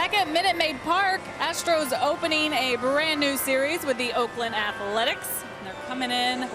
Back at Minute Maid Park, Astros opening a brand new series with the Oakland Athletics. They're coming in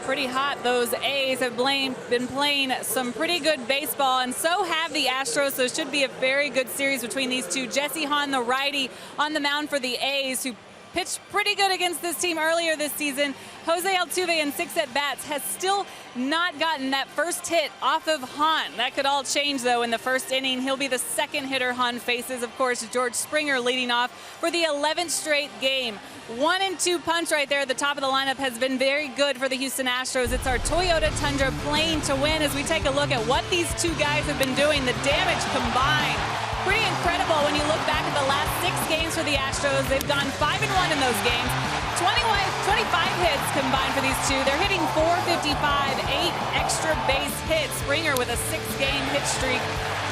pretty hot. Those A's have been playing some pretty good baseball, and so have the Astros, so it should be a very good series between these two. Jesse Hahn, the righty, on the mound for the A's, who pitched pretty good against this team earlier this season. Jose Altuve in 6 at-bats has still not gotten that first hit off of Hahn. That could all change, though, in the first inning. He'll be the second hitter Hahn faces. Of course, George Springer leading off for the 11th straight game. 1-2 punch right there at the top of the lineup has been very good for the Houston Astros. It's our Toyota Tundra playing to win as we take a look at what these two guys have been doing. The damage combined, pretty incredible when you look back at the last 6 games for the Astros. They've gone 5-1 in those games. 25 hits combined for these two. They're hitting .455, 8 extra base hits. Springer with a 6-game hit streak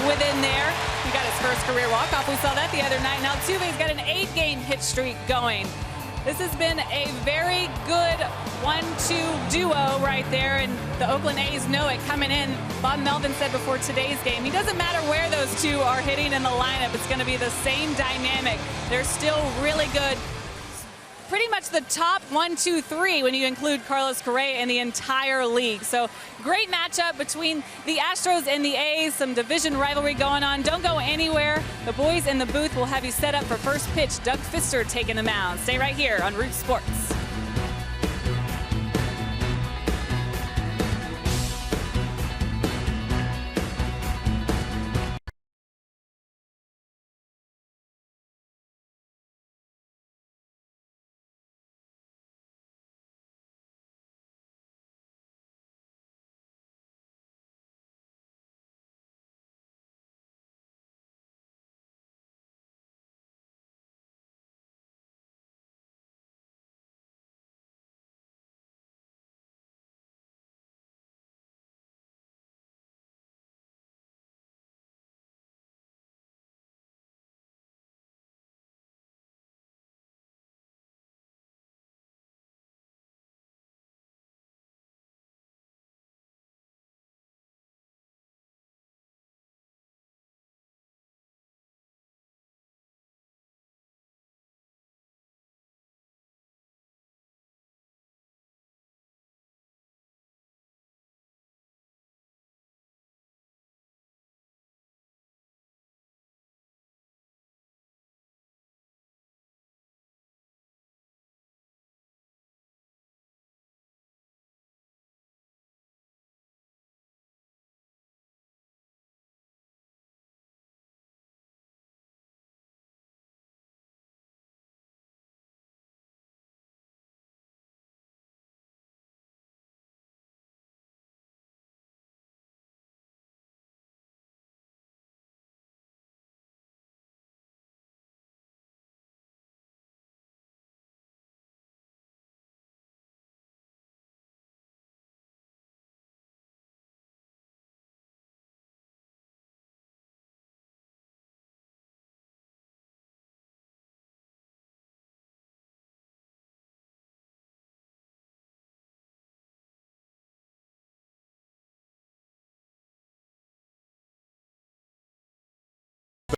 within there. He got his first career walk-off. We saw that the other night. Now Altuve's got an 8-game hit streak going. This has been a very good 1-2 duo right there, and the Oakland A's know it coming in. Bob Melvin said before today's game, it doesn't matter where those two are hitting in the lineup. It's going to be the same dynamic. They're still really good. Pretty much the top 1, 2, 3 when you include Carlos Correa in the entire league. So great matchup between the Astros and the A's. Some division rivalry going on. Don't go anywhere. The boys in the booth will have you set up for first pitch. Doug Fister taking the mound. Stay right here on Root Sports.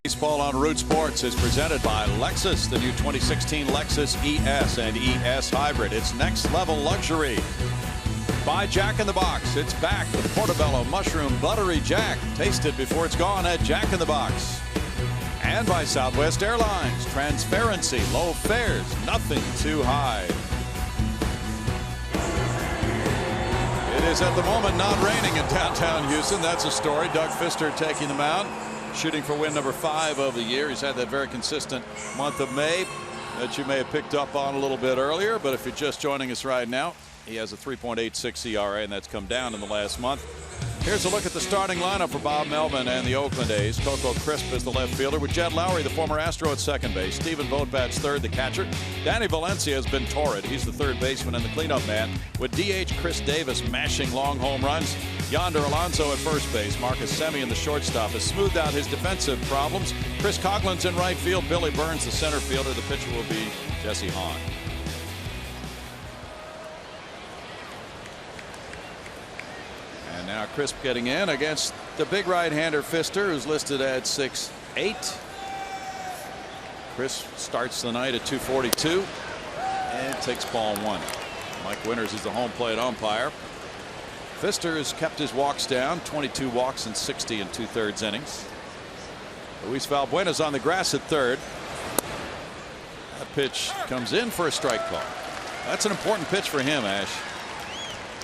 Baseball on Root Sports is presented by Lexus, the new 2016 Lexus ES and ES Hybrid. It's next level luxury. By Jack in the Box, it's back with Portobello Mushroom Buttery Jack. Taste it before it's gone at Jack in the Box. And by Southwest Airlines, transparency, low fares, nothing too high. It is at the moment not raining in downtown Houston. That's a story. Doug Fister taking the mound, shooting for win number 5 of the year. He's had that very consistent month of May that you may have picked up on a little bit earlier. But if you're just joining us right now, he has a 3.86 ERA, and that's come down in the last month. Here's a look at the starting lineup for Bob Melvin and the Oakland A's. Coco Crisp is the left fielder, with Jed Lowry, the former Astro, at second base. Stephen Vogt bats third, the catcher. Danny Valencia has been torrid. He's the third baseman and the cleanup man, with DH Chris Davis mashing long home runs. Yonder Alonso at first base. Marcus Semien, the shortstop, has smoothed out his defensive problems. Chris Coughlin's in right field. Billy Burns, the center fielder. The pitcher will be Jesse Hahn. And now Crisp getting in against the big right-hander Fister, who's listed at 6'8". Chris starts the night at 242 and takes ball 1. Mike Winters is the home plate umpire. Pfister has kept his walks down, 22 walks in 60 and 2/3 innings. Luis Valbuena's on the grass at third. That pitch comes in for a strike call. That's an important pitch for him, Ash.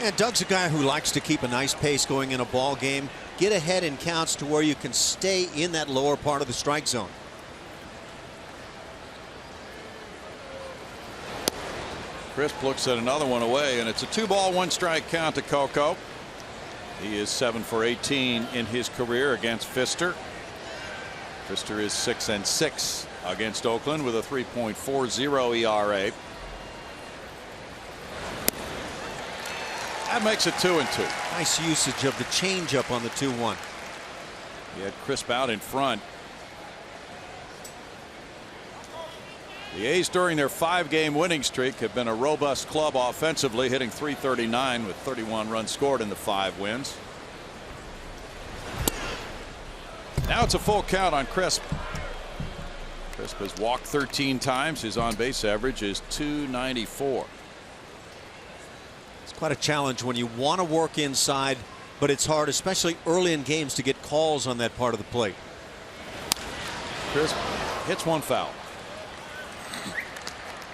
And Doug's a guy who likes to keep a nice pace going in a ball game. Get ahead in counts to where you can stay in that lower part of the strike zone. Crisp looks at another one away, and it's a 2-ball 1-strike count to Coco. He is 7 for 18 in his career against Pfister. Pfister is 6-6 against Oakland with a 3.40 ERA. That makes it 2-2. Nice usage of the changeup on the 2-1. He had Crisp out in front. The A's during their 5-game winning streak have been a robust club offensively, hitting .339 with 31 runs scored in the 5 wins. Now it's a full count on Crisp. Crisp has walked 13 times. His on-base average is .294. It's quite a challenge when you want to work inside, but it's hard, especially early in games, to get calls on that part of the plate. Crisp hits one foul.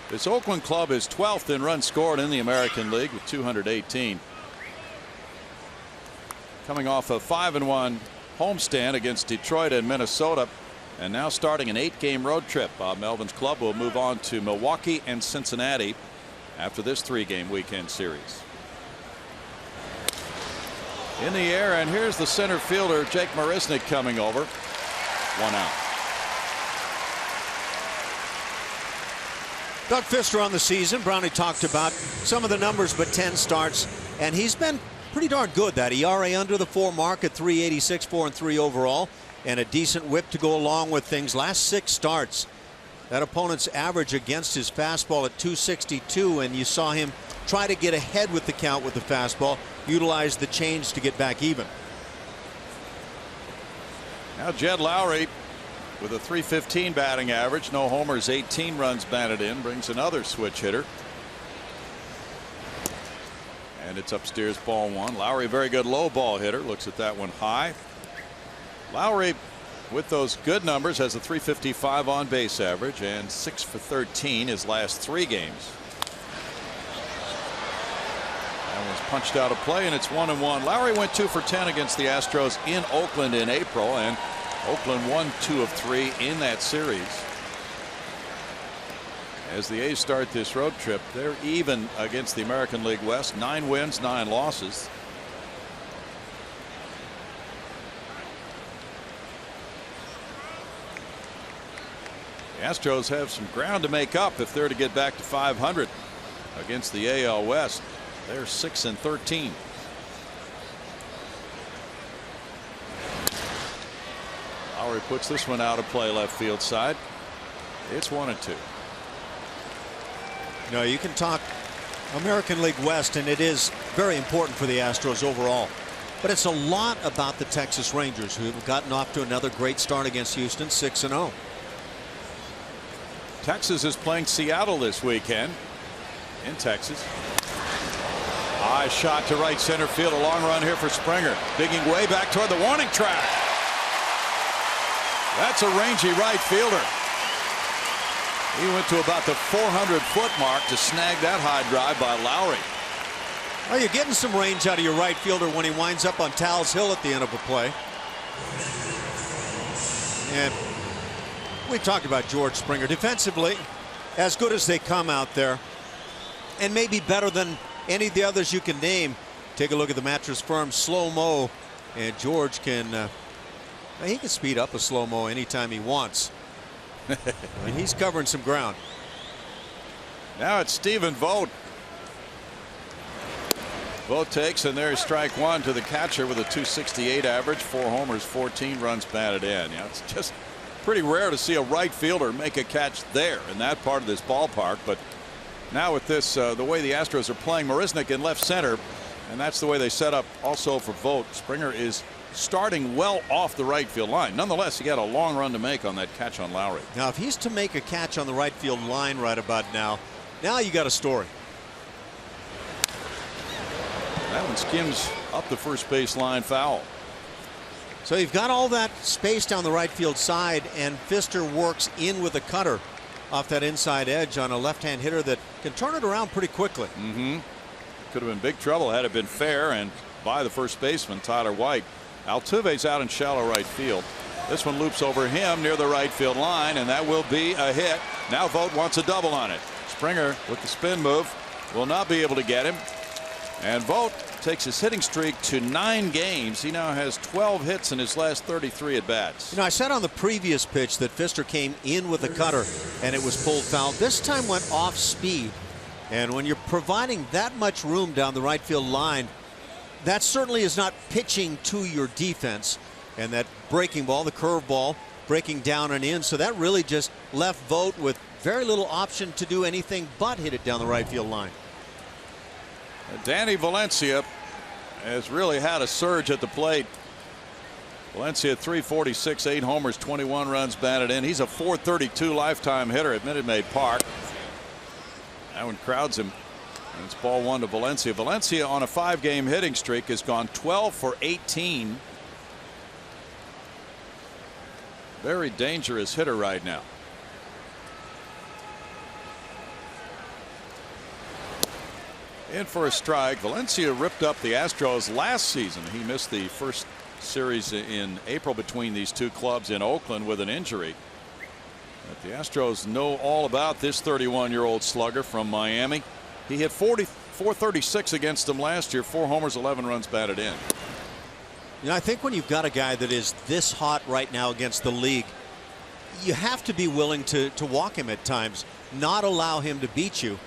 This Oakland club is 12th in runs scored in the American League with 218. Coming off a 5-1 homestand against Detroit and Minnesota, and now starting an 8-game road trip. Bob Melvin's club will move on to Milwaukee and Cincinnati after this 3-game weekend series. In the air, and here's the center fielder Jake Marisnick coming over. 1 out. Doug Pfister on the season. Brownie talked about some of the numbers, but 10 starts, and he's been pretty darn good. That ERA under the 4 mark at 3.86, 4-3 overall, and a decent whip to go along with things. Last 6 starts, that opponent's average against his fastball at 262, and you saw him try to get ahead with the count with the fastball, utilize the change to get back even. Now Jed Lowry with a .315 batting average, no homers, 18 runs batted in, brings another switch hitter. And it's upstairs, ball 1. Lowry, very good low ball hitter, looks at that one high. Lowry, with those good numbers, has a .355 on base average and 6 for 13 his last 3 games. That one's punched out of play, and it's 1-1. Lowry went 2 for 10 against the Astros in Oakland in April, and Oakland won 2 of 3 in that series. As the A's start this road trip, they're even against the American League West. 9 wins, 9 losses. The Astros have some ground to make up if they're to get back to 500 against the AL West. They're 6-13. Lowry puts this one out of play left field side. It's 1-2. No, you can talk American League West, and it is very important for the Astros overall. But it's a lot about the Texas Rangers, who have gotten off to another great start against Houston, 6-0. Texas is playing Seattle this weekend in Texas. High shot to right center field. A long run here for Springer. Digging way back toward the warning track. That's a rangy right fielder. He went to about the 400-foot mark to snag that high drive by Lowry. Well, you're getting some range out of your right fielder when he winds up on Tal's Hill at the end of a play. And we talked about George Springer. Defensively, as good as they come out there, and maybe better than any of the others you can name. Take a look at the Mattress Firm slow-mo, and George can he can speed up a slow-mo anytime he wants. I mean, he's covering some ground. Now it's Stephen Vogt. Vogt takes, and there's strike 1 to the catcher with a .268 average, 4 homers, 14 runs batted in. Yeah, it's just pretty rare to see a right fielder make a catch there in that part of this ballpark. But now with this, the way the Astros are playing, Marisnick in left center, and that's the way they set up also for Vogt. Springer is starting well off the right field line. Nonetheless, he got a long run to make on that catch on Lowry. Now, if he's to make a catch on the right field line right about now you got a story. That one skims up the first base line, foul. So you've got all that space down the right field side, and Pfister works in with a cutter off that inside edge on a left-hand hitter that can turn it around pretty quickly. Could have been big trouble had it been fair and by the first baseman, Tyler White. Altuve's out in shallow right field. This one loops over him near the right field line, and that will be a hit. Now Vogt wants a double on it. Springer with the spin move will not be able to get him. And Vogt takes his hitting streak to 9 games. He now has 12 hits in his last 33 at bats. You know, I said on the previous pitch that Pfister came in with a cutter and it was pulled foul. This time went off speed. And when you're providing that much room down the right field line, that certainly is not pitching to your defense. And that breaking ball, the curveball, breaking down and in. So that really just left Vogt with very little option to do anything but hit it down the right field line. Danny Valencia has really had a surge at the plate. Valencia 346, 8 homers, 21 runs batted in. He's a .432 lifetime hitter at Minute Maid Park. That one crowds him. And it's ball 1 to Valencia. Valencia on a 5-game hitting streak has gone 12 for 18. Very dangerous hitter right now. In for a strike. Valencia ripped up the Astros last season. He missed the first series in April between these two clubs in Oakland with an injury. But the Astros know all about this 31-year-old slugger from Miami. He hit 436 against them last year. 4 homers, 11 runs batted in. You know, I think when you've got a guy that is this hot right now against the league, you have to be willing to walk him at times, not allow him to beat you.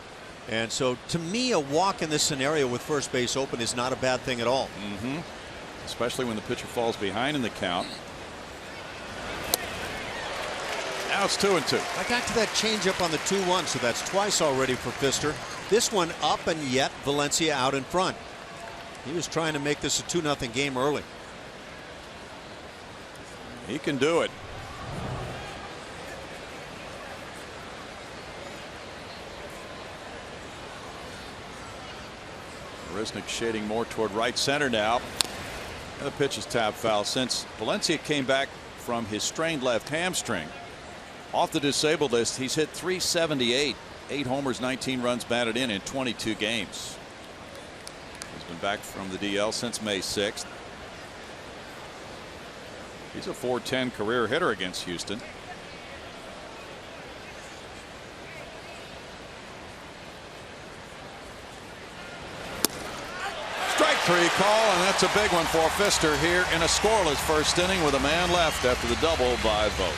And so to me, a walk in this scenario with first base open is not a bad thing at all. Especially when the pitcher falls behind in the count. Now it's 2-2. I got to that changeup on the 2-1, so that's twice already for Pfister. This one up, and yet Valencia out in front. He was trying to make this a 2-0 game early. He can do it. Risnick shading more toward right center now. And the pitch is tapped foul. Since Valencia came back from his strained left hamstring off the disabled list, he's hit .378, 8 homers, 19 runs batted in 22 games. He's been back from the DL since May 6th. He's a .410 career hitter against Houston. Strike 3 call, and that's a big one for Pfister here in a scoreless first inning with a man left after the double by Vogt.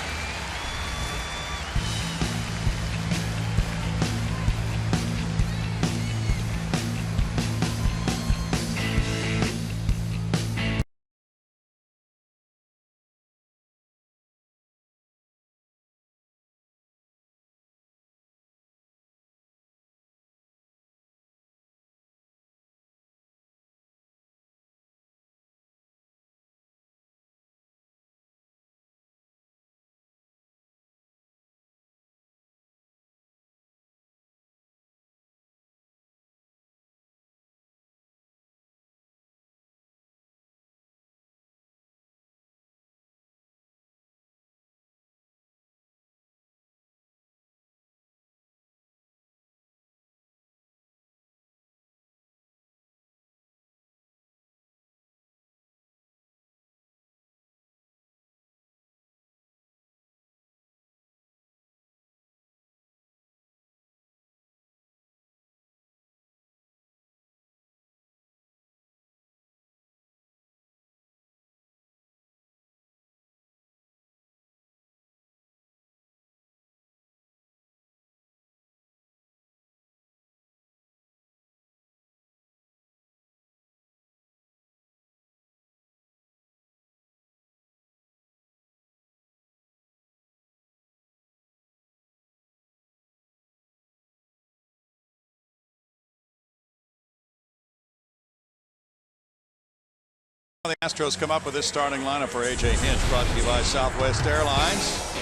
The Astros come up with this starting lineup for A.J. Hinch, brought to you by Southwest Airlines.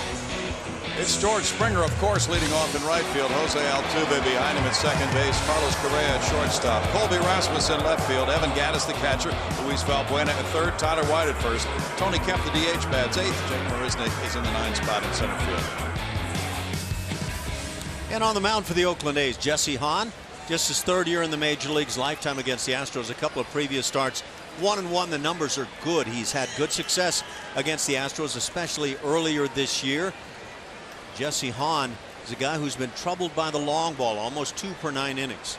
It's George Springer, of course, leading off in right field. Jose Altuve behind him at second base. Carlos Correa at shortstop. Colby Rasmussen left field. Evan Gattis the catcher. Luis Valbuena at third. Tyler White at first. Tony Kemp, the DH, bats eighth. Jake Marisnick is in the 9th spot in center field. And on the mound for the Oakland A's, Jesse Hahn. Just his 3rd year in the major leagues, lifetime against the Astros. A couple of previous starts, 1-1. The numbers are good. He's had good success against the Astros, especially earlier this year. Jesse Hahn is a guy who's been troubled by the long ball, almost 2 per 9 innings.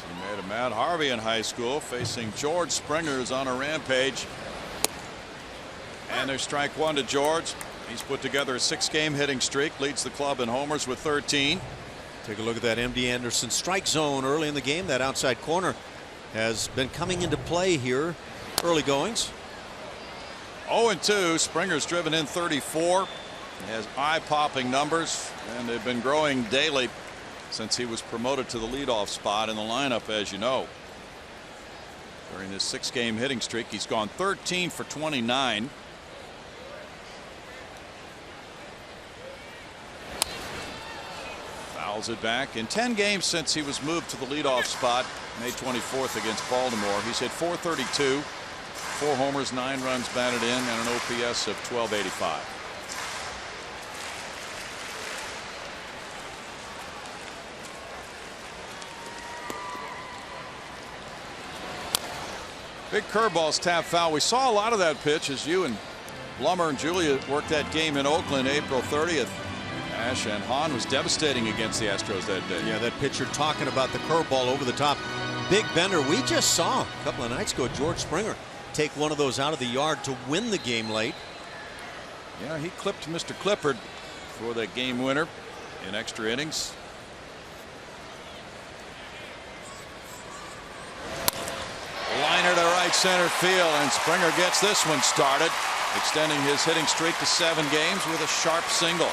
Teammate of Matt Harvey in high school, facing George Springer, who's on a rampage. And there's strike 1 to George. He's put together a 6-game hitting streak, leads the club in homers with 13. Take a look at that MD Anderson strike zone early in the game. That outside corner has been coming into play here early goings. 0-2. Springer's driven in 34. He has eye-popping numbers, and they've been growing daily since he was promoted to the leadoff spot in the lineup, as you know. During this 6-game hitting streak, he's gone 13 for 29. Fouls it back. In 10 games since he was moved to the leadoff spot May 24th against Baltimore, he's hit .432, 4 homers, 9 runs batted in, and an OPS of .1285. Big curveball's tap foul. We saw a lot of that pitch as you and Blummer and Julia worked that game in Oakland April 30th. Ash, and Hahn was devastating against the Astros that day. Yeah, that pitcher talking about the curveball over the top. Big bender. We just saw a couple of nights ago George Springer take one of those out of the yard to win the game late. Yeah, he clipped Mr. Clippard for that game winner in extra innings. Liner to right center field, and Springer gets this one started, extending his hitting streak to 7 games with a sharp single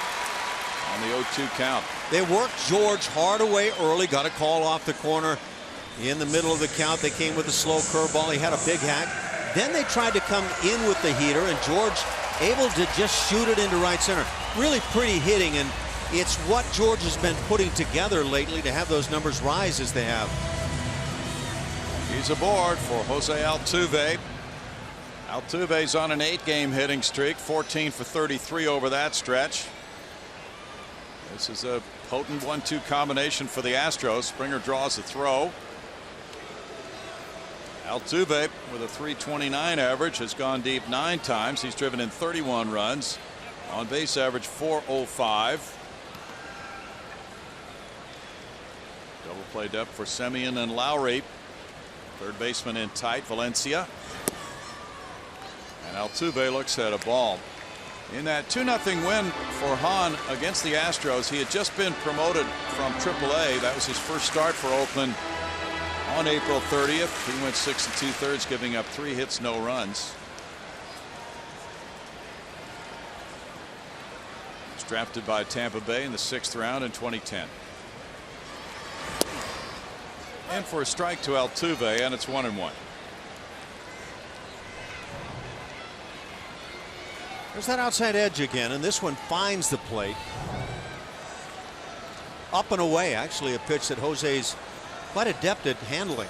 on the 0-2 count. They worked George hard away early, got a call off the corner in the middle of the count. They came with a slow curveball. He had a big hack. Then they tried to come in with the heater, and George able to just shoot it into right center. Really pretty hitting, and it's what George has been putting together lately to have those numbers rise as they have. He's aboard for Jose Altuve. Altuve's on an 8-game hitting streak, 14 for 33 over that stretch. This is a potent 1-2 combination for the Astros. Springer draws the throw. Altuve with a .329 average has gone deep 9 times. He's driven in 31 runs. On base average .405. Double play depth for Semien and Lowry. Third baseman in tight, Valencia. And Altuve looks at a ball. In that 2-0 win for Hahn against the Astros, he had just been promoted from AAA. That was his first start for Oakland on April 30th. He went 6 2/3, giving up 3 hits, no runs. He was drafted by Tampa Bay in the 6th round in 2010. And for a strike to Altuve, and it's 1-1. There's that outside edge again, and this one finds the plate. Up and away, actually, a pitch that Jose's quite adept at handling.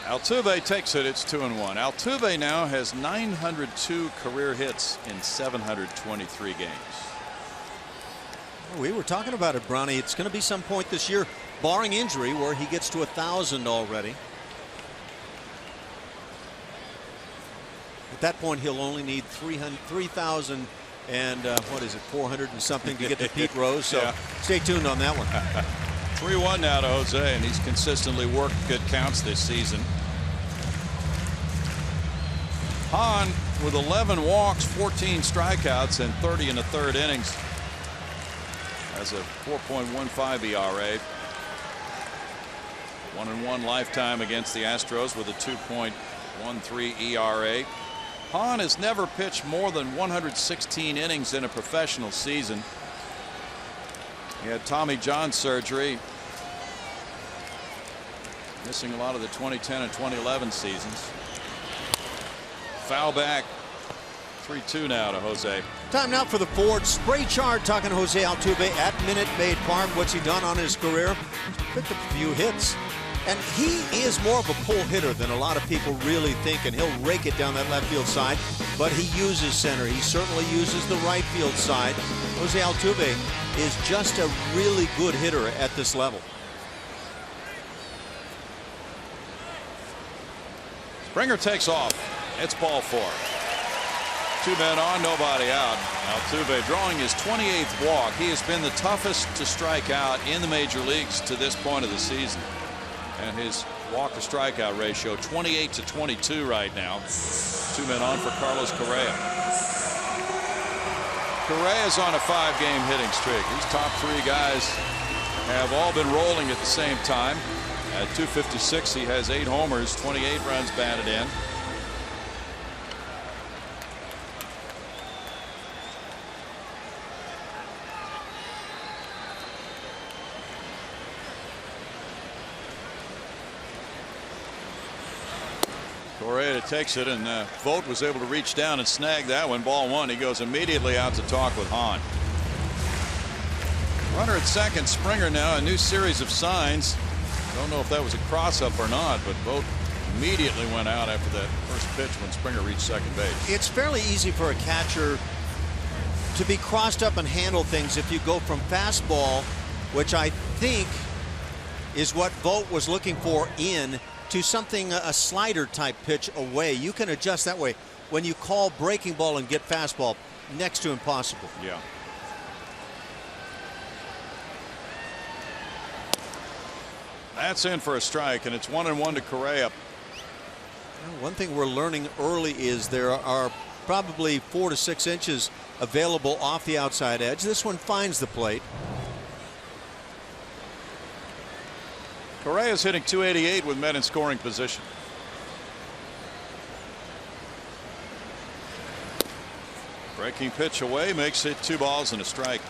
Altuve takes it. It's 2-1. Altuve now has 902 career hits in 723 games. We were talking about it, Brownie. It's going to be some point this year, barring injury, where he gets to 1,000 already. At that point, he'll only need 3,000 and what is it, 400 and something to get to Pete Rose. So yeah. Stay tuned on that one. 3-1 now to Jose, and he's consistently worked good counts this season. Hahn with 11 walks, 14 strikeouts, and 30 in the 3rd innings. Has a 4.15 ERA. 1-1 lifetime against the Astros with a 2.13 ERA. Hahn has never pitched more than 116 innings in a professional season. He had Tommy John surgery, missing a lot of the 2010 and 2011 seasons. Foul back. 3-2 now to Jose. Time now for the Ford Spray Chart. Talking to Jose Altuve at Minute Maid Park. What's he done on his career? Picked up a few hits. And he is more of a pull hitter than a lot of people really think, and he'll rake it down that left field side. But he uses center. He certainly uses the right field side. Jose Altuve is just a really good hitter at this level. Springer takes off. It's ball 4. 2 men on, nobody out. Altuve drawing his 28th walk. He has been the toughest to strike out in the major leagues to this point of the season. And his walk to strikeout ratio 28-22 right now. 2 men on for Carlos Correa. Correa's on a 5-game hitting streak. These top 3 guys have all been rolling at the same time. At 256, he has 8 homers, 28 runs batted in. Correa takes it, and Vogt was able to reach down and snag that one. Ball 1. He goes immediately out to talk with Hahn. Runner at second. Springer now. A new series of signs. Don't know if that was a cross-up or not, but Vogt immediately went out after that first pitch when Springer reached second base. It's fairly easy for a catcher to be crossed up and handle things if you go from fastball, which I think is what Vogt was looking for, in to something, a slider type pitch away. You can adjust that way. When you call breaking ball and get fastball, next to impossible. Yeah. That's in for a strike, and it's 1-1 to Correa. One thing we're learning early is there are probably 4 to 6 inches available off the outside edge. This one finds the plate. Correa's hitting .288 with men in scoring position. Breaking pitch away makes it 2 balls and a strike.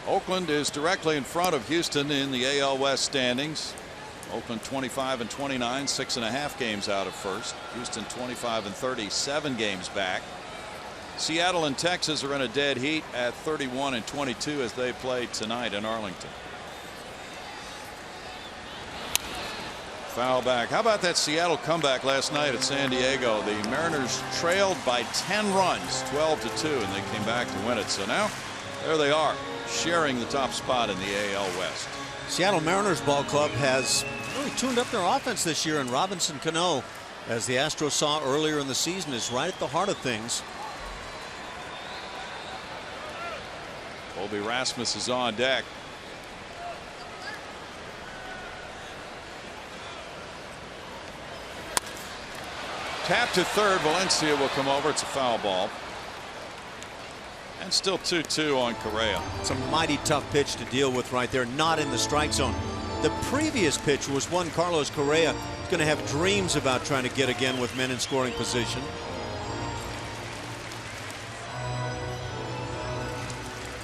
Oakland is directly in front of Houston in the AL West standings. Oakland 25-29, 6.5 games out of first. Houston 25-30, 7 games back. Seattle and Texas are in a dead heat at 31-22 as they play tonight in Arlington. Foul back. How about that Seattle comeback last night at San Diego? The Mariners trailed by 10 runs, 12-2, and they came back to win it. So now there they are, sharing the top spot in the AL West. Seattle Mariners ball club has really tuned up their offense this year, and Robinson Cano, as the Astros saw earlier in the season, is right at the heart of things. Colby Rasmus is on deck. Tap to third. Valencia will come over. It's a foul ball. And still 2-2 on Correa. It's a mighty tough pitch to deal with right there, not in the strike zone. The previous pitch was one Carlos Correa is going to have dreams about trying to get again with men in scoring position.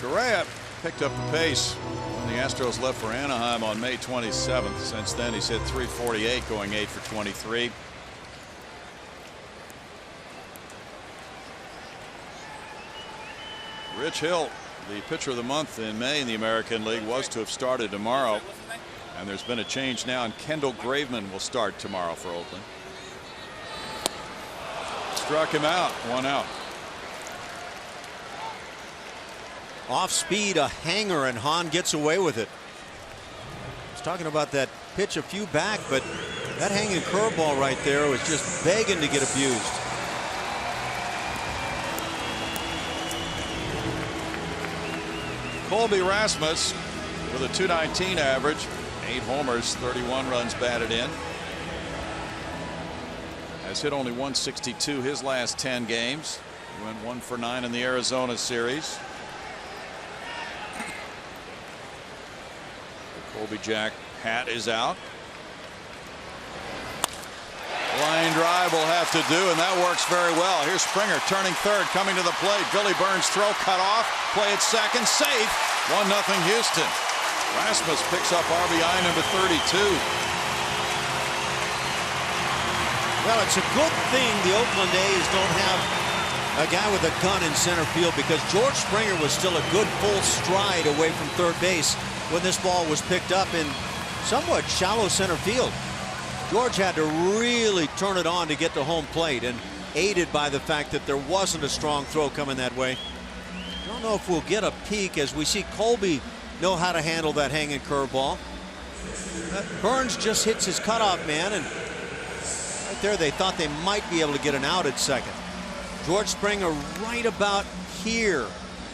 Correa picked up the pace when the Astros left for Anaheim on May 27th. Since then, he's hit .348, going 8 for 23. Rich Hill, the pitcher of the month in May in the American League, was to have started tomorrow, and there's been a change now, and Kendall Graveman will start tomorrow for Oakland. Struck him out. 1 out. Off speed, a hanger, and Hahn gets away with it. I was talking about that pitch a few back, but that hanging curveball right there was just begging to get abused. Colby Rasmus with a .219 average, 8 homers, 31 runs batted in. Has hit only .162 his last 10 games. He went 1 for 9 in the Arizona series. The Colby Jack hat is out. Line drive will have to do, and that works very well. Here's Springer turning third, coming to the plate. Billy Burns' throw cut off. Play at second, safe. 1-0 Houston. Rasmus picks up RBI number 32. Well, it's a good thing the Oakland A's don't have a guy with a gun in center field, because George Springer was still a good full stride away from third base when this ball was picked up in somewhat shallow center field. George had to really turn it on to get to home plate, and aided by the fact that there wasn't a strong throw coming that way. I don't know if we'll get a peek as we see Colby know how to handle that hanging curveball. Burns just hits his cutoff man, and right there they thought they might be able to get an out at second. George Springer right about here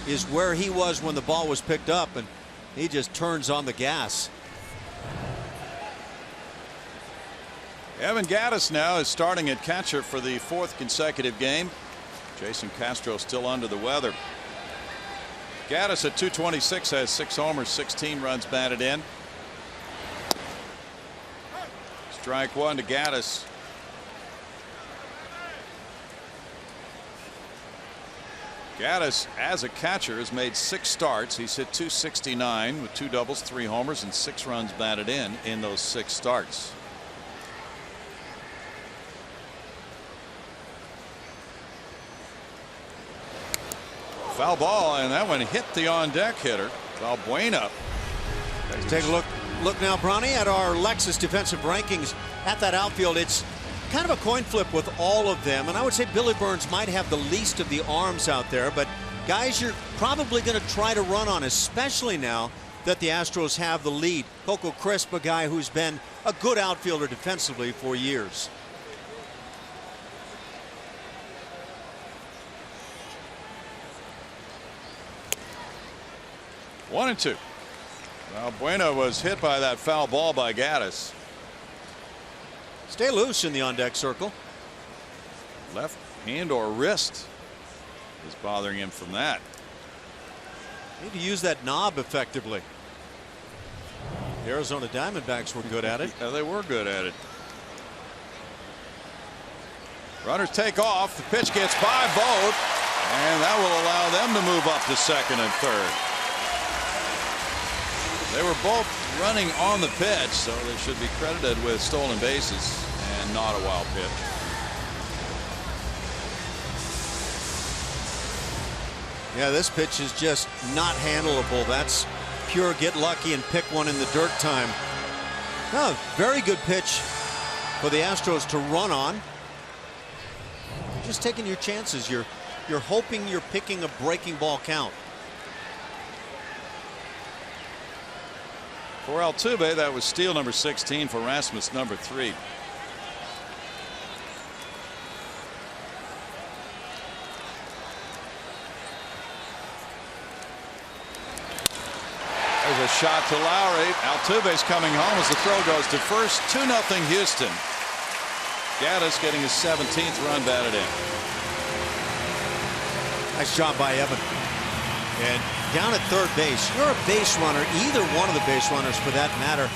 is where he was when the ball was picked up, and he just turns on the gas. Evan Gattis now is starting at catcher for the 4th consecutive game. Jason Castro still under the weather. Gattis at 226 has 6 homers, 16 runs batted in. Strike 1 to Gattis. Gattis, as a catcher, has made 6 starts. He's hit .269 with 2 doubles, 3 homers, and 6 runs batted in those 6 starts. Foul ball, and that one hit the on-deck hitter, Valbuena. Let's take a look now, Bronny, at our Lexus defensive rankings at that outfield. It's kind of a coin flip with all of them, and I would say Billy Burns might have the least of the arms out there, but guys you're probably going to try to run on, especially now that the Astros have the lead. Coco Crisp, a guy who's been a good outfielder defensively for years. One and 2. Valbuena was hit by that foul ball by Gattis. Stay loose in the on-deck circle. Left hand or wrist is bothering him from that. Need to use that knob effectively. The Arizona Diamondbacks were good at it. Yeah, they were good at it. Runners take off. The pitch gets by both, and that will allow them to move up to second and third. They were both running on the pitch, so they should be credited with stolen bases and not a wild pitch. Yeah, this pitch is just not handleable. That's pure get lucky and pick one in the dirt time. Oh, very good pitch for the Astros to run on. Just taking your chances. You're hoping you're picking a breaking ball count. For Altuve, that was steal number 16 for Rasmus number 3. There's a shot to Lowry. Altuve's coming home as the throw goes to first. 2-0 Houston. Gattis getting his 17th run batted in. Nice job by Evan. And down at third base, you're a base runner, either one of the base runners for that matter.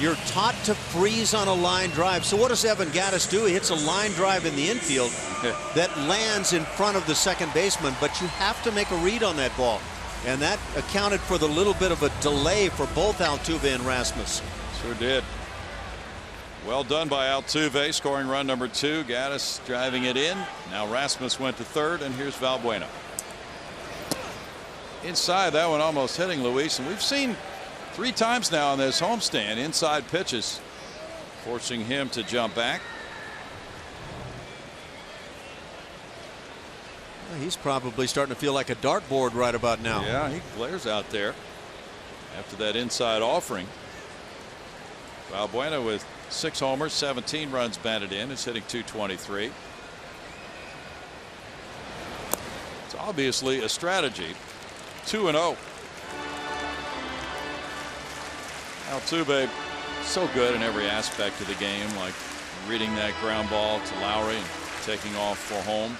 You're taught to freeze on a line drive. So what does Evan Gattis do? He hits a line drive in the infield that lands in front of the second baseman, but you have to make a read on that ball. And that accounted for the little bit of a delay for both Altuve and Rasmus. Sure did. Well done by Altuve, scoring run number 2. Gattis driving it in. Now Rasmus went to third, and here's Valbuena. Inside, that one almost hitting Luis, and we've seen 3 times now in this homestand inside pitches, forcing him to jump back. Well, he's probably starting to feel like a dartboard right about now. Yeah, he glares out there after that inside offering. Valbuena with 6 homers, 17 runs batted in, is hitting .223. It's obviously a strategy. 2-0. Altuve so good in every aspect of the game, like reading that ground ball to Lowry and taking off for home.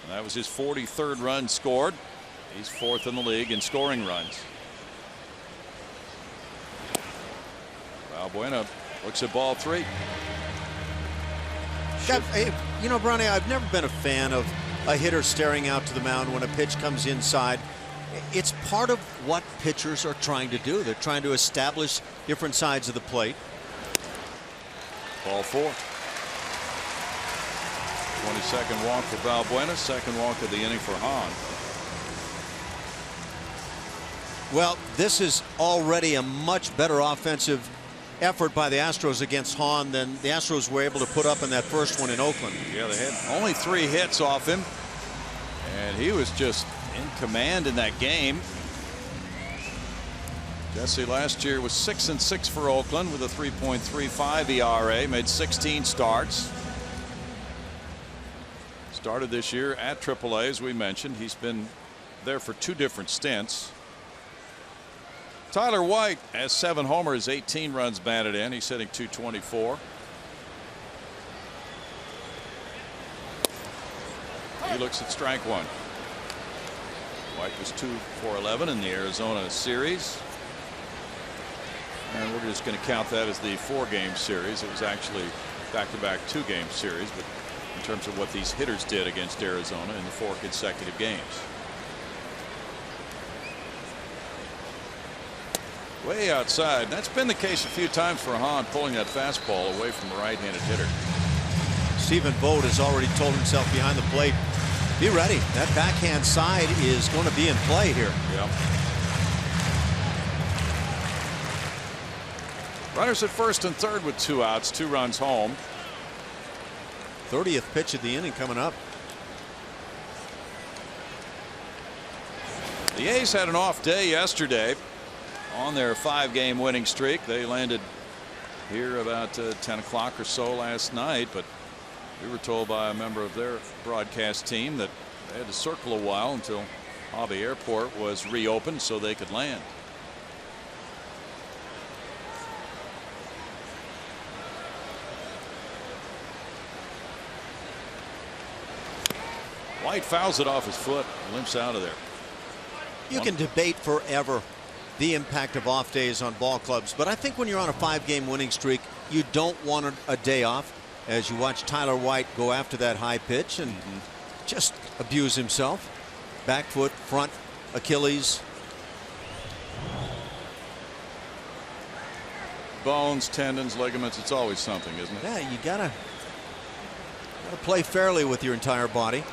And that was his 43rd run scored. He's 4th in the league in scoring runs. Valbuena looks at ball 3. You know, Bronny, I've never been a fan of a hitter staring out to the mound when a pitch comes inside. It's part of what pitchers are trying to do. They're trying to establish different sides of the plate. Ball 4. 22nd walk for Valbuena, second walk of the inning for Hahn. Well, this is already a much better offensive effort by the Astros against Hahn than the Astros were able to put up in that first one in Oakland. Yeah, they had only 3 hits off him, and he was just in command in that game. Jesse last year was 6-6 for Oakland with a 3.35 ERA, made 16 starts. Started this year at AAA, as we mentioned. He's been there for 2 different stints. Tyler White has 7 homers, 18 runs batted in. He's hitting .224. He looks at strike 1. White was 2 for 11 in the Arizona series. And we're just going to count that as the 4-game series. It was actually back-to-back 2-game series, but in terms of what these hitters did against Arizona in the 4 consecutive games. Way outside. That's been the case a few times for Hahn, pulling that fastball away from a right-handed hitter. Stephen Vogt has already told himself behind the plate, be ready. That backhand side is going to be in play here. Yep. Runners at first and third with 2 outs, 2 runs home. 30th pitch of the inning coming up. The A's had an off day yesterday on their 5-game winning streak. They landed here about 10 o'clock or so last night, but we were told by a member of their broadcast team that they had to circle a while until Hobby Airport was reopened so they could land. White fouls it off his foot, limps out of there. You can debate forever the impact of off days on ball clubs, but I think when you're on a 5-game winning streak, you don't want a day off. As you watch Tyler White go after that high pitch and just abuse himself. Back foot, front Achilles. Bones, tendons, ligaments, it's always something, isn't it? Yeah, you gotta play fairly with your entire body.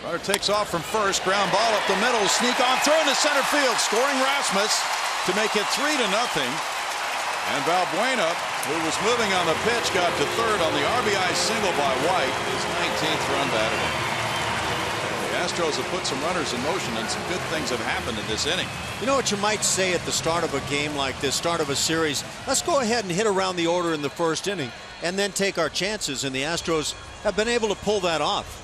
Runner takes off from first, ground ball up the middle, sneak on throw into center field, scoring Rasmus to make it 3-0. And Valbuena, who was moving on the pitch, got to third on the RBI single by White, his 19th run batted in. The Astros have put some runners in motion, and some good things have happened in this inning. You know what you might say at the start of a game like this, start of a series, let's go ahead and hit around the order in the first inning and then take our chances, and the Astros have been able to pull that off.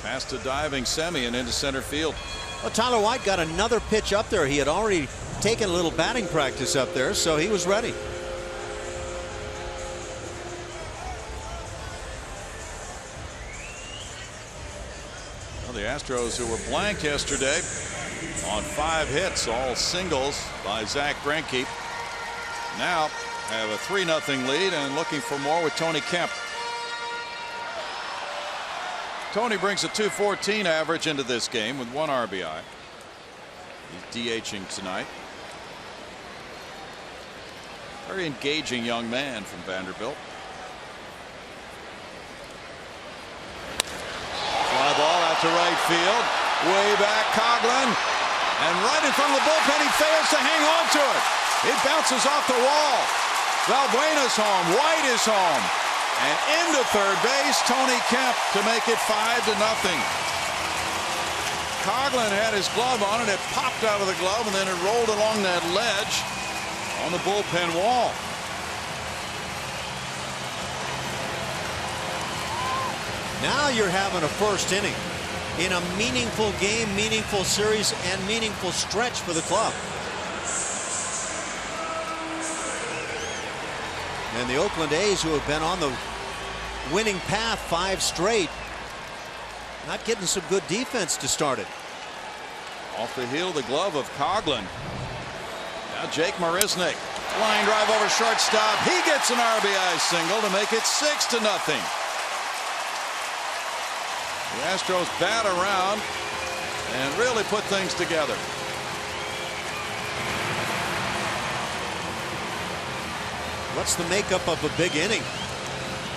Past a diving Semien into center field. Well, Tyler White got another pitch up there. He had already taken a little batting practice up there, so he was ready. Well, the Astros, who were blanked yesterday on 5 hits, all singles by Zach Greinke, now have a 3-0 lead and looking for more with Tony Kemp. Tony brings a .214 average into this game with 1 RBI. He's DHing tonight. Very engaging young man from Vanderbilt. Fly ball out to right field. Way back, Coghlan. And right in front of the bullpen, he fails to hang on to it. It bounces off the wall. Valbuena's home. White is home. And into third base, Tony Kemp to make it 5-0. Coghlan had his glove on it. It popped out of the glove, and then it rolled along that ledge on the bullpen wall. Now you're having a first inning in a meaningful game, meaningful series, and meaningful stretch for the club. And the Oakland A's, who have been on the winning path 5 straight, not getting some good defense to start it. Off the heel, the glove of Coghlan. Now Jake Marisnick. Line drive over shortstop. He gets an RBI single to make it 6-0. The Astros bat around and really put things together. What's the makeup of a big inning?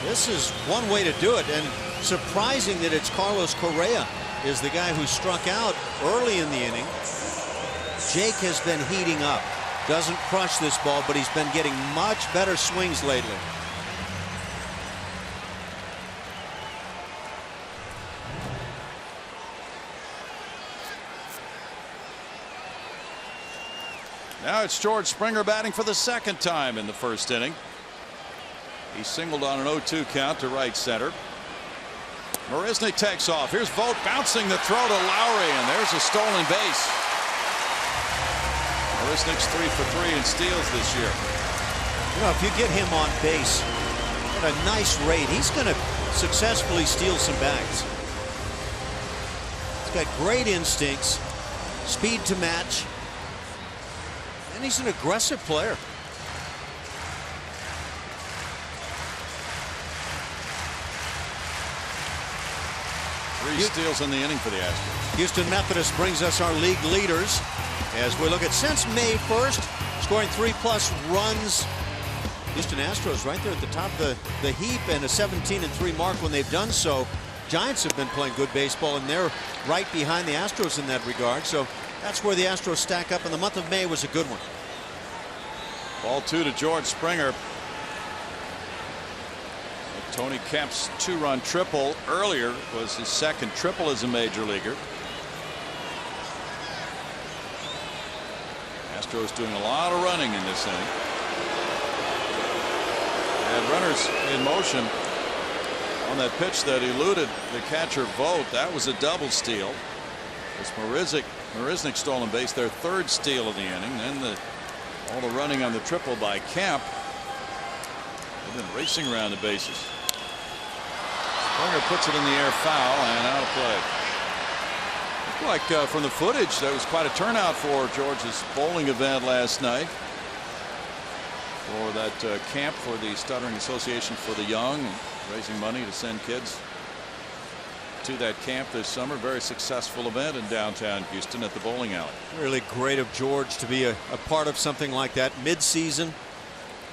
This is one way to do it, and surprising that it's Carlos Correa is the guy who struck out early in the inning. Jake has been heating up. Doesn't crush this ball, but he's been getting much better swings lately. Now it's George Springer batting for the second time in the first inning. He singled on an 0-2 count to right center. Marisnick takes off. Here's Vogt bouncing the throw to Lowry, and there's a stolen base. Marisnick's 3 for 3 in steals this year. You know, if you get him on base at a nice rate, he's going to successfully steal some bags. He's got great instincts, speed to match, and he's an aggressive player. Three steals in the inning for the Astros. Houston Methodist brings us our league leaders as we look at since May 1st, scoring 3+ runs. Houston Astros right there at the top of the heap, and a 17-3 mark when they've done so. Giants have been playing good baseball, and they're right behind the Astros in that regard. So that's where the Astros stack up, and the month of May was a good one. Ball 2 to George Springer. Tony Kemp's 2-run triple earlier was his second triple as a major leaguer. Astros doing a lot of running in this inning. And runners in motion on that pitch that eluded the catcher Vogt. That was a double steal. It's Marisnick stolen base, their third steal of the inning. Then all the running on the triple by Kemp. They've been racing around the bases. Springer puts it in the air, foul, and out of play. Looked like from the footage that was quite a turnout for George's bowling event last night. For that camp for the Stuttering Association for the Young, raising money to send kids to that camp this summer. Very successful event in downtown Houston at the bowling alley. Really great of George to be a part of something like that mid-season,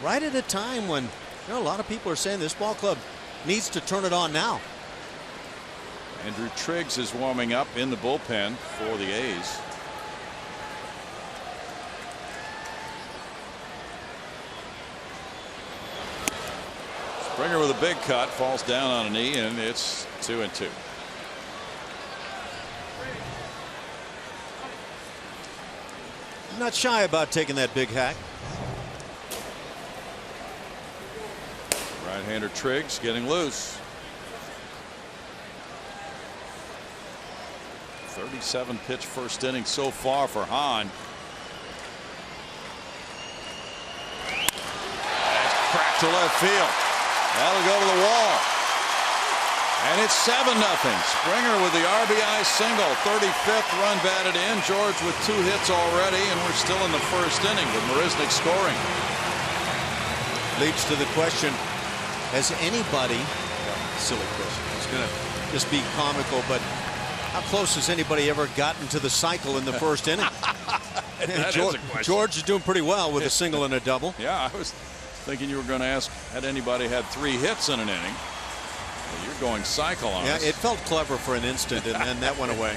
right at a time when, you know, a lot of people are saying this ball club needs to turn it on now. Andrew Triggs is warming up in the bullpen for the A's. Springer with a big cut, falls down on a knee, and it's 2-2. Not shy about taking that big hack. Right-hander Triggs getting loose. 37 pitch first inning so far for Hahn. That's cracked to left field. That'll go to the wall. And it's 7-0. Springer with the RBI single. 35th run batted in. George with 2 hits already, and we're still in the first inning with Marisnick scoring. Leads to the question, has anybody, silly question, it's going to just be comical, but how close has anybody ever gotten to the cycle in the first inning? George is doing pretty well with a single and a double. Yeah, I was thinking you were going to ask, had anybody had 3 hits in an inning? Well, you're going cycle on us. Yeah, it felt clever for an instant, and then that went away.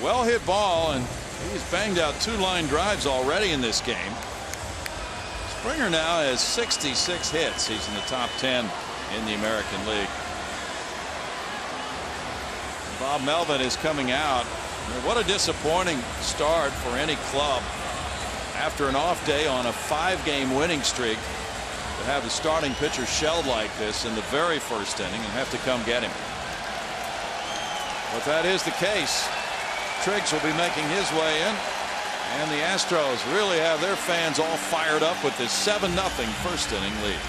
Well hit ball, and he's banged out 2 line drives already in this game. Springer now has 66 hits. He's in the top 10 in the American League. Bob Melvin is coming out. What a disappointing start for any club after an off day on a 5-game winning streak to have the starting pitcher shelled like this in the very first inning and have to come get him. But that is the case. Triggs will be making his way in, and the Astros really have their fans all fired up with this 7-0 first inning lead.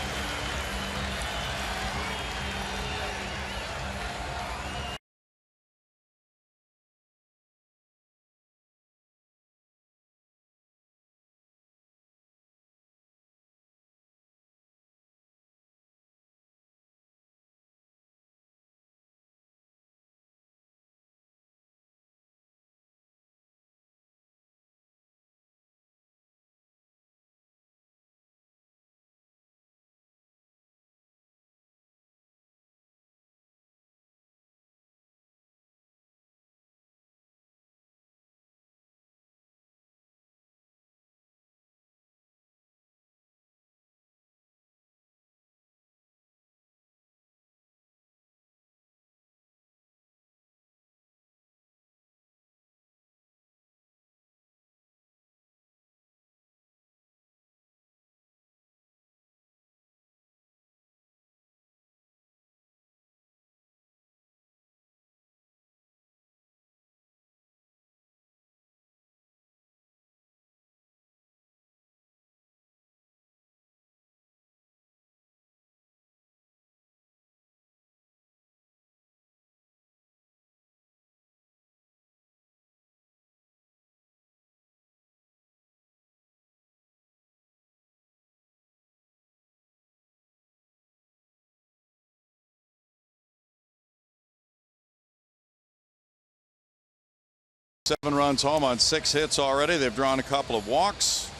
7 runs home on 6 hits already. They've drawn a couple of walks.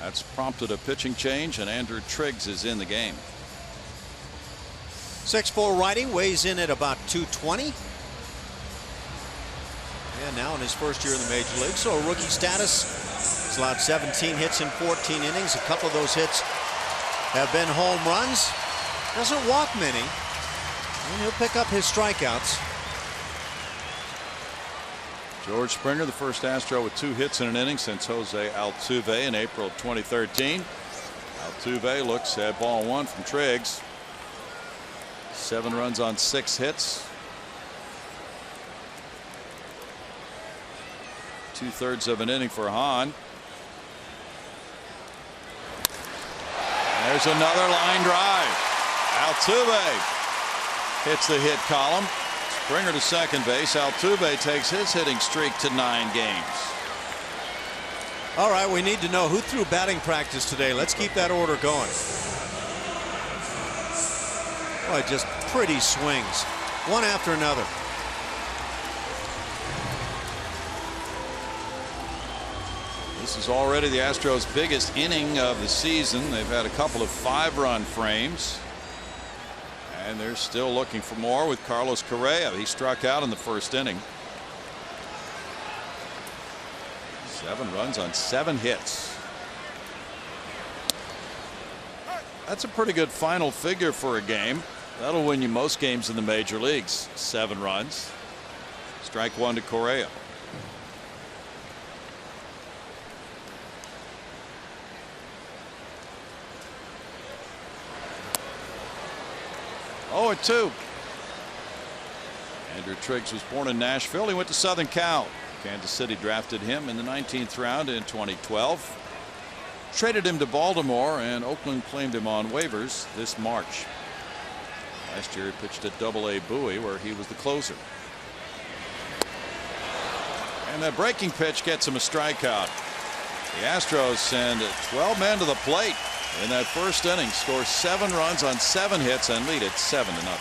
That's prompted a pitching change, and Andrew Triggs is in the game. 6'4" righty, weighs in at about 220. And now in his first year in the major league, so rookie status. He's allowed 17 hits in 14 innings. A couple of those hits have been home runs. Doesn't walk many, and he'll pick up his strikeouts. George Springer, the first Astro with 2 hits in an inning since Jose Altuve in April of 2013. Altuve looks at ball 1 from Triggs. 7 runs on 6 hits. 2/3 of an inning for Hahn. There's another line drive. Altuve hits the hit column. Springer to second base. Altuve takes his hitting streak to 9 games. All right, we need to know who threw batting practice today. Let's keep that order going. Boy, just pretty swings, one after another. This is already the Astros' biggest inning of the season. They've had a couple of 5-run frames, and they're still looking for more with Carlos Correa. He struck out in the first inning. 7 runs on 7 hits. That's a pretty good final figure for a game. That'll win you most games in the major leagues. 7 runs. Strike 1 to Correa. Oh, 2. Andrew Triggs was born in Nashville. He went to Southern Cal. Kansas City drafted him in the 19th round in 2012. Traded him to Baltimore, and Oakland claimed him on waivers this March. Last year he pitched at AA Bowie, where he was the closer. And that breaking pitch gets him a strikeout. The Astros send 12 men to the plate in that first inning, score 7 runs on 7 hits, and lead it 7-0.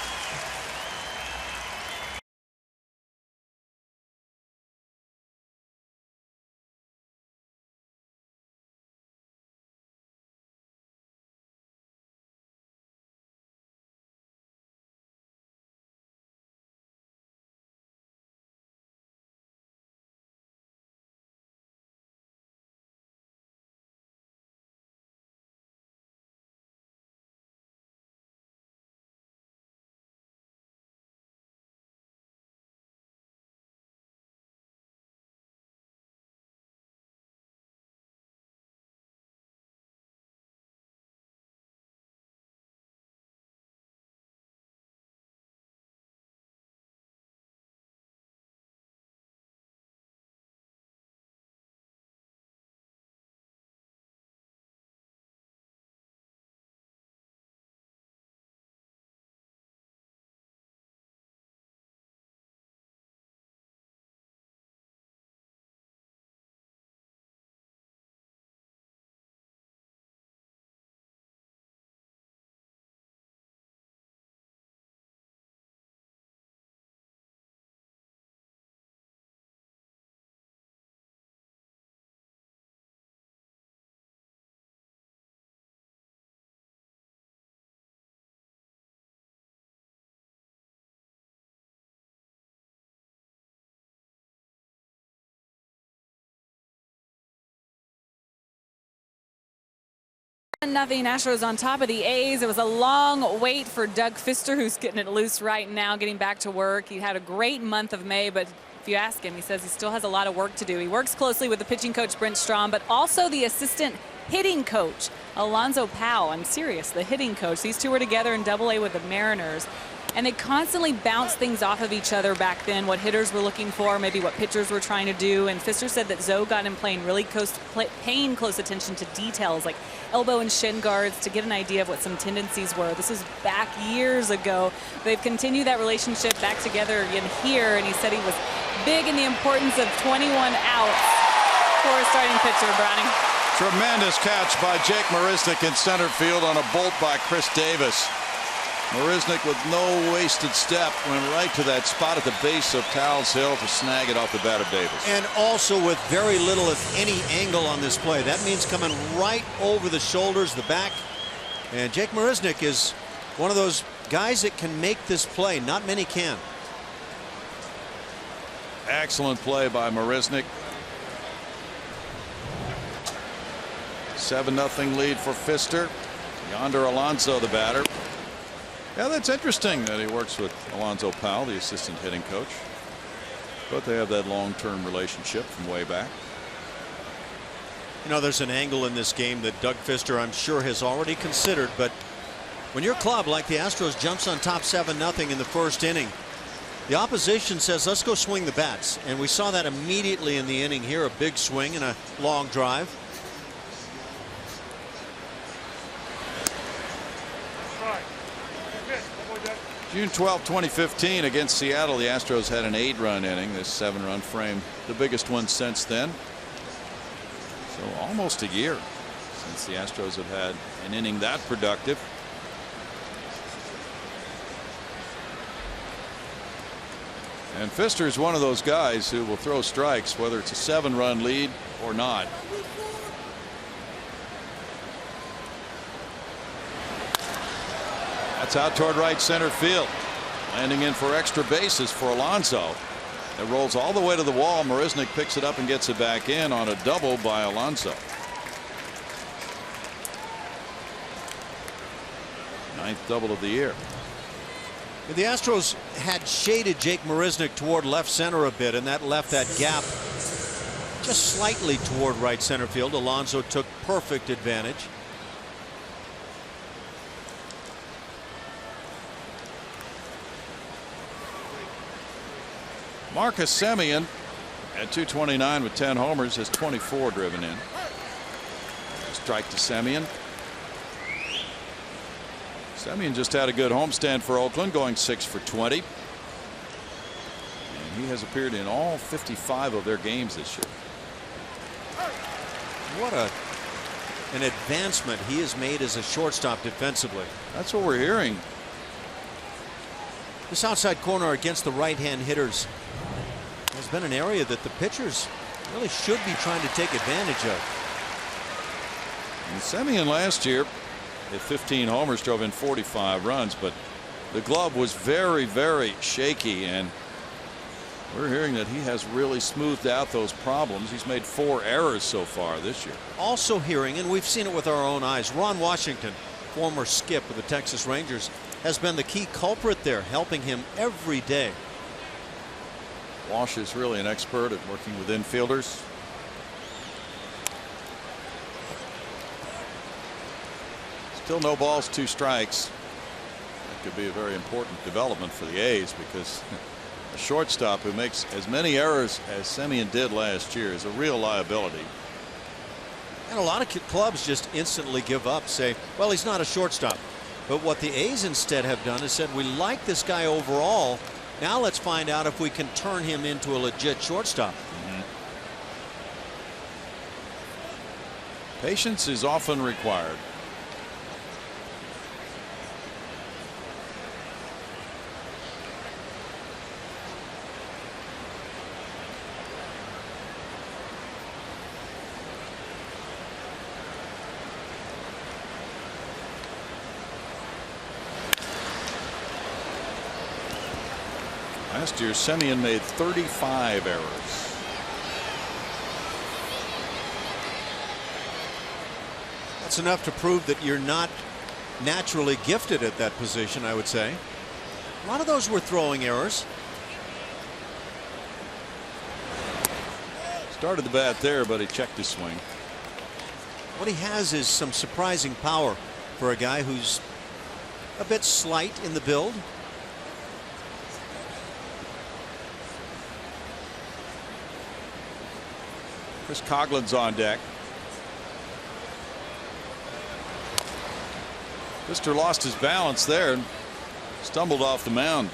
Nothing. Astros on top of the A's. It was a long wait for Doug Fister, who's getting it loose right now, getting back to work. He had a great month of May, but if you ask him, he says he still has a lot of work to do. He works closely with the pitching coach, Brent Strom, but also the assistant hitting coach, Alonzo Powell. I'm serious, the hitting coach. These two were together in AA with the Mariners, and they constantly bounced things off of each other back then, what hitters were looking for, maybe what pitchers were trying to do. And Fister said that Zoe got him paying close attention to details like elbow and shin guards to get an idea of what some tendencies were. This is back years ago. They've continued that relationship back together again here, and he said he was big in the importance of 21 outs for a starting pitcher, Browning. Tremendous catch by Jake Maristic in center field on a bolt by Chris Davis. Marisnick with no wasted step went right to that spot at the base of Towles Hill to snag it off the bat of Davis. And also with very little, if any, angle on this play. That means coming right over the shoulders, the back. And Jake Marisnick is one of those guys that can make this play. Not many can. Excellent play by Marisnick. 7-0 lead for Pfister. Yonder Alonso, the batter. Yeah, that's interesting that he works with Alonzo Powell, the assistant hitting coach. But they have that long-term relationship from way back. You know, there's an angle in this game that Doug Pfister, I'm sure, has already considered. But when your club, like the Astros, jumps on top 7-0 in the first inning, the opposition says, let's go swing the bats. And we saw that immediately in the inning here, a big swing and a long drive. June 12, 2015 against Seattle, the Astros had an 8-run inning. This 7-run frame, the biggest one since then. So almost a year since the Astros have had an inning that productive. And Pfister is one of those guys who will throw strikes whether it's a 7-run lead or not. That's out toward right center field. Landing in for extra bases for Alonso. It rolls all the way to the wall. Marisnick picks it up and gets it back in on a double by Alonso. 9th double of the year. The Astros had shaded Jake Marisnick toward left center a bit, and that left that gap just slightly toward right center field. Alonso took perfect advantage. Marcus Semien at 229 with 10 homers has 24 driven in. Strike to Semien. Semien just had a good homestand for Oakland, going 6 for 20. And he has appeared in all 55 of their games this year. What an advancement he has made as a shortstop defensively. That's what we're hearing. This outside corner against the right-hand hitters has been an area that the pitchers really should be trying to take advantage of. And Semien last year hit 15 homers, drove in 45 runs, but the glove was very, very shaky, and we're hearing that he has really smoothed out those problems. He's made 4 errors so far this year. Also hearing, and we've seen it with our own eyes, Ron Washington, former skip of the Texas Rangers, has been the key culprit there, helping him every day. Wash is really an expert at working with infielders. Still no balls, 2 strikes. That could be a very important development for the A's, because a shortstop who makes as many errors as Semien did last year is a real liability. And a lot of clubs just instantly give up, say, well, he's not a shortstop. But what the A's instead have done is said, we like this guy overall. Now let's find out if we can turn him into a legit shortstop. Patience is often required. Last year, Semien made 35 errors. That's enough to prove that you're not naturally gifted at that position, I would say. A lot of those were throwing errors. Started the bat there, but he checked his swing. What he has is some surprising power for a guy who's a bit slight in the build. Chris Coughlin's on deck. Pfister lost his balance there and stumbled off the mound.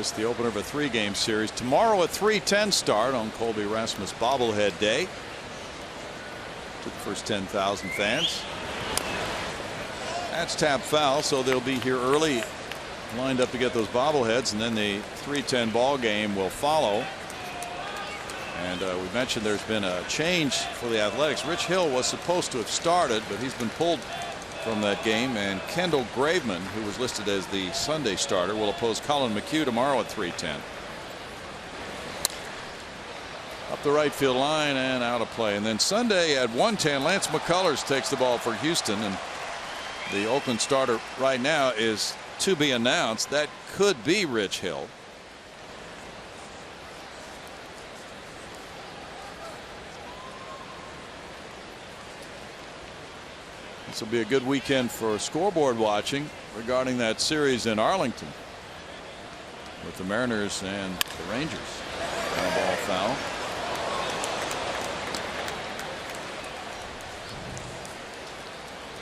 This is the opener of a 3-game series. Tomorrow, a 3:10 start on Colby Rasmus bobblehead day. To the first 10,000 fans. That's tapped foul, so they'll be here early, lined up to get those bobbleheads, and then the 3:10 ball game will follow. And we mentioned there's been a change for the Athletics. Rich Hill was supposed to have started, but he's been pulled from that game, and Kendall Graveman, who was listed as the Sunday starter, will oppose Colin McHugh tomorrow at 3:10. Up the right field line and out of play. And then Sunday at 1:10, Lance McCullers takes the ball for Houston, and the Oakland starter right now is to be announced. That could be Rich Hill. This will be a good weekend for scoreboard watching regarding that series in Arlington with the Mariners and the Rangers. Ground ball foul.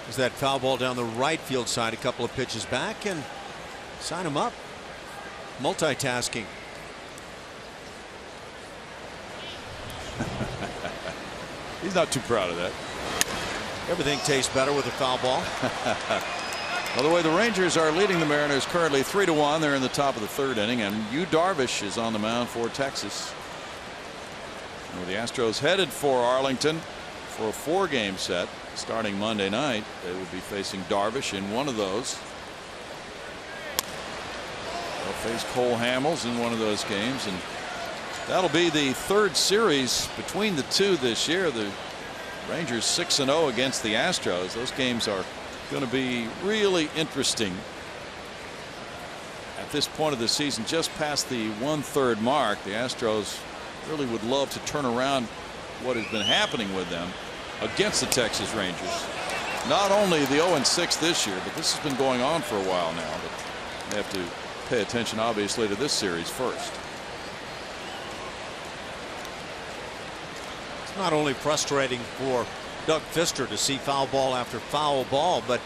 There's that foul ball down the right field side, a couple of pitches back, and sign him up. Multitasking. He's not too proud of that. Everything tastes better with a foul ball. By the way, the Rangers are leading the Mariners currently 3-1. They're in the top of the 3rd inning, and Yu Darvish is on the mound for Texas. And with the Astros headed for Arlington for a 4-game set starting Monday night, they will be facing Darvish in one of those. They'll face Cole Hamels in one of those games, and that'll be the 3rd series between the two this year. The Rangers 6-0 against the Astros. Those games are going to be really interesting at this point of the season, just past the 1/3 mark. The Astros really would love to turn around what has been happening with them against the Texas Rangers. Not only the 0-6 this year, but this has been going on for a while now. But they have to pay attention, obviously, to this series first. It's not only frustrating for Doug Fister to see foul ball after foul ball, but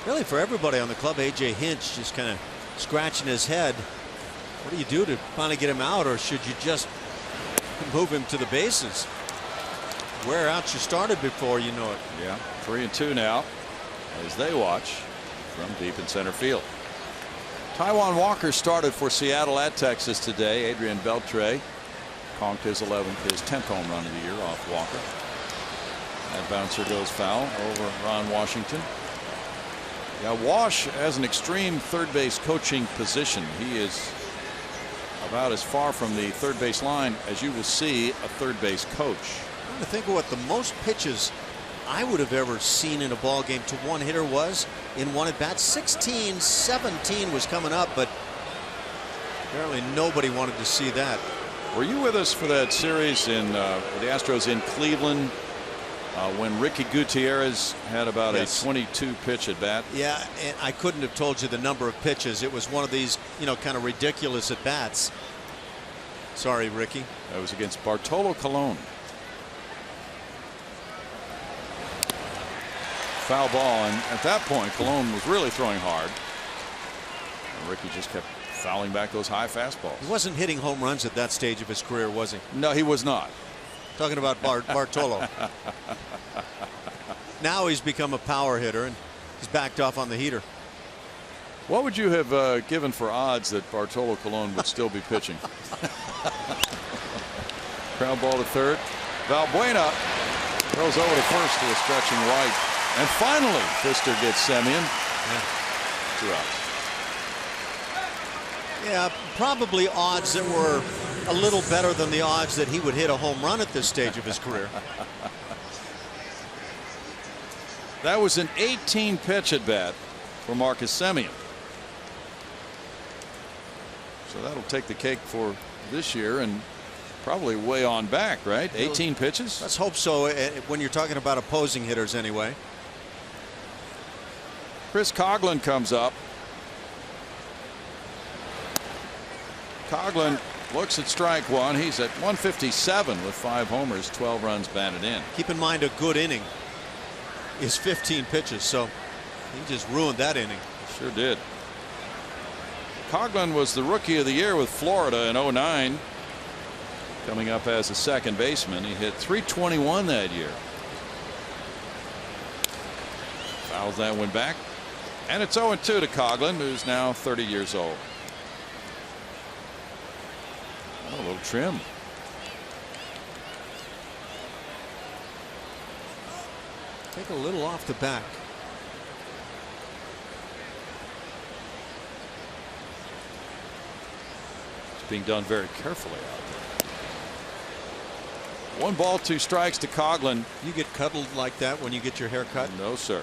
really for everybody on the club. A.J. Hinch just kind of scratching his head. What do you do to finally get him out, or should you just move him to the bases? Wear out your starter before you know it. Yeah, 3-2 now as they watch from deep in center field. Taijuan Walker started for Seattle at Texas today. Adrian Beltre conked his 10th home run of the year off Walker. That bouncer goes foul over Ron Washington. Yeah, Wash has an extreme third base coaching position. He is about as far from the third base line as you will see a third base coach. I'm trying to think of what the most pitches I would have ever seen in a ball game to one hitter was in one at bat. 16, 17 was coming up, but apparently nobody wanted to see that. Were you with us for that series in the Astros in Cleveland when Ricky Gutierrez had about a 22 pitch at bat? Yeah, and I couldn't have told you the number of pitches. It was one of these, kind of ridiculous at bats. Sorry, Ricky. That was against Bartolo Colon. Foul ball, and at that point Colon was really throwing hard. And Ricky just kept fouling back those high fastballs. He wasn't hitting home runs at that stage of his career, was he? No, he was not. Talking about Bartolo. Now he's become a power hitter, and he's backed off on the heater. What would you have given for odds that Bartolo Colon would still be pitching? Ground ball to third. Valbuena throws over to first to a stretching right. And finally, Fister gets Semien. Yeah. 2 outs. Yeah, probably odds that were a little better than the odds that he would hit a home run at this stage of his career. That was an 18 pitch at bat for Marcus Semien. So that'll take the cake for this year and probably way on back, right? 18 pitches. Let's hope so, when you're talking about opposing hitters anyway. Chris Coghlan comes up. Coghlan looks at strike one. He's at 157 with 5 homers, 12 runs batted in. Keep in mind, a good inning is 15 pitches, so he just ruined that inning. Sure did. Coghlan was the Rookie of the Year with Florida in '09. Coming up as a second baseman. He hit .321 that year. Fouls that one back. And it's 0-2 to Coghlan, who's now 30 years old. Oh, a little trim. Take a little off the back. It's being done very carefully out there. 1 ball, 2 strikes to Coghlan. You get cuddled like that when you get your hair cut? No, sir.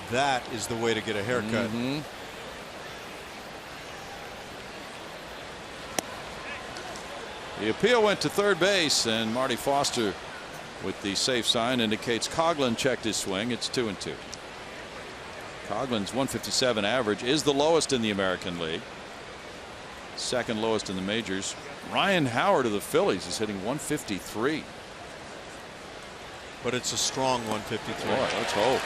That is the way to get a haircut. The appeal went to third base, and Marty Foster with the safe sign indicates Coghlan checked his swing. It's 2-2. Coghlan's .157 average is the lowest in the American League. Second lowest in the majors. Ryan Howard of the Phillies is hitting .153. But it's a strong 153. Boy, let's hope.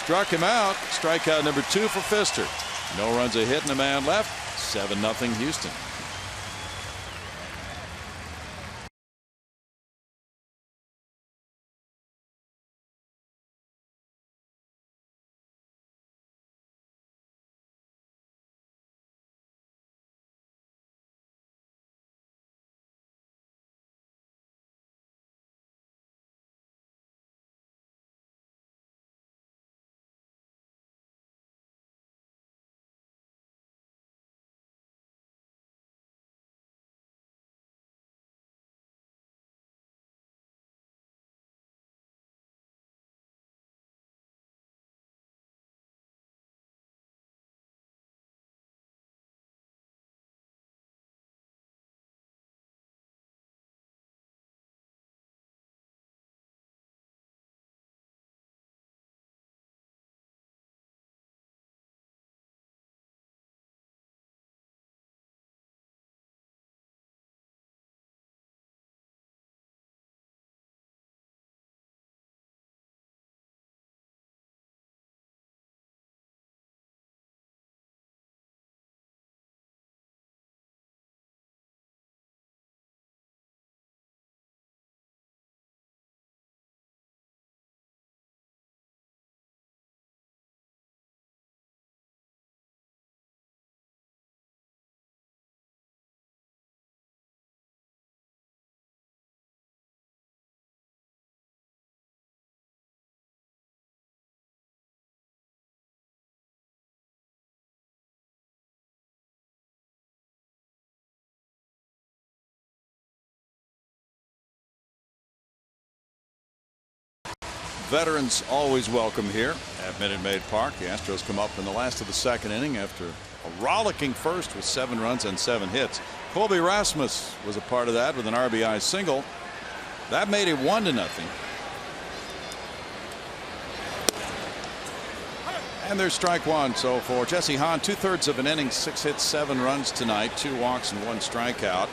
Struck him out. Strikeout number 2 for Pfister. No runs a hit and a man left. 7-0 Houston. Veterans always welcome here at Minute Maid Park. The Astros come up in the last of the second inning after a rollicking first with 7 runs and 7 hits. Colby Rasmus was a part of that with an RBI single. That made it 1-0. And there's strike 1. So for Jesse Hahn, 2/3 of an inning, 6 hits, 7 runs tonight, 2 walks and 1 strikeout.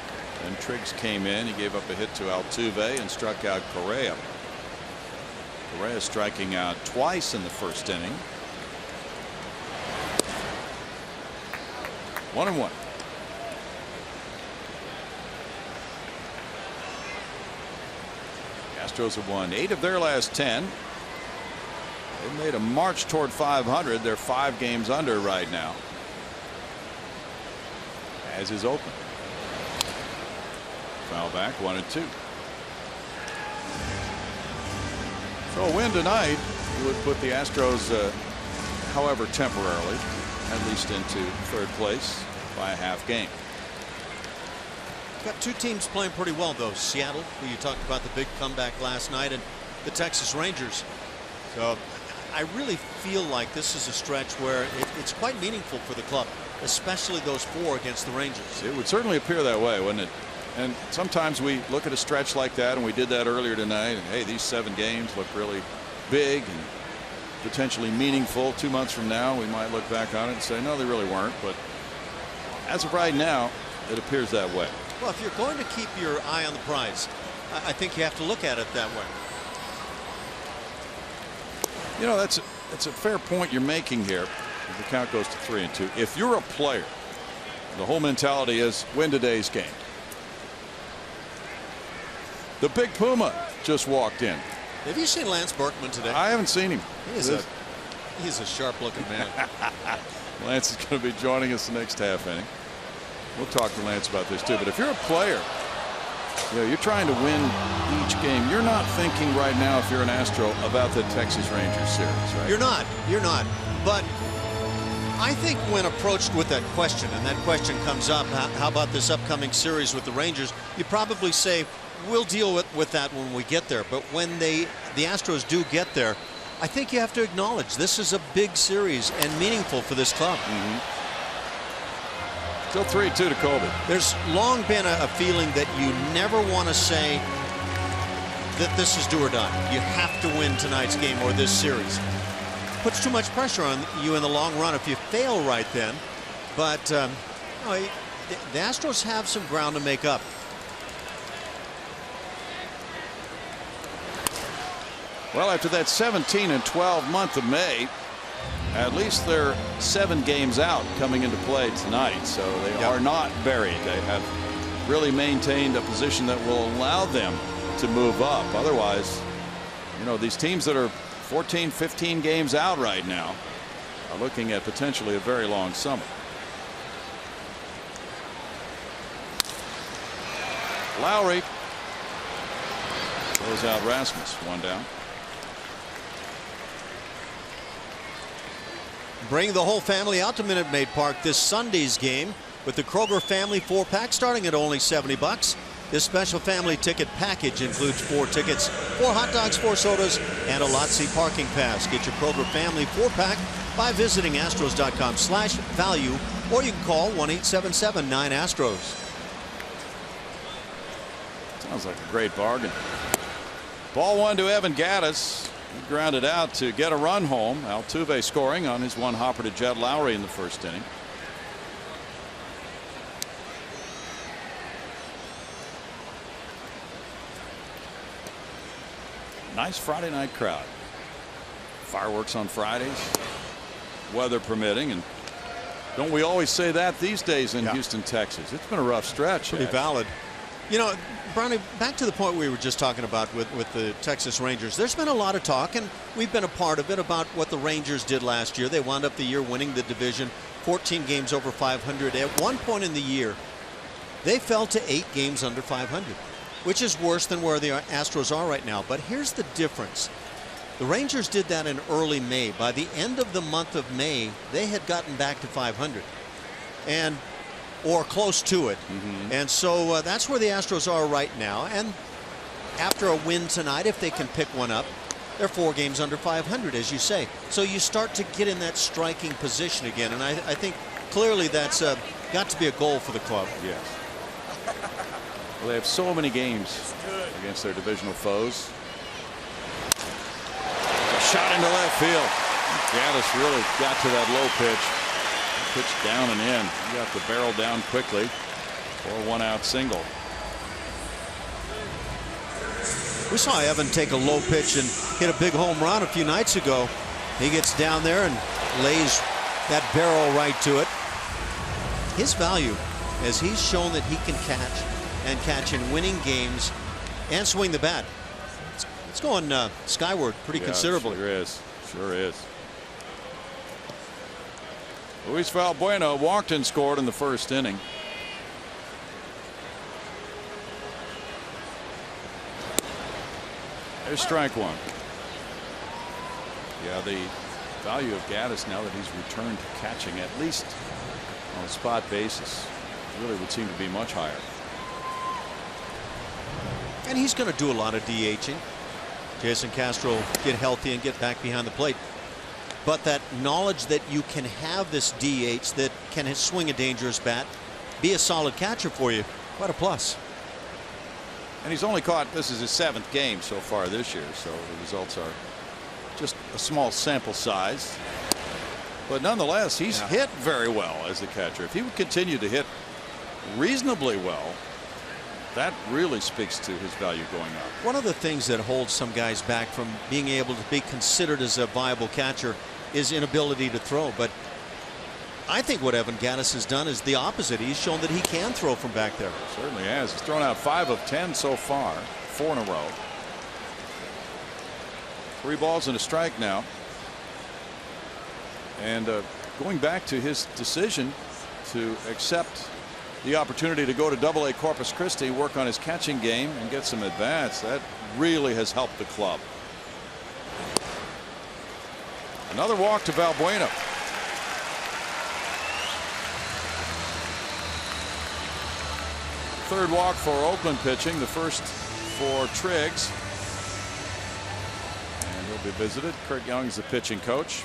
And Triggs came in. He gave up a hit to Altuve and struck out Correa. Correa striking out twice in the first inning. 1-1. Astros have won 8 of their last 10. They've made a march toward 500. They're 5 games under right now. As is Oakland. Foul back, 1-2. So a win tonight would put the Astros, however temporarily, at least into 3rd place by a half game. Got 2 teams playing pretty well, though. Seattle, who you talked about the big comeback last night, and the Texas Rangers. So I really feel like this is a stretch where it's quite meaningful for the club, especially those 4 against the Rangers. It would certainly appear that way, wouldn't it? And sometimes we look at a stretch like that, and we did that earlier tonight, and hey, these 7 games look really big and potentially meaningful. 2 months from now we might look back on it and say no, they really weren't. But as of right now, it appears that way. Well, if you're going to keep your eye on the prize, I think you have to look at it that way. You know, that's a fair point you're making here. The count goes to 3-2. If you're a player, the whole mentality is win today's game. The Big Puma just walked in. Have you seen Lance Berkman today? I haven't seen him. He's a sharp-looking man. Lance is going to be joining us the next half inning. We'll talk to Lance about this too. But if you're a player, you know, you're trying to win each game. You're not thinking right now, if you're an Astro, about the Texas Rangers series, right? You're not. You're not. But I think when approached with that question, and that question comes up, how about this upcoming series with the Rangers, you probably say, we'll deal with that when we get there. But when the Astros do get there, I think you have to acknowledge this is a big series and meaningful for this club. Still 3-2 to Colby. There's long been a feeling that you never want to say that this is do or die. You have to win tonight's game or this series. Puts too much pressure on you in the long run if you fail right then. But the Astros have some ground to make up. Well, after that 17-12 month of May, at least they're 7 games out coming into play tonight, so they are not buried. They have really maintained a position that will allow them to move up. Otherwise, you know, these teams that are 14, 15 games out right now are looking at potentially a very long summer. Lowry throws out Rasmus, 1 down. Bring the whole family out to Minute Maid Park this Sunday's game with the Kroger Family 4-pack starting at only $70. This special family ticket package includes 4 tickets, 4 hot dogs, 4 sodas, and a Lot-C parking pass. Get your Kroger Family 4-pack by visiting Astros.com/value, or you can call 1-877-9-ASTROS. Sounds like a great bargain. Ball 1 to Evan Gattis. He grounded out to get a run home. Altuve scoring on his 1 hopper to Jed Lowry in the first inning. Nice Friday night crowd. Fireworks on Fridays, weather permitting, and don't we always say that these days in Houston, Texas? It's been a rough stretch. Pretty valid. You know, Brownie, back to the point we were just talking about with the Texas Rangers. There's been a lot of talk, and we've been a part of it, about what the Rangers did last year. They wound up the year winning the division, 14 games over 500. At one point in the year, they fell to 8 games under 500, which is worse than where the Astros are right now. But here's the difference. The Rangers did that in early May. By the end of the month of May, they had gotten back to 500. Or close to it. And so that's where the Astros are right now. And after a win tonight, if they can pick one up, they're 4 games under 500, as you say. So you start to get in that striking position again. And I think clearly that's got to be a goal for the club. Yes. Well, they have so many games against their divisional foes. A shot into left field. Gattis really got to that low pitch. Pitch down and in. He got the barrel down quickly for a 1-out single. We saw Evan take a low pitch and hit a big home run a few nights ago. He gets down there and lays that barrel right to it. His value, as he's shown that he can catch in winning games and swing the bat. It's going skyward pretty considerably. Sure is. Sure is. Luis Valbuena walked and scored in the first inning. There's strike 1. Yeah, the value of Gattis now that he's returned to catching, at least on a spot basis, really would seem to be much higher. And he's going to do a lot of DHing. Jason Castro get healthy and get back behind the plate. But that knowledge that you can have this DH that can swing a dangerous bat, be a solid catcher for you, quite a plus. And he's only caught, this is his 7th game so far this year, so the results are just a small sample size. But nonetheless, he's hit very well as the catcher. If he would continue to hit reasonably well, That really speaks to his value going up. One of the things that holds some guys back from being able to be considered as a viable catcher is inability to throw. But I think what Evan Gattis has done is the opposite. He's shown that he can throw from back there. Certainly has. He's thrown out 5 of 10 so far, 4 in a row. 3 balls and a strike now. And going back to his decision to accept the opportunity to go to Double-A Corpus Christi, work on his catching game and get some at-bats, that really has helped the club. Another walk to Valbuena. Third walk for Oakland pitching, the first for Triggs. And he'll be visited. Kurt Young's the pitching coach.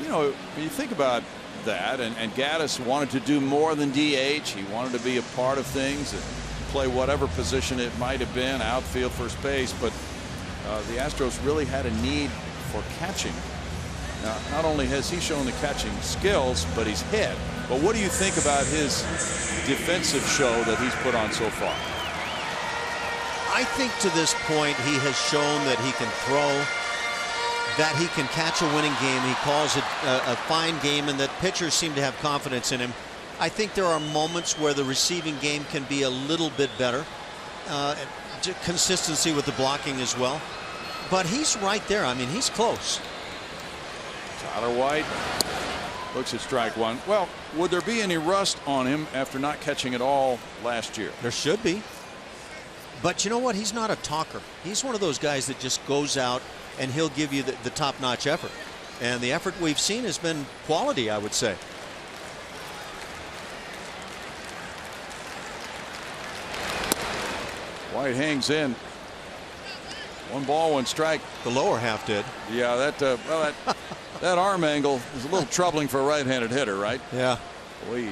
You know, when you think about that, and Gattis wanted to do more than DH. He wanted to be a part of things and play whatever position it might have been, outfield, first base. But the Astros really had a need for catching. Now, not only has he shown the catching skills, but he's hit. But what do you think about his defensive show that he's put on so far? I think to this point he has shown that he can throw, that he can catch a winning game. He calls it a fine game, and that pitchers seem to have confidence in him. I think there are moments where the receiving game can be a little bit better. Consistency with the blocking as well. But he's right there. I mean, he's close. Tyler White looks at strike one. Well, would there be any rust on him after not catching it all last year? There should be. But you know what? He's not a talker. He's one of those guys that just goes out and he'll give you the top-notch effort. And the effort we've seen has been quality, I would say. White hangs in. 1 ball, 1 strike. The lower half did. Yeah, that arm angle is a little troubling for a right-handed hitter, right? Yeah. Boy, he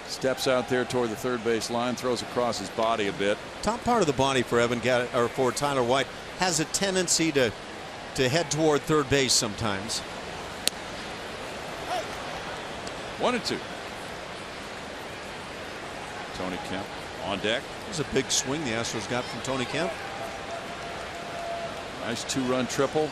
steps out there toward the third base line, throws across his body a bit. Top part of the body for for Tyler White has a tendency to head toward third base sometimes. 1-2. Tony Kemp on deck. It was a big swing the Astros got from Tony Kemp. Nice 2-run triple.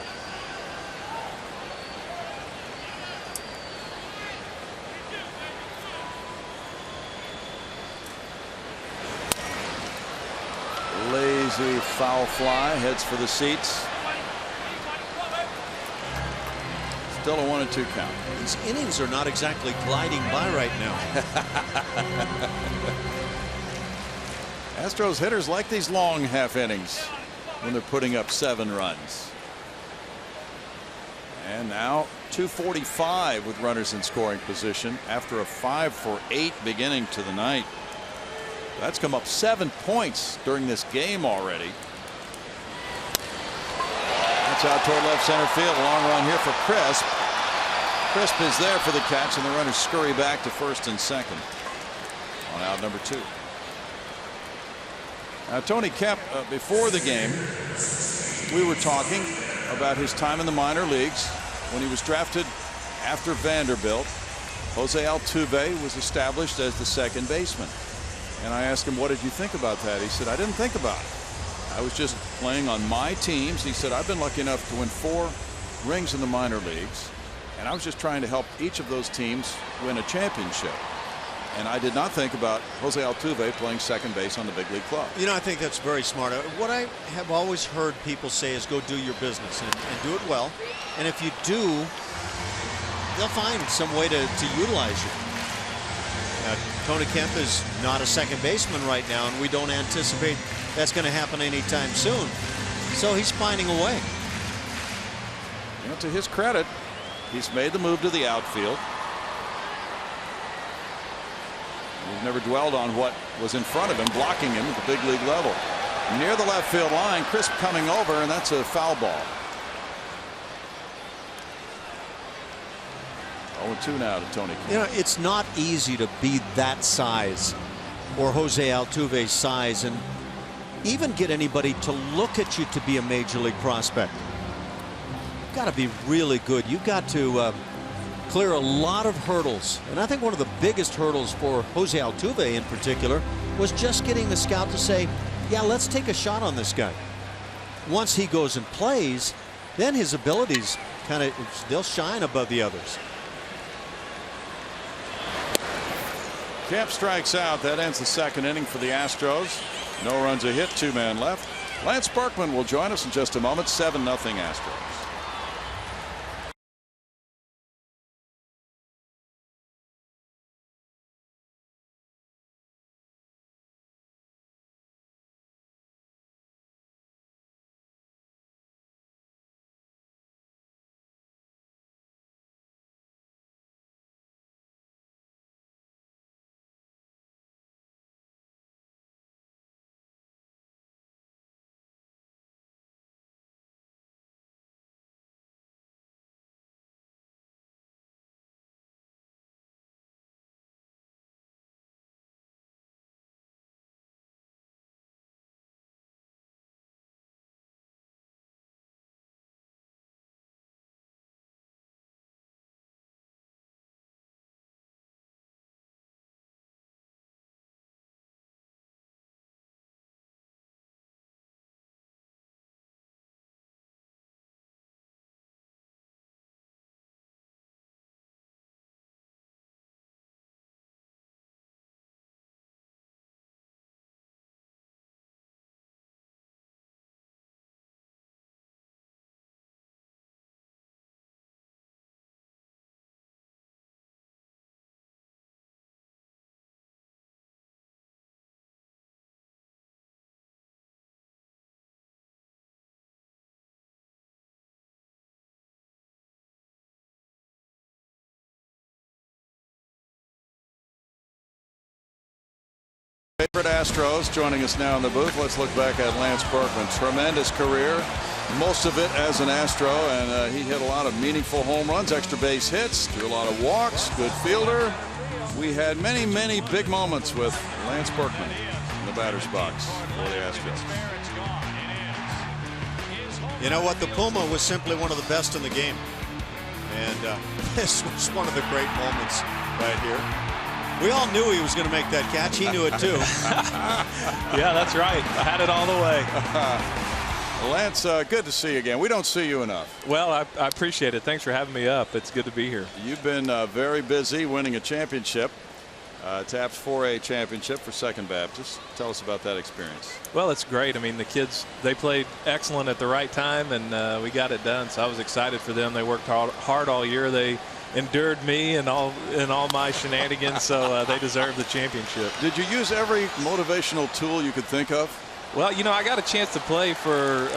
Lazy foul fly, heads for the seats. Still a 1-2 count. These innings are not exactly gliding by right now. Astros hitters like these long half innings when they're putting up 7 runs. And now 2:45 with runners in scoring position after a 5-for-8 beginning to the night. That's come up 7 points during this game already. That's out toward left center field. A long run here for Crisp. Crisp is there for the catch, and the runners scurry back to first and second on out number 2. Now, Tony Kemp, before the game, we were talking about his time in the minor leagues when he was drafted after Vanderbilt. Jose Altuve was established as the second baseman. And I asked him, what did you think about that? He said, I didn't think about it. I was just playing on my teams. He said, I've been lucky enough to win 4 rings in the minor leagues. And I was just trying to help each of those teams win a championship. And I did not think about Jose Altuve playing second base on the big league club. You know, I think that's very smart. What I have always heard people say is go do your business and do it well. And if you do, they'll find some way to utilize you. Tony Kemp is not a second baseman right now, and we don't anticipate that's going to happen anytime soon. So he's finding a way. You know, to his credit, he's made the move to the outfield. He's never dwelled on what was in front of him, blocking him at the big league level. Near the left field line, Crisp coming over, and that's a foul ball. 0-2 now to Tony Kemp. You know, it's not easy to be that size, or Jose Altuve's size, and even get anybody to look at you to be a major league prospect. You've got to be really good. You've got to clear a lot of hurdles. And I think one of the biggest hurdles for Jose Altuve in particular was just getting the scout to say, yeah, let's take a shot on this guy. Once he goes and plays, then his abilities they'll shine above the others. Kemp strikes out. That ends the second inning for the Astros. No runs, a hit, 2-man left. Lance Berkman will join us in just a moment. 7-0 Astros. Favorite Astros joining us now in the booth. Let's look back at Lance Berkman. Tremendous career, most of it as an Astro, and he hit a lot of meaningful home runs, extra base hits, threw a lot of walks, good fielder. We had many, many big moments with Lance Berkman in the batter's box for the Astros. You know what? The Puma was simply one of the best in the game, and this was one of the great moments right here. We all knew he was going to make that catch. He knew it too. Yeah, that's right. I had it all the way. Lance, good to see you again. We don't see you enough. Well, I appreciate it. Thanks for having me up. It's good to be here. You've been very busy winning a championship, TAP's 4A championship for Second Baptist. Tell us about that experience. Well, it's great. I mean, the kids, they played excellent at the right time, and we got it done. So I was excited for them. They worked hard all year. They endured me and all my shenanigans, so they deserve the championship. Did you use every motivational tool you could think of? Well, you know, I got a chance to play for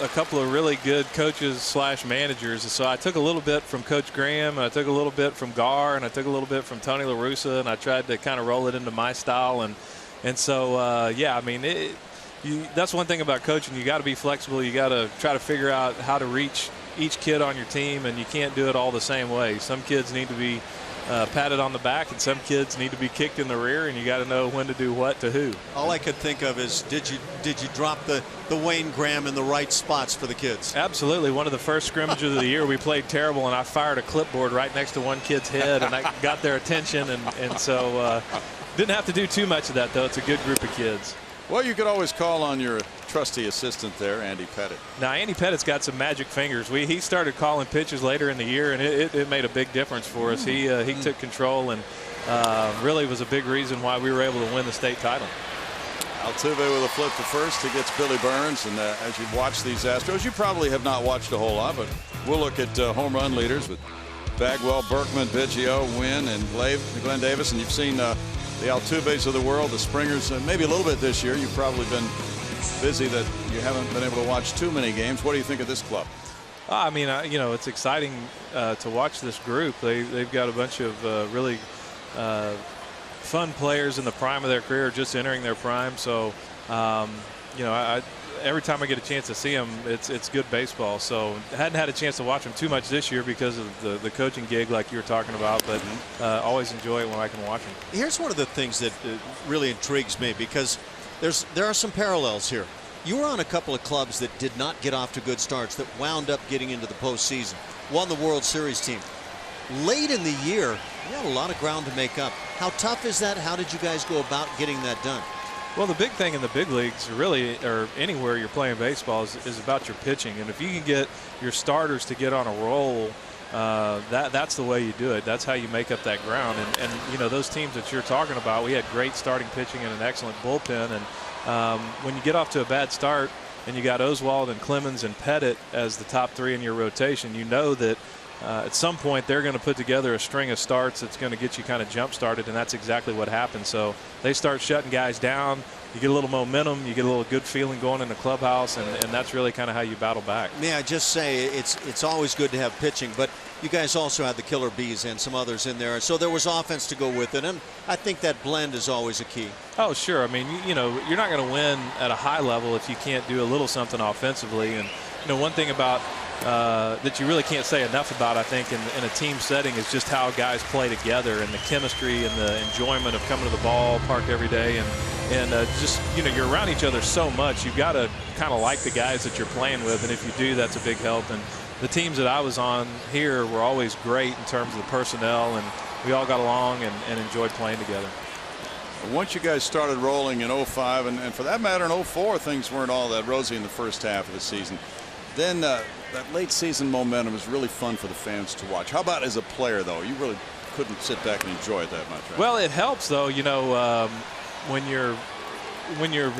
a couple of really good coaches / managers. So I took a little bit from Coach Graham, and I took a little bit from Gar, and I took a little bit from Tony La Russa, and I tried to kind of roll it into my style. And so, yeah, I mean, that's one thing about coaching. You got to be flexible. You got to try to figure out how to reach each kid on your team, and you can't do it all the same way. Some kids need to be patted on the back, and some kids need to be kicked in the rear, and you got to know when to do what to who. All I could think of is, did you drop the Wayne Graham in the right spots for the kids? Absolutely. One of the first scrimmages of the year, we played terrible, and I fired a clipboard right next to one kid's head, and I got their attention, and so didn't have to do too much of that, though. It's a good group of kids. Well, you could always call on your trusty assistant there, Andy Pettit. Now, Andy Pettit's got some magic fingers. He started calling pitches later in the year, and it made a big difference for us. He took control and really was a big reason why we were able to win the state title. Altuve with a flip to first. He gets Billy Burns, and as you watch these Astros, you probably have not watched a whole lot, but we'll look at home run leaders with Bagwell, Berkman, Biggio, Wynn, and Glenn Davis, and you've seen the Altuves of the world, the Springers, maybe a little bit this year. You've probably been busy that you haven't been able to watch too many games. What do you think of this club? I mean, you know, it's exciting to watch this group. They've got a bunch of really fun players in the prime of their career, just entering their prime. So, you know, every time I get a chance to see them, it's good baseball. So I hadn't had a chance to watch them too much this year because of the coaching gig like you were talking about, but always enjoy it when I can watch them. Here's one of the things that really intrigues me, because there are some parallels here. You were on a couple of clubs that did not get off to good starts, that wound up getting into the postseason, won the World Series team. late in the year, you have a lot of ground to make up. How tough is that? How did you guys go about getting that done? Well, the big thing in the big leagues, really, or anywhere you're playing baseball, is about your pitching. And if you can get your starters to get on a roll, that's the way you do it. That's how you make up that ground. And you know, those teams that you're talking about, we had great starting pitching and an excellent bullpen. And when you get off to a bad start and you got Oswald and Clemens and Pettit as the top three in your rotation, you know that at some point they're going to put together a string of starts that's going to get you kind of jump started, and that's exactly what happened. So they start shutting guys down. You get a little momentum, you get a little good feeling going in the clubhouse, and that's really kind of how you battle back. May I just say, it's always good to have pitching, but you guys also had the killer bees and some others in there, so there was offense to go with it, and I think that blend is always a key. Oh, sure. I mean, you know, you're not going to win at a high level if you can't do a little something offensively. And you know, one thing about that you really can't say enough about, I think, in a team setting is just how guys play together and the chemistry and the enjoyment of coming to the ballpark every day. And just, you know, you're around each other so much, you've got to kind of like the guys that you're playing with. And if you do, that's a big help. And the teams that I was on here were always great in terms of the personnel, and we all got along and enjoyed playing together. Once you guys started rolling in 05, and for that matter in 04, things weren't all that rosy in the first half of the season. Then that late season momentum is really fun for the fans to watch. How about as a player, though? You really couldn't sit back and enjoy it that much, right? Well, it helps, though. You know, when you're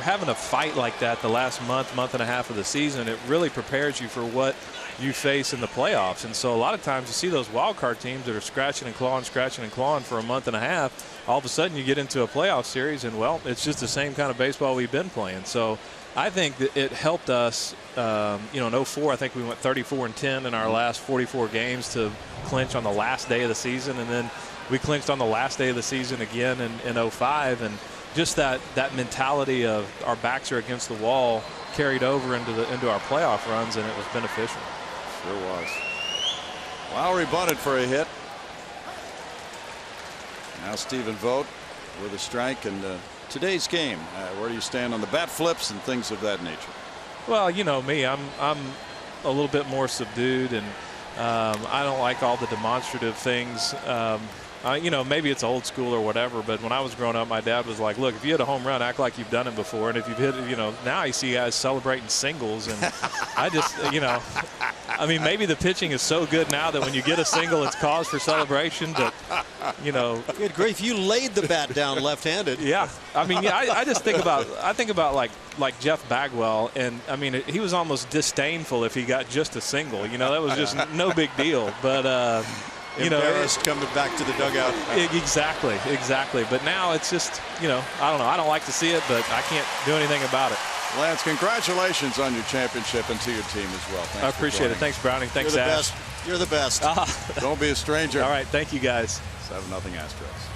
having a fight like that the last month and a half of the season, it really prepares you for what you face in the playoffs. And so a lot of times you see those wild card teams that are scratching and clawing for a month and a half. All of a sudden you get into a playoff series, and well, it's just the same kind of baseball we've been playing. So I think that it helped us. You know, in 04, I think we went 34-10 in our last 44 games to clinch on the last day of the season, and then we clinched on the last day of the season again in 05. And just that mentality of our backs are against the wall carried over into our playoff runs, and it was beneficial. Sure was. Lowry bunted for a hit. Now Stephen Vogt with a strike. And today's game, where do you stand on the bat flips and things of that nature? Well, you know me, I'm a little bit more subdued, and I don't like all the demonstrative things. You know, maybe it's old school or whatever, but when I was growing up, my dad was like, look, if you hit a home run, act like you've done it before. And if you've hit, you know, now you see guys celebrating singles. And I just, you know, I mean, maybe the pitching is so good now that when you get a single, it's cause for celebration. But, you know. Good grief, you laid the bat down left-handed. Yeah. I mean, yeah, I just think about like Jeff Bagwell. And, I mean, he was almost disdainful if he got just a single. You know, that was just no big deal. But, you know, embarrassed coming back to the dugout. Exactly. But now it's just, you know, I don't know. I don't like to see it, but I can't do anything about it. Lance, congratulations on your championship and to your team as well. Thanks. I appreciate it. Thanks, Browning. Thanks, You're the Ash. best. You're the best. Don't be a stranger. All right. Thank you, guys. 7-0 Astros.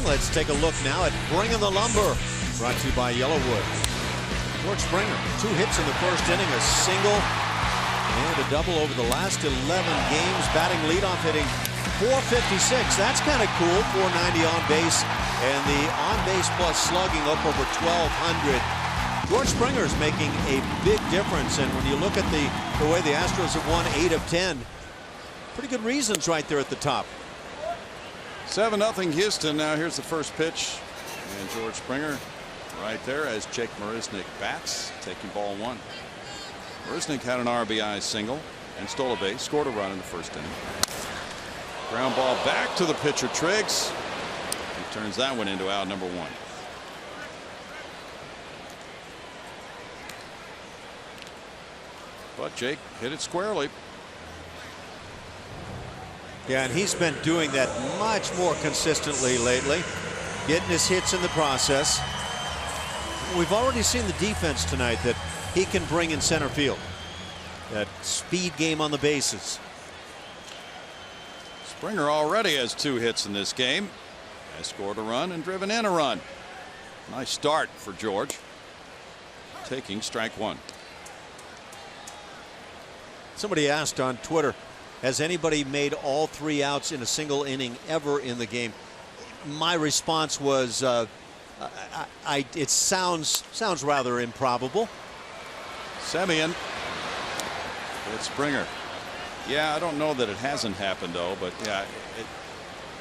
Let's take a look now at Bringing the Lumber, brought to you by Yellowwood. George Springer, 2 hits in the first inning, a single and a double over the last 11 games. Batting leadoff, hitting .456. That's kind of cool. .490 on base, and the on base plus slugging up over 1,200. George Springer is making a big difference, and when you look at the way the Astros have won 8 of 10, pretty good reasons right there at the top. 7-0 Houston. Now here's the first pitch, and George Springer right there as Jake Marisnick bats, taking ball 1. Marisnick had an RBI single and stole a base, scored a run in the first inning. Ground ball back to the pitcher, Triggs. He turns that one into out number 1. But Jake hit it squarely. Yeah, and he's been doing that much more consistently lately, getting his hits in the process. We've already seen the defense tonight that he can bring in center field. That speed game on the bases. Springer already has 2 hits in this game. Has scored a run and driven in a run. Nice start for George. Taking strike 1. Somebody asked on Twitter, has anybody made all 3 outs in a single inning ever in the game? My response was, it sounds rather improbable. Semien. It's Springer. Yeah, I don't know that it hasn't happened though, but yeah,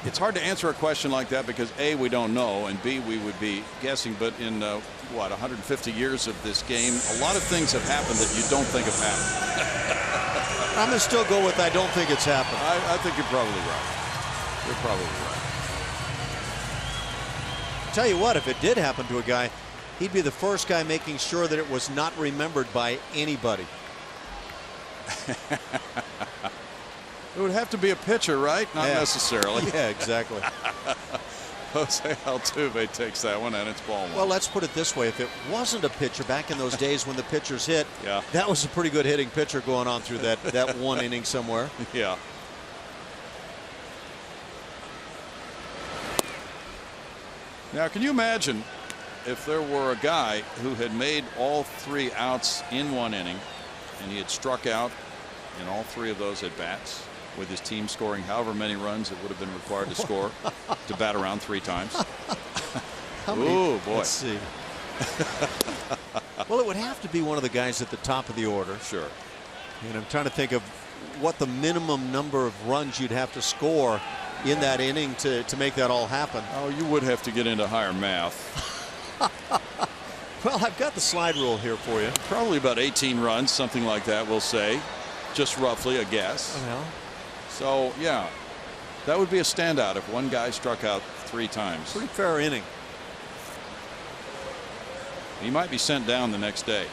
it's hard to answer a question like that because A, we don't know, and B, we would be guessing. But in what, 150 years of this game, a lot of things have happened that you don't think have happened. I'm going to still go with I don't think it's happened. I think you're probably right. You're probably right. Tell you what, if it did happen to a guy, he'd be the first guy making sure that it was not remembered by anybody. It would have to be a pitcher, right? Not necessarily. Yeah, exactly. Jose Altuve takes that one, and it's ball 1. Well, let's put it this way. If it wasn't a pitcher back in those days when the pitchers hit, yeah, that was a pretty good hitting pitcher going on through that 1 inning somewhere. Yeah. Now, can you imagine if there were a guy who had made all 3 outs in 1 inning and he had struck out in all 3 of those at bats, with his team scoring however many runs it would have been required to score to bat around 3 times? Oh boy. Let's see. Well, it would have to be one of the guys at the top of the order. Sure. And I'm trying to think of what the minimum number of runs you'd have to score in that inning to make that all happen. Oh, you would have to get into higher math. Well, I've got the slide rule here for you. Probably about 18 runs, something like that, we'll say. Just roughly a guess. Well, so, yeah, that would be a standout if one guy struck out 3 times. pretty fair inning. He might be sent down the next day.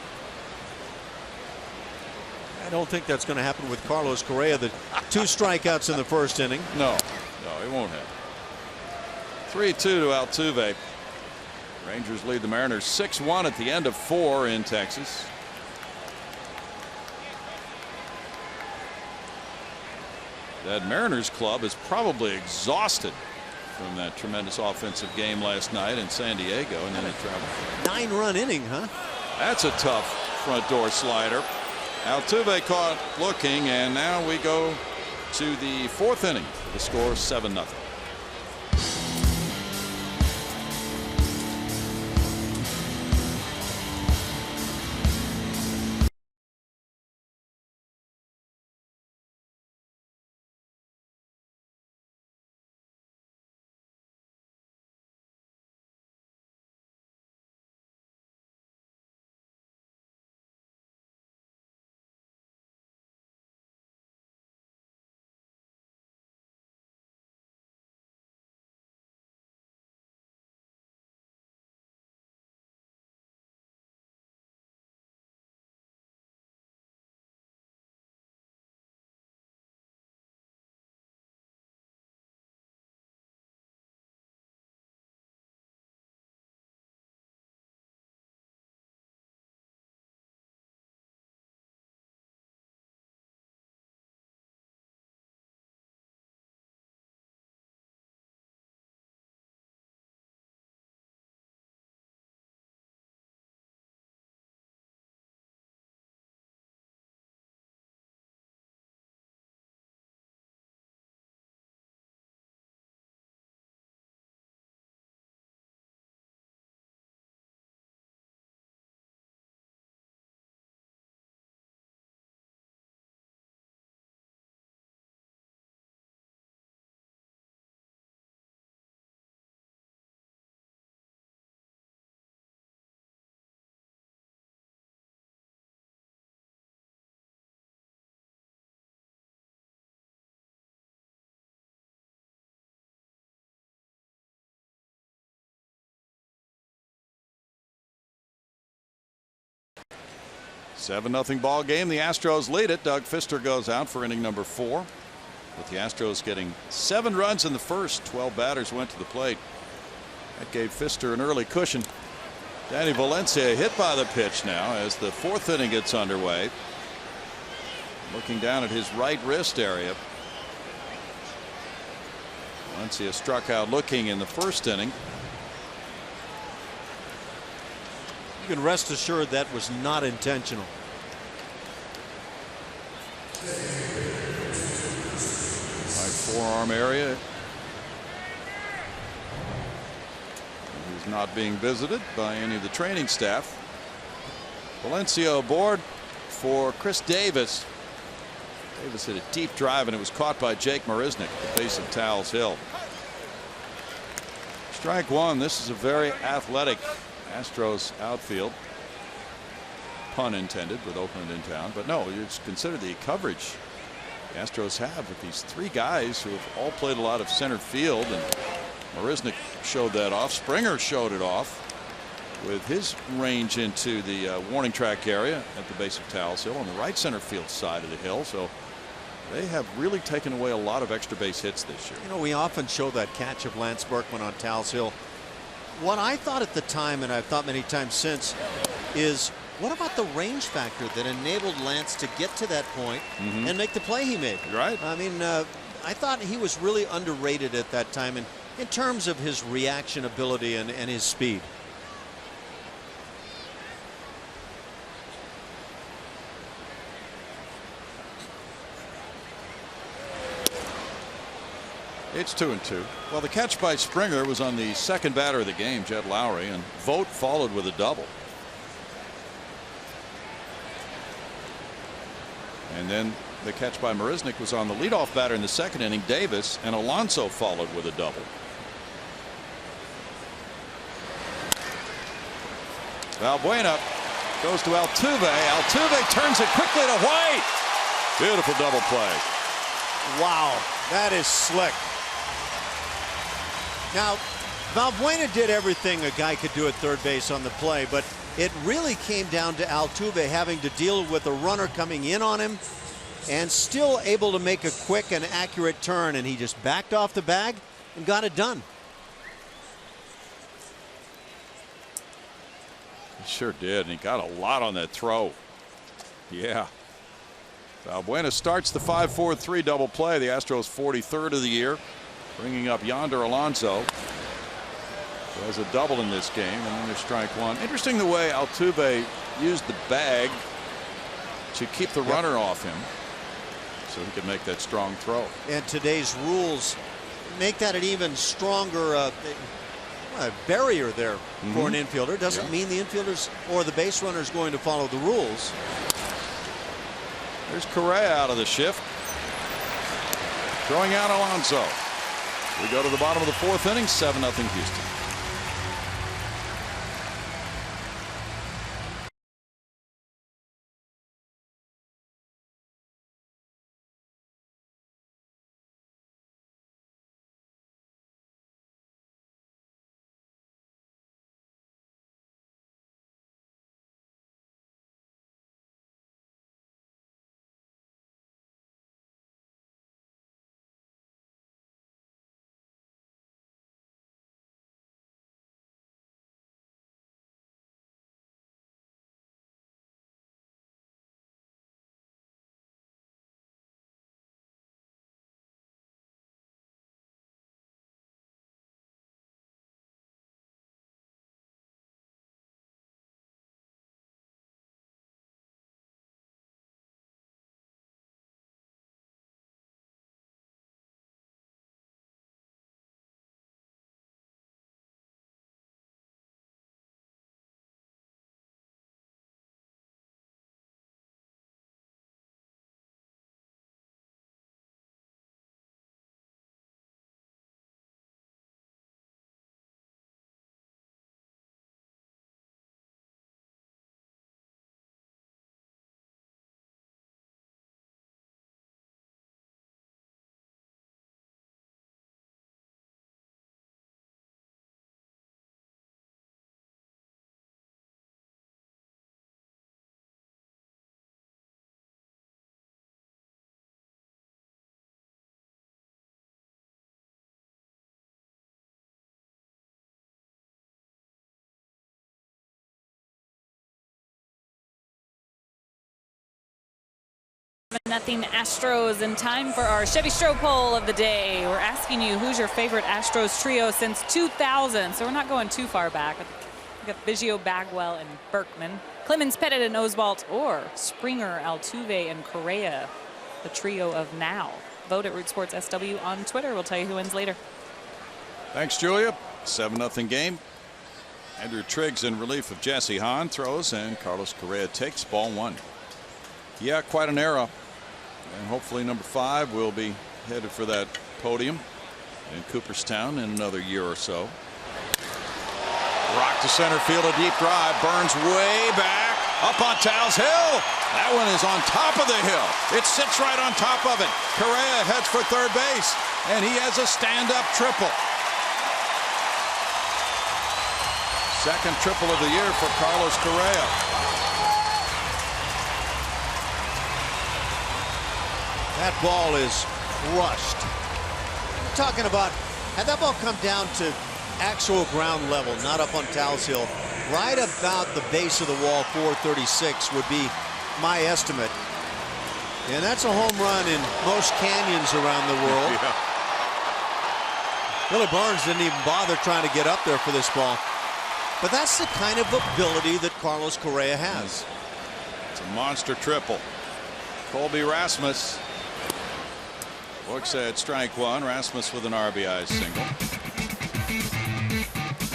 I don't think that's going to happen with Carlos Correa. The 2 strikeouts in the first inning. No, it won't happen. 3-2 to Altuve. Rangers lead the Mariners 6-1 at the end of 4 in Texas. That Mariners club is probably exhausted from that tremendous offensive game last night in San Diego, and then it traveled. 9-run inning, huh? That's a tough front door slider. Altuve caught looking, and now we go to the 4th inning. The score 7-0. 7-0 ball game. The Astros lead it. Doug Fister goes out for inning number 4. With the Astros getting 7 runs in the first. 12 batters went to the plate. That gave Fister an early cushion. Danny Valencia hit by the pitch now as the 4th inning gets underway. Looking down at his right wrist area. Valencia struck out looking in the 1st inning. You can rest assured that was not intentional. Right forearm area. He's not being visited by any of the training staff. Valencia aboard for Chris Davis. Davis hit a deep drive and it was caught by Jake Marisnick at the base of Towles Hill. Strike 1. This is a very athletic Astros outfield. Pun intended with Oakland in town. But no, you just consider the coverage the Astros have with these 3 guys who have all played a lot of center field, and Marisnick showed that off. Springer showed it off with his range into the warning track area at the base of Towles Hill on the right center field side of the hill. So they have really taken away a lot of extra base hits this year. You know, we often show that catch of Lance Berkman on Towles Hill. What I thought at the time, and I've thought many times since, is what about the range factor that enabled Lance to get to that point and make the play he made? Right. I mean, I thought he was really underrated at that time in terms of his reaction ability and his speed. It's 2-2. Well, the catch by Springer was on the 2nd batter of the game, Jed Lowry, and Vogt followed with a double. And then the catch by Marisnick was on the leadoff batter in the 2nd inning, Davis, and Alonso followed with a double. Valbuena goes to Altuve. Altuve turns it quickly to White. Beautiful double play. Wow, that is slick. Now, Valbuena did everything a guy could do at third base on the play, but it really came down to Altuve having to deal with a runner coming in on him and still able to make a quick and accurate turn, and he just backed off the bag and got it done. He sure did, and he got a lot on that throw. Yeah. Valbuena starts the 5-4-3 double play. The Astros 43rd of the year, bringing up Yonder Alonso, who has a double in this game, and then there's strike 1. Interesting the way Altuve used the bag to keep the runner off him so he could make that strong throw. And today's rules make that an even stronger barrier there for an infielder. Doesn't mean the infielders or the base runner is going to follow the rules. There's Correa out of the shift. Throwing out Alonso. We go to the bottom of the 4th inning, 7-0 Houston. 7-0 Astros. In time for our Chevy Stroh poll of the day. We're asking you who's your favorite Astros trio since 2000. So we're not going too far back. We got Biggio, Bagwell, and Berkman. Clemens, Pettit, and Oswalt, or Springer, Altuve, and Correa, the trio of now. Vote at Root Sports SW on Twitter. We'll tell you who wins later. Thanks, Julia. 7-0 game. Andrew Triggs in relief of Jesse Hahn throws, and Carlos Correa takes ball 1. Yeah, quite an era. And hopefully number 5 will be headed for that podium in Cooperstown in another year or so. Rock to center field, a deep drive. Burns way back up on Towles Hill. That one is on top of the hill. It sits right on top of it. Correa heads for third base, and he has a stand-up triple. Second triple of the year for Carlos Correa. That ball is crushed. We're talking about, had that ball come down to actual ground level, not up on Towles Hill, right about the base of the wall, 436 would be my estimate. And that's a home run in most canyons around the world. Yeah. Billy Burns didn't even bother trying to get up there for this ball. But that's the kind of ability that Carlos Correa has. It's a monster triple. Colby Rasmus looks at strike 1. Rasmus with an RBI single.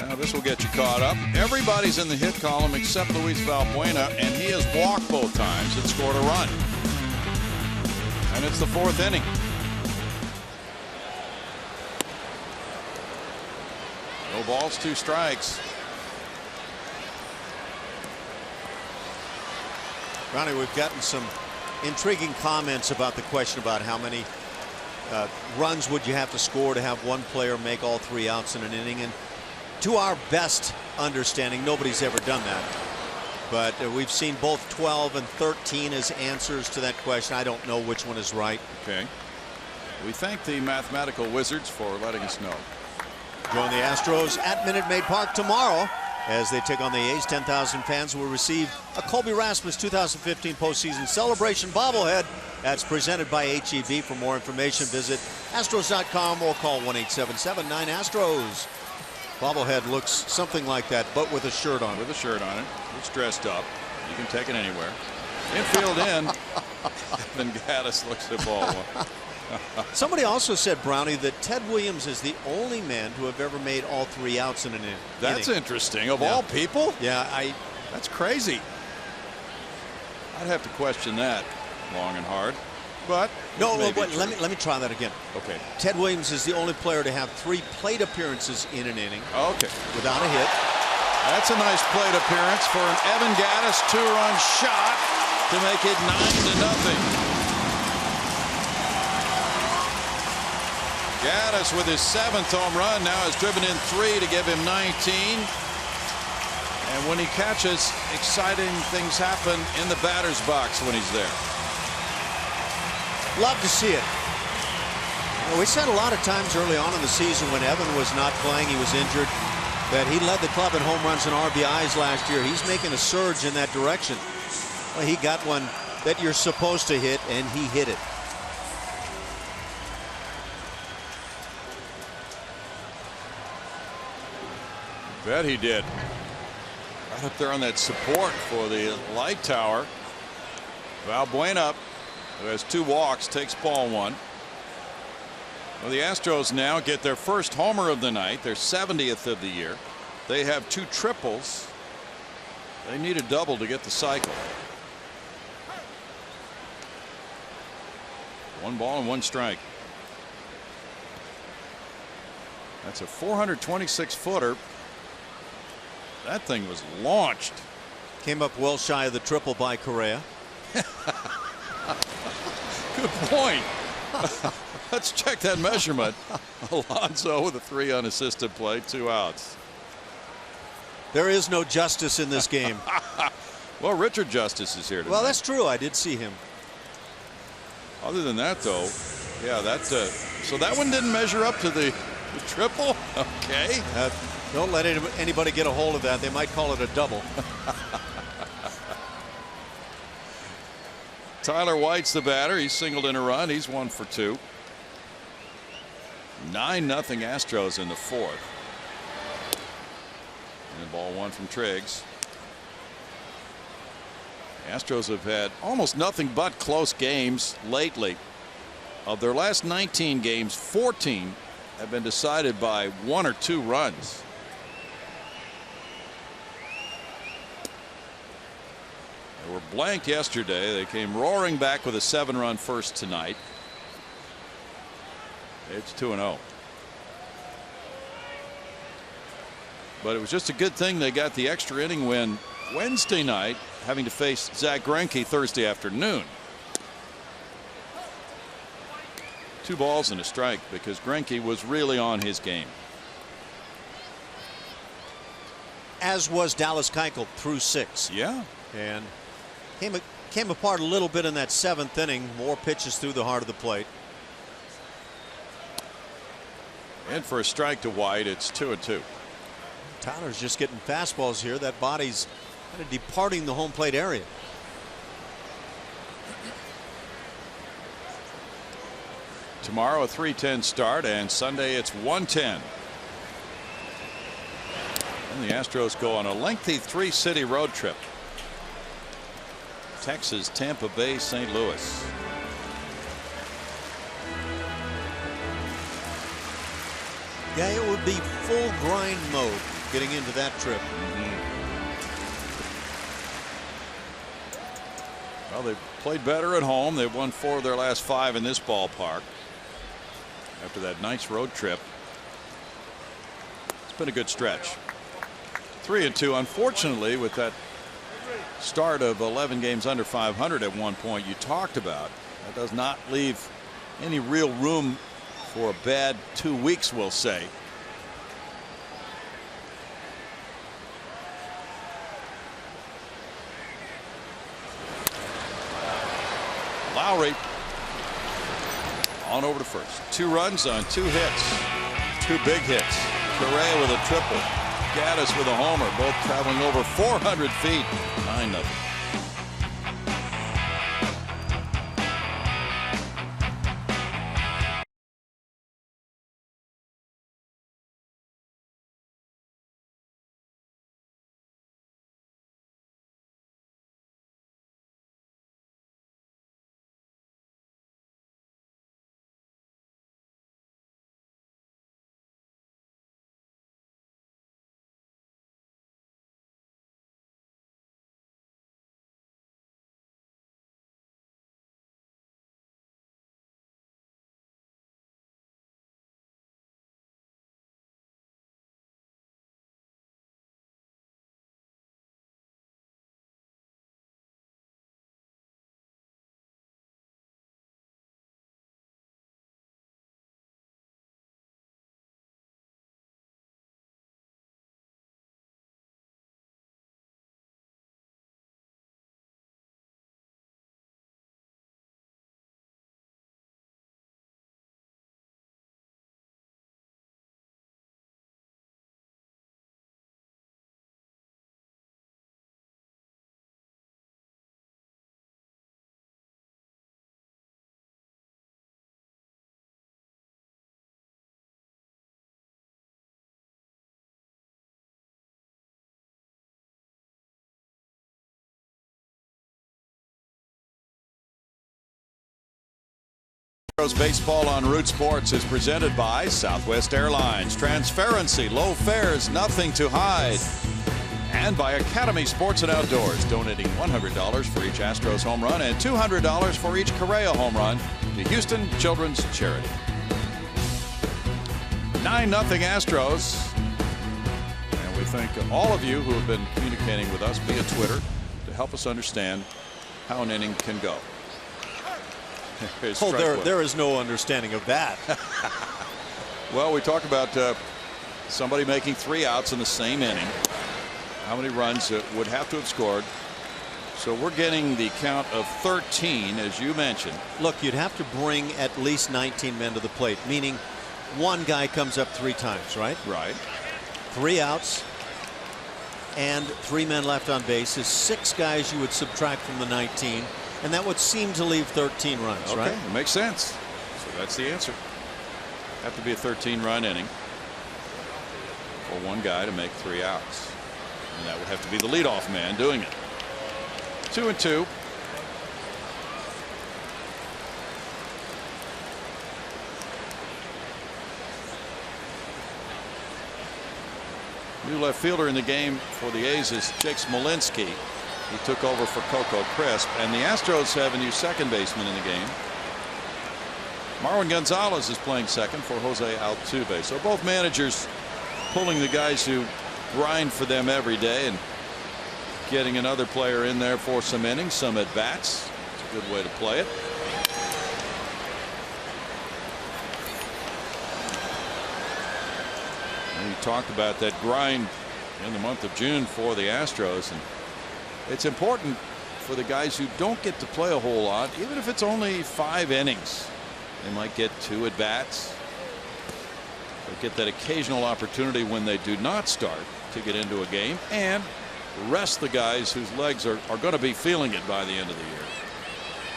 Now this will get you caught up. Everybody's in the hit column except Luis Valbuena, and he has walked both times and scored a run. And it's the 4th inning. No balls, 2 strikes. Ronnie, we've gotten some intriguing comments about the question about how many runs would you have to score to have one player make all 3 outs in an inning. And to our best understanding, nobody's ever done that. But we've seen both 12 and 13 as answers to that question. I don't know which one is right. Okay. We thank the mathematical wizards for letting us know. Join the Astros at Minute Maid Park tomorrow as they take on the A's. 10,000 fans will receive a Colby Rasmus 2015 postseason celebration bobblehead. That's presented by HEB. For more information, visit Astros.com or call 1-877-9-ASTROS. Bobblehead looks something like that, but with a shirt on. With a shirt on it. It's dressed up. You can take it anywhere. Infield in. Then Gaddis looks at ball 1. Somebody also said, Brownie, that Ted Williams is the only man to have ever made all 3 outs in an inning. That's interesting. Of all people? Yeah, that's crazy. I'd have to question that long and hard. But no, wait, let me try that again. Okay. Ted Williams is the only player to have 3 plate appearances in an inning. Okay. Without a hit. That's a nice plate appearance for an Evan Gaddis 2-run shot to make it 9-0. Gaddis with his 7th home run now has driven in 3 to give him 19. And when he catches, exciting things happen in the batter's box when he's there. Love to see it. We said a lot of times early on in the season when Evan was not playing, he was injured, that he led the club in home runs and RBIs last year. He's making a surge in that direction. Well, he got one that you're supposed to hit, and he hit it. Bet he did. Right up there on that support for the light tower. Valbuena, who has 2 walks, takes ball 1. Well, the Astros now get their first homer of the night, their 70th of the year. They have 2 triples. They need a double to get the cycle. 1 ball and 1 strike. That's a 426-footer. That thing was launched. Came up well shy of the triple by Correa. Good point. Let's check that measurement. Alonso with a 3 unassisted play, 2 outs. There is no justice in this game. Well, Richard Justice is here tonight. Well, that's true. I did see him. Other than that, though, yeah, that's so that one didn't measure up to the triple. Okay. Don't let anybody get a hold of that. They might call it a double. Tyler White's the batter. He singled in a run. He's 1 for 2. 9-0 Astros in the 4th. And ball 1 from Triggs. The Astros have had almost nothing but close games lately. Of their last 19 games, 14 have been decided by 1 or 2 runs. They were blank yesterday. They came roaring back with a 7-run first tonight. It's 2-0. But it was just a good thing they got the extra inning win Wednesday night, having to face Zach Greinke Thursday afternoon. 2 balls and a strike because Greinke was really on his game. As was Dallas Keuchel through 6. Yeah. And came apart a little bit in that 7th inning. More pitches through the heart of the plate. And for a strike to White, it's 2-2. Tyler's just getting fastballs here. That body's kind of departing the home plate area. Tomorrow a 3:10 start, and Sunday it's 1:10. And the Astros go on a lengthy 3-city road trip. Texas, Tampa Bay, St. Louis. Yeah, it would be full grind mode getting into that trip. Well, they've played better at home. They've won 4 of their last 5 in this ballpark after that nice road trip. It's been a good stretch. 3-2. Unfortunately, with that start of 11 games under 500 at one point you talked about, that does not leave any real room for a bad 2 weeks, we'll say. Lowry on over to first. 2 runs on 2 hits. 2 big hits. Correa with a triple. Gaddis with a homer. Both traveling over 400 feet. 9-0. Baseball on Root Sports is presented by Southwest Airlines. Transparency, low fares, nothing to hide. And by Academy Sports and Outdoors, donating $100 for each Astros home run and $200 for each Correa home run to Houston Children's Charity. 9-0 Astros. And we thank all of you who have been communicating with us via Twitter to help us understand how an inning can go. Oh, there is no understanding of that. Well, we talk about somebody making 3 outs in the same inning. How many runs would have to have scored. So we're getting the count of 13, as you mentioned. Look, you'd have to bring at least 19 men to the plate, meaning one guy comes up 3 times, right? Right. 3 outs and 3 men left on base is 6 guys you would subtract from the 19. and that would seem to leave 13 runs, okay, right? it makes sense. So that's the answer. Have to be a 13-run inning for one guy to make 3 outs. And that would have to be the leadoff man doing it. 2-2. New left fielder in the game for the A's is Jake Smolinski. He took over for Coco Crisp, and the Astros have a new second baseman in the game. Marwin Gonzalez is playing second for Jose Altuve. So both managers pulling the guys who grind for them every day and getting another player in there for some innings, some at bats. It's a good way to play it. And you talked about that grind in the month of June for the Astros, and it's important for the guys who don't get to play a whole lot, even if it's only 5 innings. They might get 2 at bats. They get that occasional opportunity when they do not start to get into a game and rest the guys whose legs are going to be feeling it by the end of the year.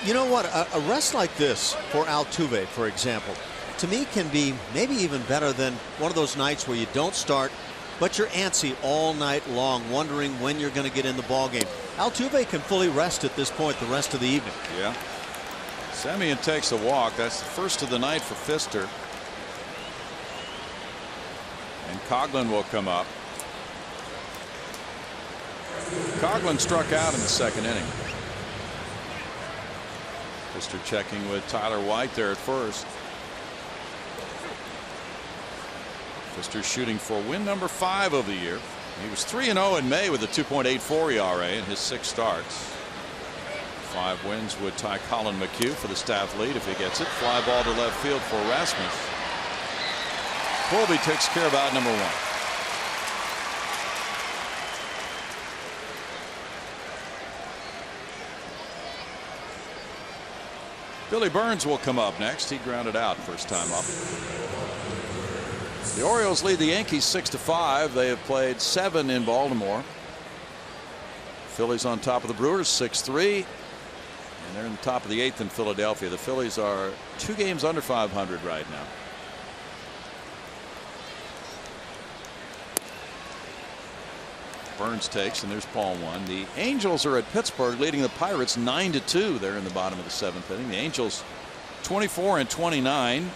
You know what? A rest like this for Altuve, for example, to me can be maybe even better than one of those nights where you don't start, but you're antsy all night long, wondering when you're going to get in the ball game. Altuve can fully rest at this point the rest of the evening. Yeah. Semien takes a walk. That's the first of the night for Pfister. And Coghlan will come up. Coghlan struck out in the second inning. Pfister checking with Tyler White there at first. Pfister shooting for win number 5 of the year. He was 3-0 in May with a 2.84 ERA in his 6 starts. 5 wins would tie Colin McHugh for the staff lead if he gets it. Fly ball to left field for Rasmus. Colby takes care of out number 1. Billy Burns will come up next. He grounded out first time up. The Orioles lead the Yankees 6-5. They have played 7 in Baltimore. Phillies on top of the Brewers 6-3. And they're in the top of the 8th in Philadelphia. The Phillies are 2 games under 500 right now. Burns takes, and there's ball 1. The Angels are at Pittsburgh leading the Pirates 9-2. They're in the bottom of the 7th inning. The Angels 24-29.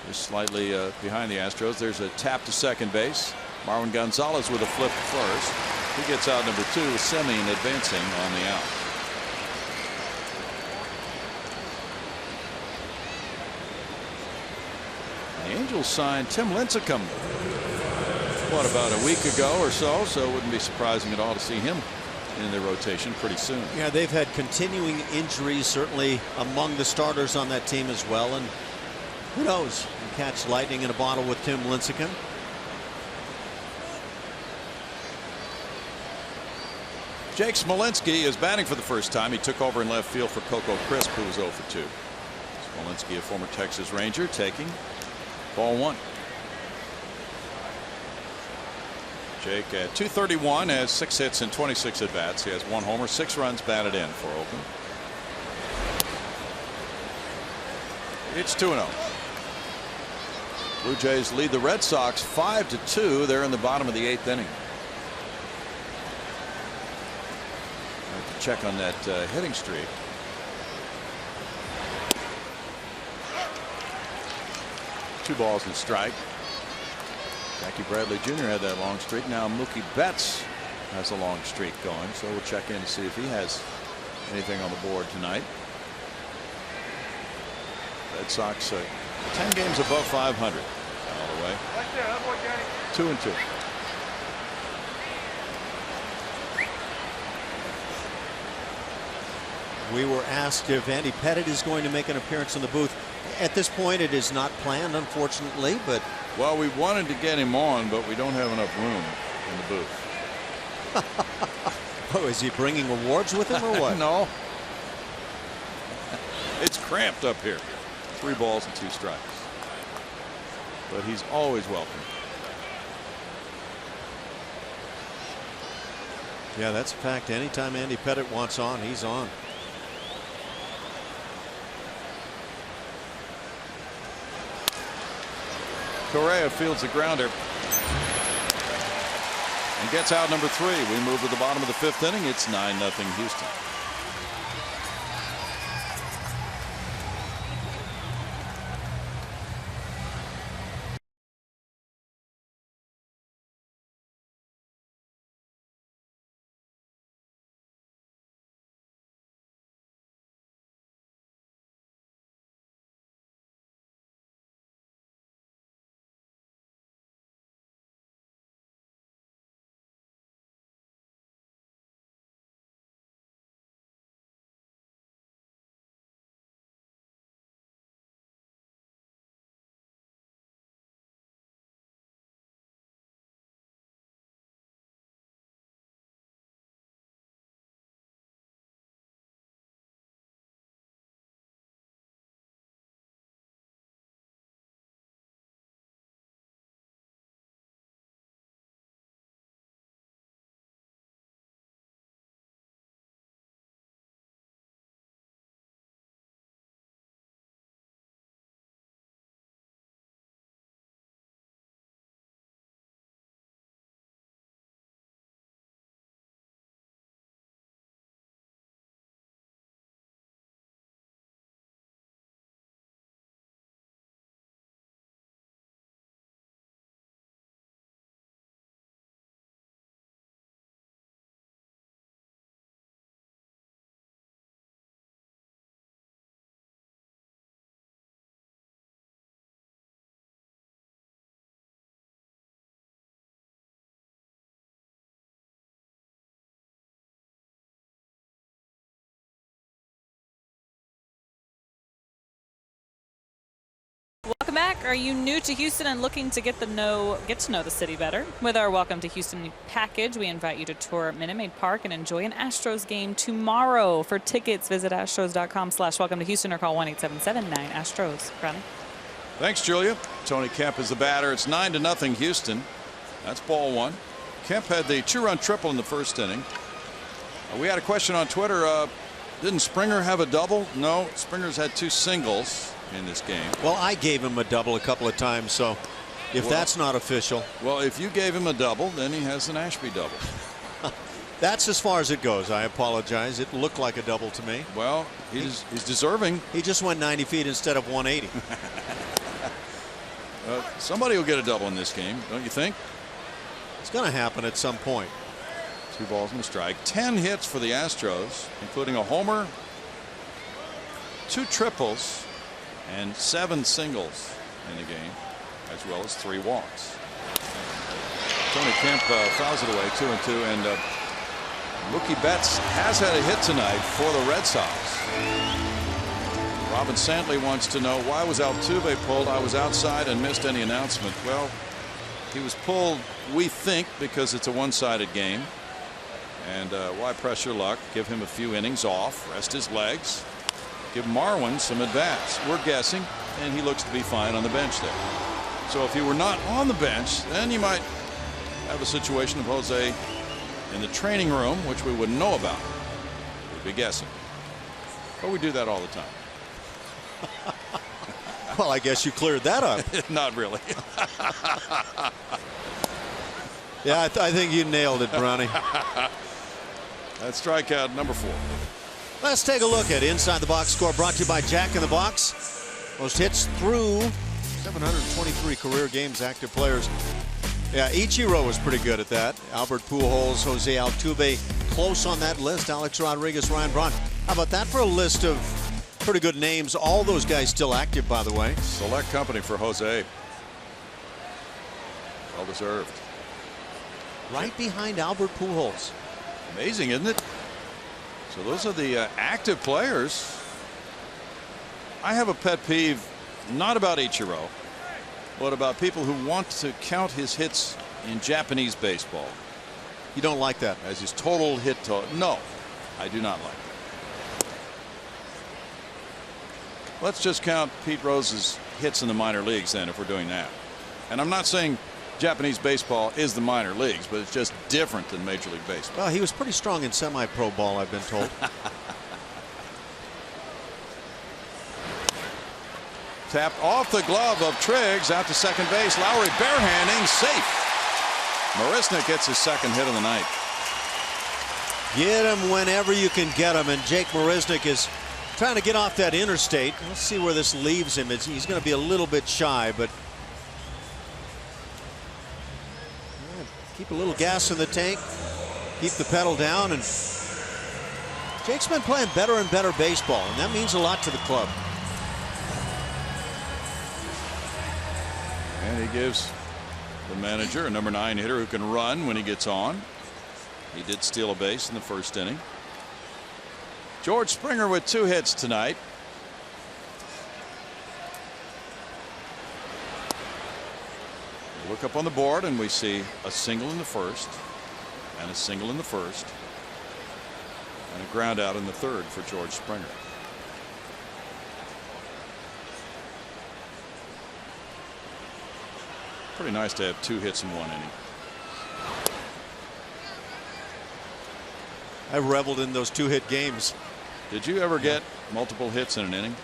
Just slightly behind the Astros. There's a tap to second base. Marwin Gonzalez with a flip to first. He gets out number 2 with Semien advancing on the out. The Angels signed Tim Lincecum, what, about a week ago or so, so it wouldn't be surprising at all to see him in the rotation pretty soon. Yeah, they've had continuing injuries, certainly among the starters on that team as well, and who knows, you catch lightning in a bottle with Tim Lincecum. Jake Smolinski is batting for the first time. He took over in left field for Coco Crisp, who was 0 for 2. Smolinski, a former Texas Ranger, taking ball 1. Jake at .231 has 6 hits and 26 at bats. He has 1 homer, 6 runs batted in for Oakland. It's 2-0. Blue Jays lead the Red Sox 5-2. They're in the bottom of the 8th inning. Have to check on that hitting streak. Two balls and strike. Jackie Bradley Jr. had that long streak. Now Mookie Betts has a long streak going, so we'll check in and see if he has anything on the board tonight. Red Sox 10 games above 500 all the way. 2-2. We were asked if Andy Pettitte is going to make an appearance in the booth. At this point, it is not planned, unfortunately, but well, we wanted to get him on, but we don't have enough room in the booth. Oh, is he bringing awards with him or what? No. It's cramped up here. 3 balls and 2 strikes. But he's always welcome. Yeah, that's a fact. Anytime Andy Pettitte wants on, he's on. Correa fields a grounder and gets out number 3. We move to the bottom of the 5th inning. It's 9-0 Houston. Welcome back. Are you new to Houston and looking to get to know the city better? With our Welcome to Houston package, we invite you to tour Minute Maid Park and enjoy an Astros game tomorrow. For tickets, visit astros.com/welcome to Houston or call 1-877-9-ASTROS. Brownie. Thanks, Julia. Tony Kemp is the batter. It's 9-0 Houston. That's ball 1. Kemp had the 2-run triple in the 1st inning. We had a question on Twitter. Didn't Springer have a double? No, Springer's had 2 singles in this game. Well, I gave him a double a couple of times, so if that's not official. Well, if you gave him a double, then he has an Ashby double. That's as far as it goes. I apologize. It looked like a double to me. Well, he's deserving. He just went 90 feet instead of 180. Somebody will get a double in this game, don't you think? It's going to happen at some point. 2 balls and a strike. 10 hits for the Astros, including a homer, 2 triples, and 7 singles in the game, as well as 3 walks. Tony Kemp fouls it away, 2-2, and Mookie Betts has had a hit tonight for the Red Sox. Robin Santley wants to know, why was Altuve pulled? I was outside and missed any announcement. Well, he was pulled, we think, because it's a one-sided game. And why press your luck? Give him a few innings off, rest his legs. Give Marwin some advance. We're guessing, and he looks to be fine on the bench there. So if he were not on the bench, then you might have a situation of Jose in the training room, which we wouldn't know about. We'd be guessing. But we do that all the time. Well, I guess you cleared that up. Not really. Yeah, I think you nailed it, Brownie. That's strikeout number 4. Let's take a look at Inside the Box score, brought to you by Jack in the Box. Most hits through 723 career games, active players. Yeah, Ichiro was pretty good at that. Albert Pujols, Jose Altuve, close on that list. Alex Rodriguez, Ryan Braun. How about that for a list of pretty good names? All those guys still active, by the way. Select company for Jose. Well deserved. Right behind Albert Pujols. Amazing, isn't it? So those are the active players. I have a pet peeve, not about Ichiro, but about people who want to count his hits in Japanese baseball. You don't like that? As his total hit total. No, I do not like that. Let's just count Pete Rose's hits in the minor leagues then, if we're doing that. And I'm not saying Japanese baseball is the minor leagues, but it's just different than Major League Baseball. Well, he was pretty strong in semi-pro ball, I've been told. Tapped off the glove of Triggs out to second base. Lowry barehanding, safe. Marisnick gets his second hit of the night. Get him whenever you can get him, and Jake Marisnick is trying to get off that interstate. Let's see where this leaves him. He's going to be a little bit shy, but keep a little gas in the tank, keep the pedal down, and Jake's been playing better and better baseball, and that means a lot to the club. And he gives the manager a number 9 hitter who can run when he gets on. He did steal a base in the first inning. George Springer with 2 hits tonight. Look up on the board and we see a single in the first and a single in the first and a ground out in the third for George Springer. Pretty nice to have 2 hits in 1 inning. I reveled in those 2-hit games. Did you ever get multiple hits in an inning?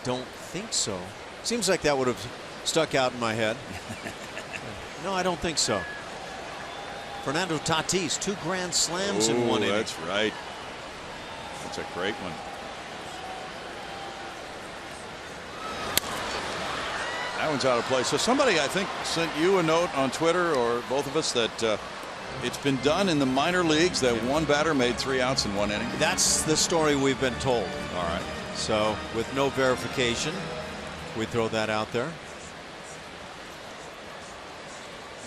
Don't think so. Seems like that would have stuck out in my head. No, I don't think so. Fernando Tatis, 2 grand slams in 1 inning. That's right. That's a great one. That one's out of place. So somebody, I think, sent you a note on Twitter, or both of us, that it's been done in the minor leagues that one batter made 3 outs in 1 inning. That's the story we've been told. All right. So with no verification, we throw that out there.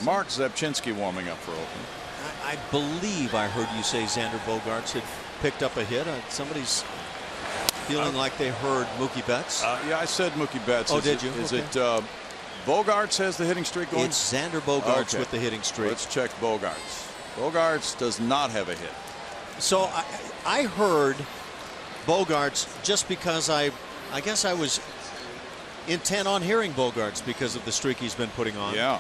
Mark Zepchinski warming up for Oakland. I believe I heard you say Xander Bogaerts had picked up a hit. Somebody's feeling like they heard Mookie Betts. Yeah, I said Mookie Betts. Oh, did you? Is okay. it Bogaerts has the hitting streak going? It's Xander Bogaerts with the hitting streak. Let's check Bogaerts. Bogaerts does not have a hit. So I heard Bogaerts just because I guess I was intent on hearing Bogaerts because of the streak he's been putting on. Yeah.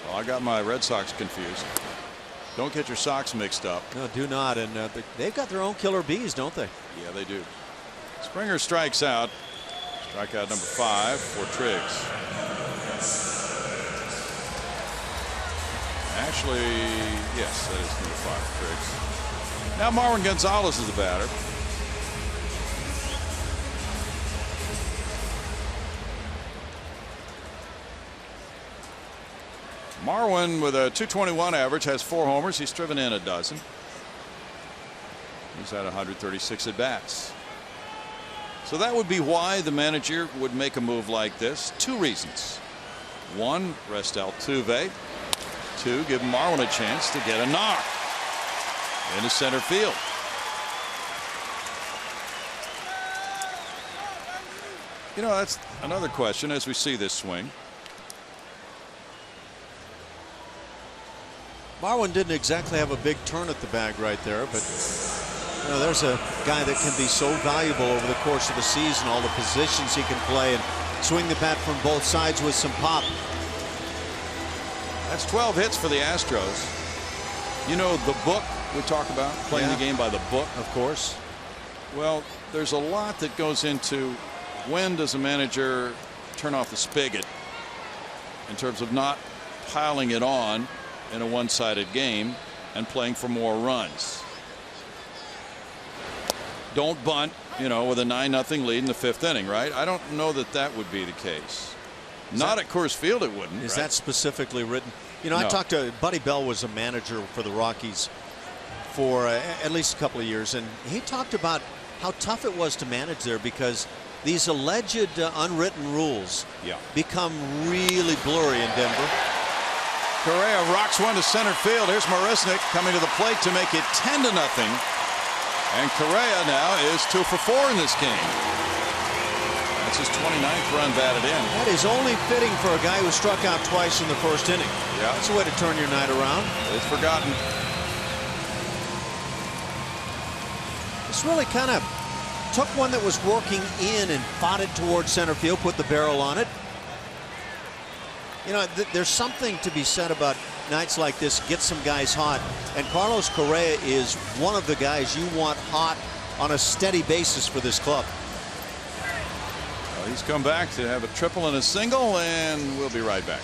Well, I got my Red Sox confused. Don't get your Sox mixed up. No, do not. And they've got their own killer bees, don't they? Yeah, they do. Springer strikes out. Strikeout number 5 for Triggs. Actually, yes, that is number 5 for Triggs. Now Marwin Gonzalez is the batter. Marwin, with a .221 average, has 4 homers. He's driven in a dozen. He's had 136 at bats. So that would be why the manager would make a move like this. 2 reasons. 1, rest Altuve. 2, give Marwin a chance to get a knock into center field. You know, that's another question as we see this swing. Marwin didn't exactly have a big turn at the bag right there, but you know, there's a guy that can be so valuable over the course of the season, all the positions he can play and swing the bat from both sides with some pop. That's 12 hits for the Astros. You know the book we talk about, playing the game by the book. Of course. Well, there's a lot that goes into when does a manager turn off the spigot in terms of not piling it on in a one-sided game and playing for more runs. Don't bunt, you know, with a 9-0 lead in the 5th inning, right? I don't know that that would be the case. Not at Coors Field, it wouldn't. Is right? that specifically written? You know, No. I talked to Buddy Bell, was a manager for the Rockies for at least a couple of years, and he talked about how tough it was to manage there because these alleged unwritten rules become really blurry in Denver. Correa rocks one to center field. Here's Marisnick coming to the plate to make it 10-0. And Correa now is 2 for 4 in this game. That's his 29th run batted in. That is only fitting for a guy who struck out twice in the 1st inning. Yeah. That's a way to turn your night around. It's forgotten. This really kind of took one that was working in and fought it towards center field, put the barrel on it. You know, there's something to be said about nights like this. Get some guys hot, and Carlos Correa is one of the guys you want hot on a steady basis for this club. Well, he's come back to have a triple and a single, and we'll be right back.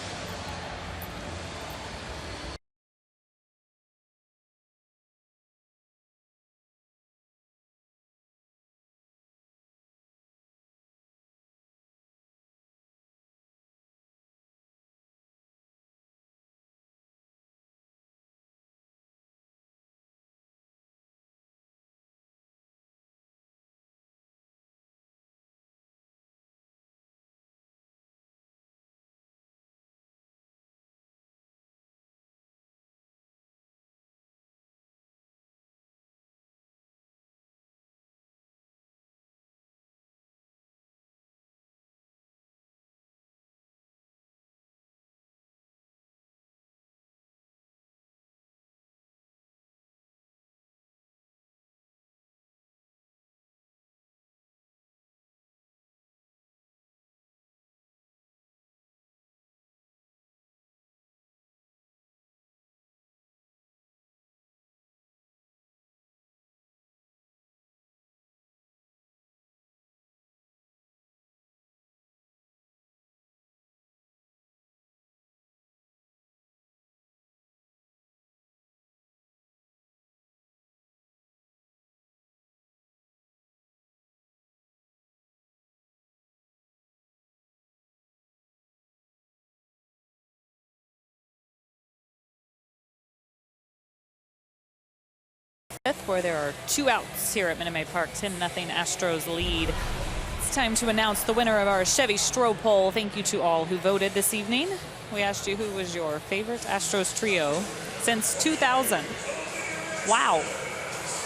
Where there are 2 outs here at Minute Maid Park. 10-0 Astros lead. It's time to announce the winner of our Chevy Stroh poll. Thank you to all who voted this evening. We asked you who was your favorite Astros trio since 2000. Wow.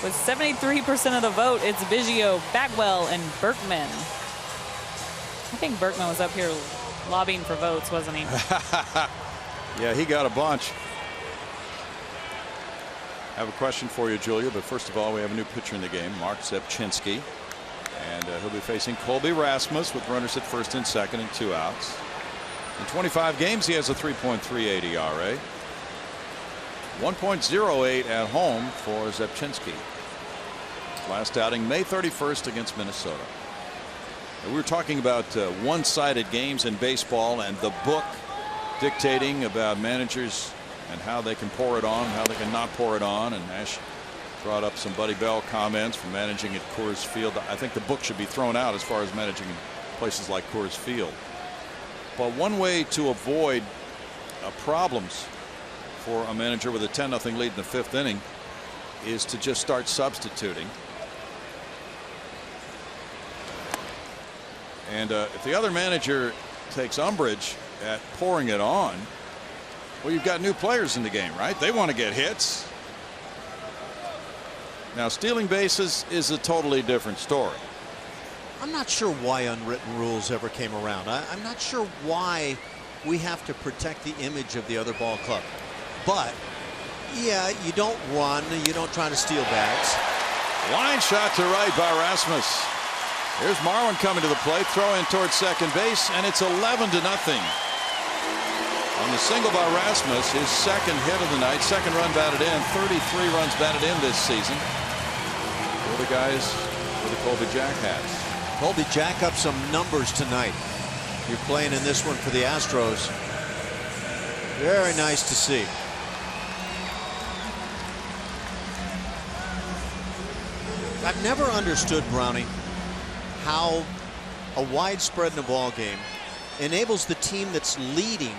With 73% of the vote, it's Biggio, Bagwell, and Berkman. I think Berkman was up here lobbying for votes, wasn't he? Yeah, he got a bunch. I have a question for you, Julia, but first of all, we have a new pitcher in the game, Mark Zepchinski, and he'll be facing Colby Rasmus with runners at first and second and 2 outs. In 25 games, he has a 3.38 ERA, 1.08 at home for Zepchinski. Last outing May 31st against Minnesota. And we were talking about one-sided games in baseball and the book dictating about managers and how they can pour it on, how they can not pour it on. And Ash brought up some Buddy Bell comments from managing at Coors Field. I think the book should be thrown out as far as managing in places like Coors Field. But one way to avoid problems for a manager with a 10-0 lead in the 5th inning is to just start substituting. And if the other manager takes umbrage at pouring it on, well, you've got new players in the game, right? They want to get hits. Now, stealing bases is a totally different story. I'm not sure why unwritten rules ever came around. I'm not sure why we have to protect the image of the other ball club. But, yeah, you don't run. You don't try to steal bags. Line shot to right by Rasmus. Here's Marlin coming to the plate. Throw in towards second base, and it's 11-0. On the single by Rasmus, his second hit of the night, second run batted in, 33 runs batted in this season. For the guys with the Colby Jack hats. Colby Jack up some numbers tonight. You're playing in this one for the Astros. Very nice to see. I've never understood, Brownie, how a wide spread in a ball game enables the team that's leading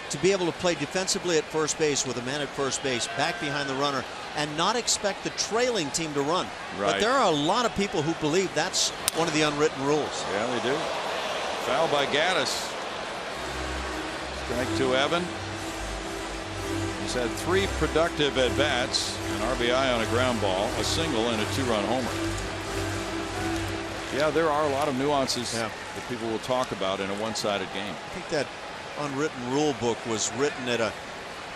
to be able to play defensively at first base with a man at first base back behind the runner and not expect the trailing team to run. Right. But there are a lot of people who believe that's one of the unwritten rules. Yeah, they do. Foul by Gaddis. Strike to Evan. He's had 3 productive at bats, an RBI on a ground ball, a single, and a 2-run homer. Yeah, there are a lot of nuances that people will talk about in a one-sided game. I think that unwritten rule book was written at a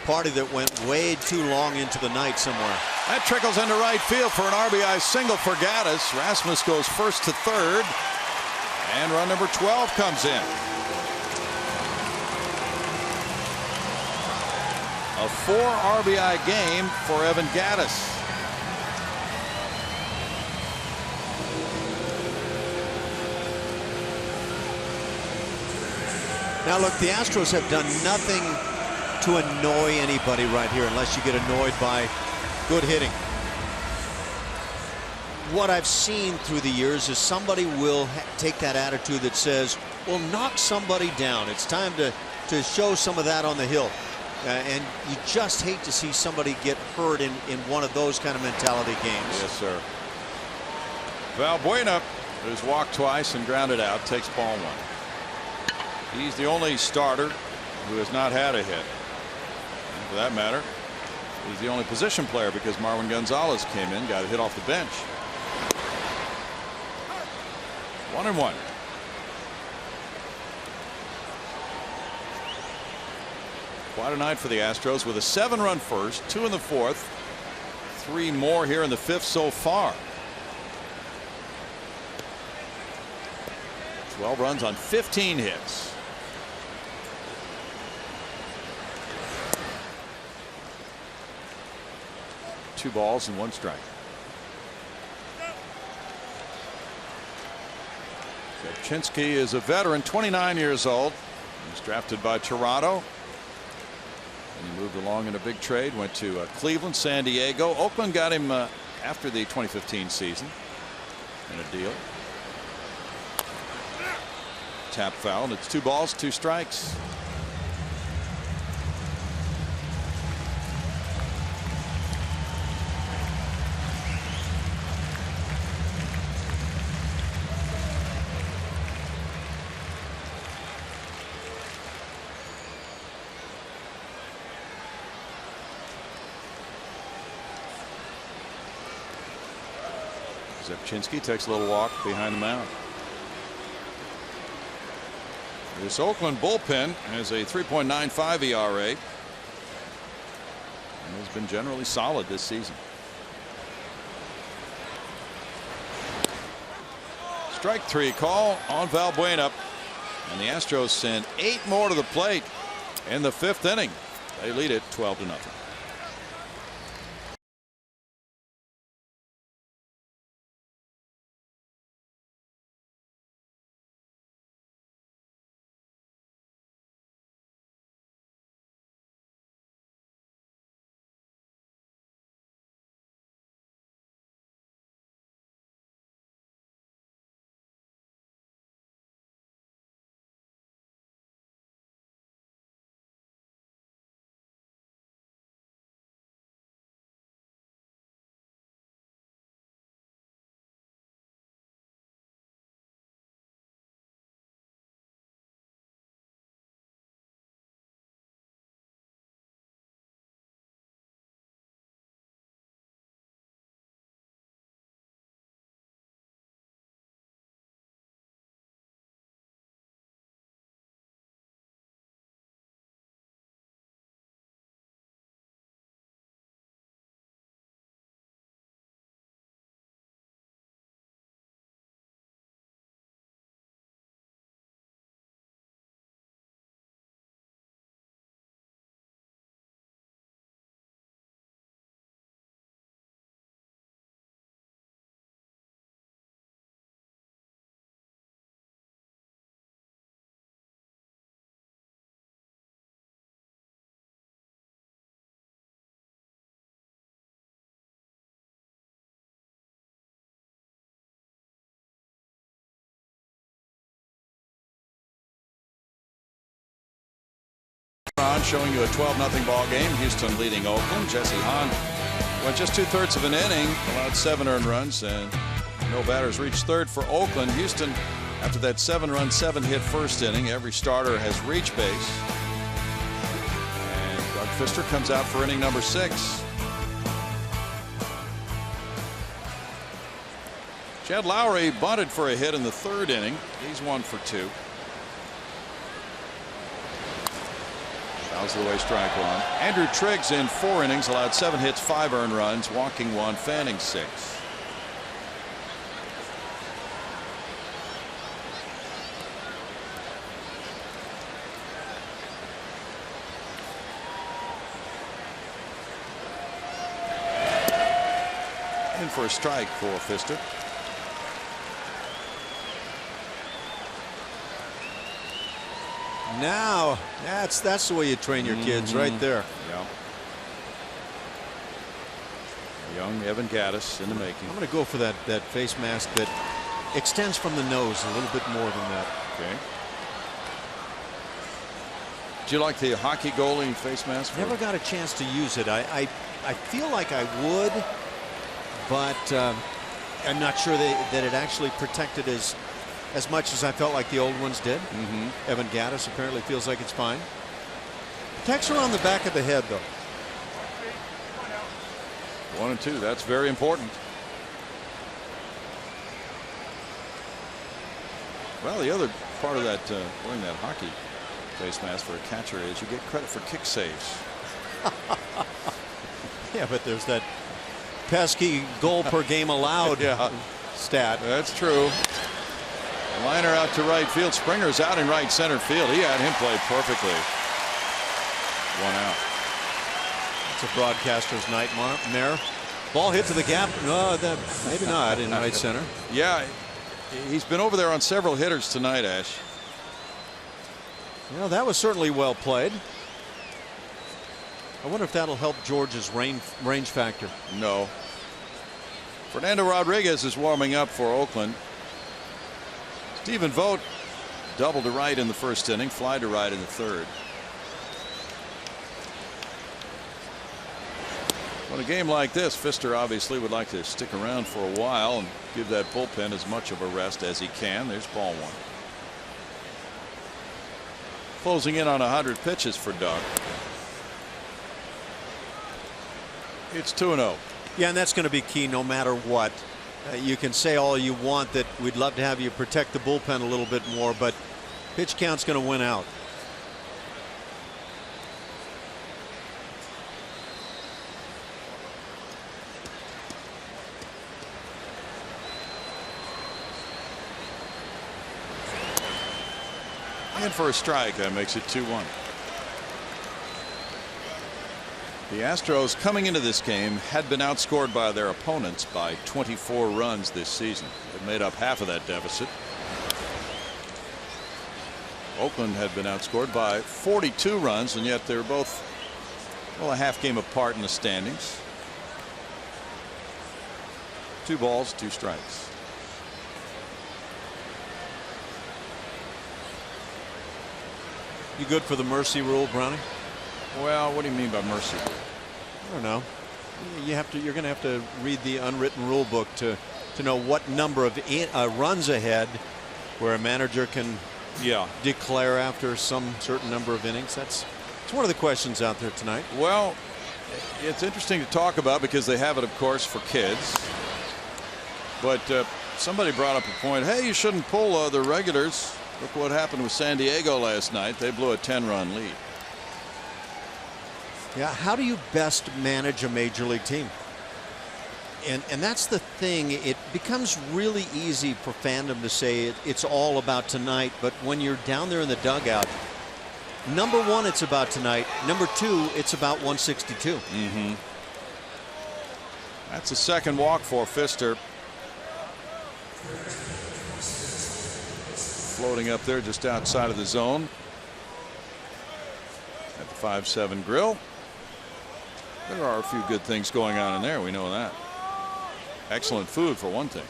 party that went way too long into the night somewhere. That trickles into right field for an RBI single for Gaddis. Rasmus goes first to third, and run number 12 comes in. A 4 RBI game for Evan Gattis. Now look, the Astros have done nothing to annoy anybody right here unless you get annoyed by good hitting. What I've seen through the years is somebody will take that attitude that says, well, knock somebody down. It's time to show some of that on the hill. And you just hate to see somebody get hurt in one of those kind of mentality games. Yes, sir. Valbuena, who's walked twice and grounded out, takes ball 1. He's the only starter who has not had a hit. And for that matter, he's the only position player because Marwin Gonzalez came in, got a hit off the bench. 1-1. Quite a night for the Astros with a 7-run first, 2 in the 4th, 3 more here in the 5th so far. 12 runs on 15 hits. Two balls and 1 strike. Zabchinski is a veteran, 29 years old. He was drafted by Toronto. And he moved along in a big trade, went to Cleveland, San Diego. Oakland got him after the 2015 season in a deal. Tap foul, and it's 2 balls, 2 strikes. Zabchinski takes a little walk behind the mound. This Oakland bullpen has a 3.95 ERA and has been generally solid this season. Strike 3 call on Valbuena, and the Astros send 8 more to the plate in the 5th inning. They lead it 12-0. Showing you a 12-0 ball game. Houston leading Oakland. Jesse Hahn went just 2/3 of an inning, allowed 7 earned runs, and no batters reached third for Oakland. Houston, after that 7-run, 7-hit first inning, every starter has reached base. And Doug Fister comes out for inning number 6. Jed Lowry bunted for a hit in the 3rd inning. He's 1 for 2. Fouls it away, strike 1. Andrew Triggs in 4 innings, allowed 7 hits, 5 earned runs, walking 1, fanning 6. In for a strike for Pfister. Now, that's the way you train your kids, right there. Yeah. Young Evan Gattis in the making. I'm going to go for that face mask that extends from the nose a little bit more than that. Okay. Do you like the hockey goalie face mask? Never got a chance to use it. I feel like I would, but I'm not sure that it actually protected as much as I felt like the old ones did. Evan Gattis apparently feels like it's fine. Protects around the back of the head, though. 1 and 2. That's very important. Well, the other part of that wearing that hockey face mask for a catcher is you get credit for kick saves. Yeah, but there's that pesky goal per game allowed stat. That's true. Liner out to right field. Springer's out in right center field. He had him play perfectly. 1 out. It's a broadcaster's nightmare. Ball hit to the gap. No, maybe not in right center. Yeah, he's been over there on several hitters tonight, Ash. Yeah, that was certainly well played. I wonder if that'll help George's range factor. No. Fernando Rodriguez is warming up for Oakland. Stephen Vogt double to right in the first inning, fly to right in the third. On a game like this, Pfister obviously would like to stick around for a while and give that bullpen as much of a rest as he can. There's ball 1. Closing in on 100 pitches for Doug. It's 2-0. Yeah, and that's going to be key no matter what. You can say all you want that we'd love to have you protect the bullpen a little bit more, but pitch count's going to win out. And for a strike, that makes it 2-1. The Astros coming into this game had been outscored by their opponents by 24 runs this season. They made up half of that deficit. Oakland had been outscored by 42 runs, and yet they were both, well, a half game apart in the standings. 2 balls, 2 strikes. You good for the mercy rule, Brownie? Well, what do you mean by mercy? I don't know. You're going to have to read the unwritten rule book to know what number of runs ahead where a manager can declare after some certain number of innings. It's one of the questions out there tonight. Well, it's interesting to talk about because they have it, of course, for kids. But somebody brought up a point. Hey, you shouldn't pull the regulars. Look what happened with San Diego last night. They blew a 10-run lead. Yeah, how do you best manage a major league team? And that's the thing. It becomes really easy for fandom to say it's all about tonight, but when you're down there in the dugout, number 1, it's about tonight. Number 2, it's about 162. That's a second walk for Pfister. Floating up there just outside of the zone at the 5-7 grill. There are a few good things going on in there. We know that. Excellent food for one thing.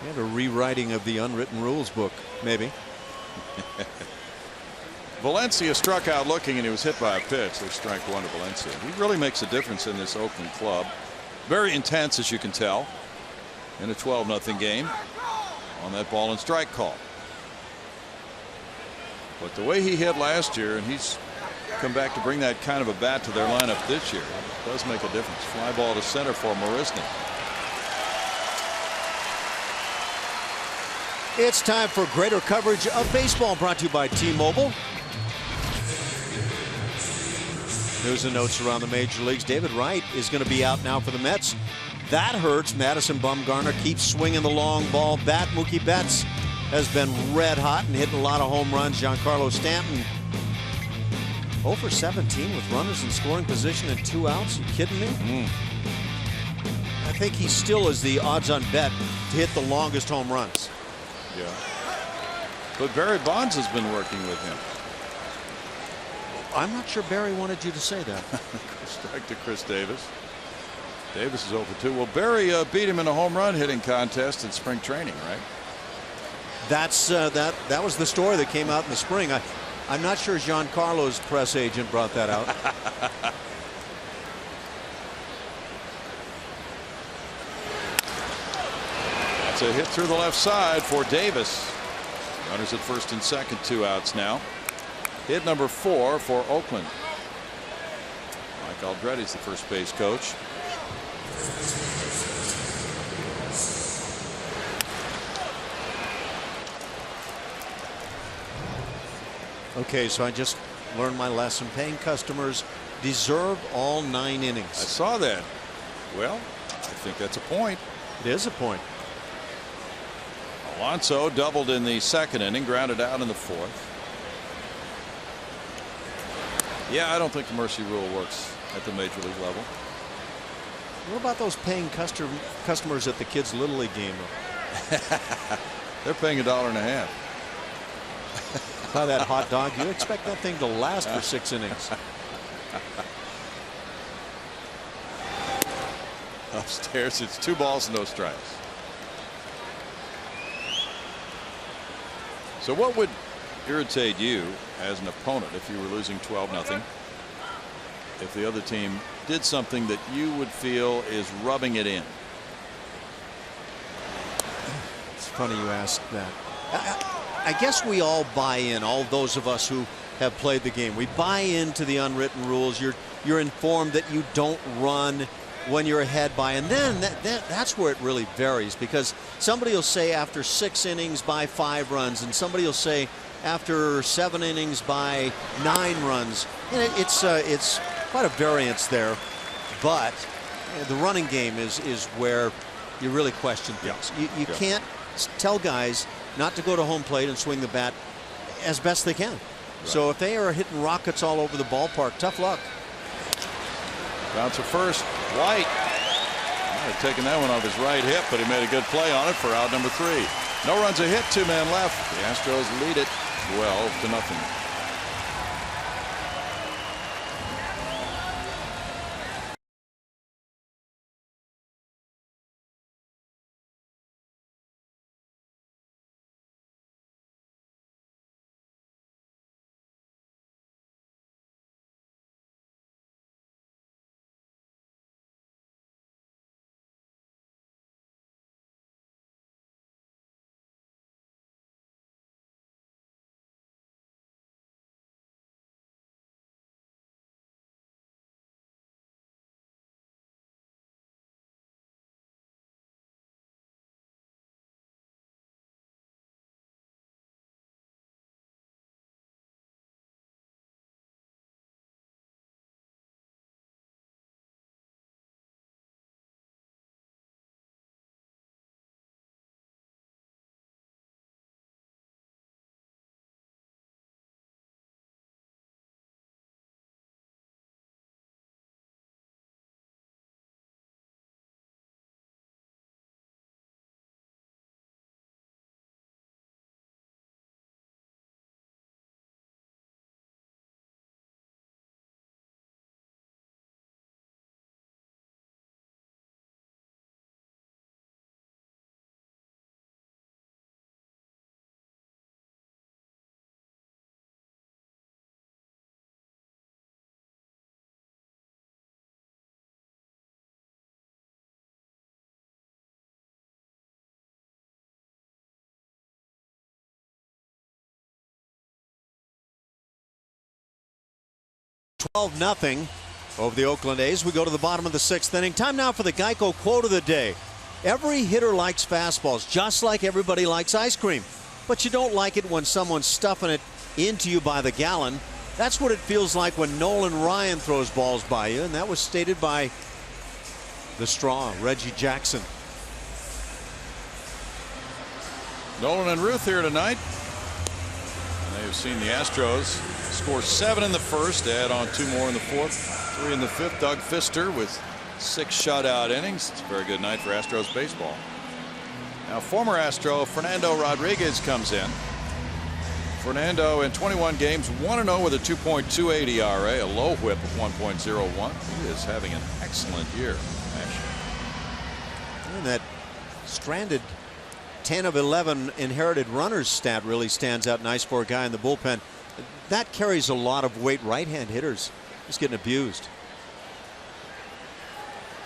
And a rewriting of the unwritten rules book, maybe. Valencia struck out looking, and he was hit by a pitch. There's strike 1 to Valencia. He really makes a difference in this Oakland club. Very intense, as you can tell, in a 12-0 game on that ball and strike call. But the way he hit last year, and he's come back to bring that kind of a bat to their lineup this year, does make a difference. Fly ball to center for Marisnik. It's time for greater coverage of baseball, brought to you by T-Mobile. News and notes around the major leagues. David Wright is going to be out now for the Mets. That hurts. Madison Bumgarner keeps swinging the long ball bat. Mookie Betts has been red hot and hitting a lot of home runs. Giancarlo Stanton 0 for 17 with runners in scoring position and 2 outs. You kidding me? I think he still is the odds-on bet to hit the longest home runs. Yeah. But Barry Bonds has been working with him. I'm not sure Barry wanted you to say that. Strike to Chris Davis. Davis is 0 for 2. Well, Barry beat him in a home run hitting contest in spring training, right? That's that was the story that came out in the spring. I'm not sure Giancarlo's press agent brought that out. That's a hit through the left side for Davis. Runners at first and second, 2 outs now. Hit number 4 for Oakland. Mike Aldretti's the first base coach. Okay, so I just learned my lesson. Paying customers deserve all 9 innings. I saw that. Well, I think that's a point. It is a point. Alonso doubled in the second inning, grounded out in the 4th. Yeah, I don't think the mercy rule works at the major league level. What about those paying customers at the kids' Little League game? They're paying $1.50. Buy that hot dog. You expect that thing to last for 6 innings. Upstairs, it's 2 balls, no strikes. So what would irritate you as an opponent if you were losing 12-0? If the other team did something that you would feel is rubbing it in? It's funny you asked that. I guess we all buy in, all those of us who have played the game. We buy into the unwritten rules. You're informed that you don't run when you're ahead by, and then that's where it really varies, because somebody will say after 6 innings by 5 runs, and somebody will say after 7 innings by 9 runs. And it's quite a variance there, but the running game is where you really question things. You can't tell guys not to go to home plate and swing the bat as best they can. Right. So if they are hitting rockets all over the ballpark, tough luck. Bouncer first. White might have taken that one off his right hip, but he made a good play on it for out number 3. No runs, a hit, 2-man left. The Astros lead it 12-0. $12-0 over the Oakland A's. We go to the bottom of the 6th inning. Time now for the Geico quote of the day. Every hitter likes fastballs, just like everybody likes ice cream. But you don't like it when someone's stuffing it into you by the gallon. That's what it feels like when Nolan Ryan throws balls by you, and that was stated by the straw, Reggie Jackson. Nolan and Ruth here tonight. And they've seen the Astros Score 7 in the first. Add on 2 more in the fourth. 3 in the fifth. Doug Fister with 6 shutout innings. It's a very good night for Astros baseball. Now former Astro Fernando Rodriguez comes in. Fernando in 21 games 1-0 with a 2.28 ERA, a low whip of 1.01. He is having an excellent year. And that stranded 10 of 11 inherited runners stat really stands out nice for a guy in the bullpen. That carries a lot of weight. Right-hand hitters just getting abused.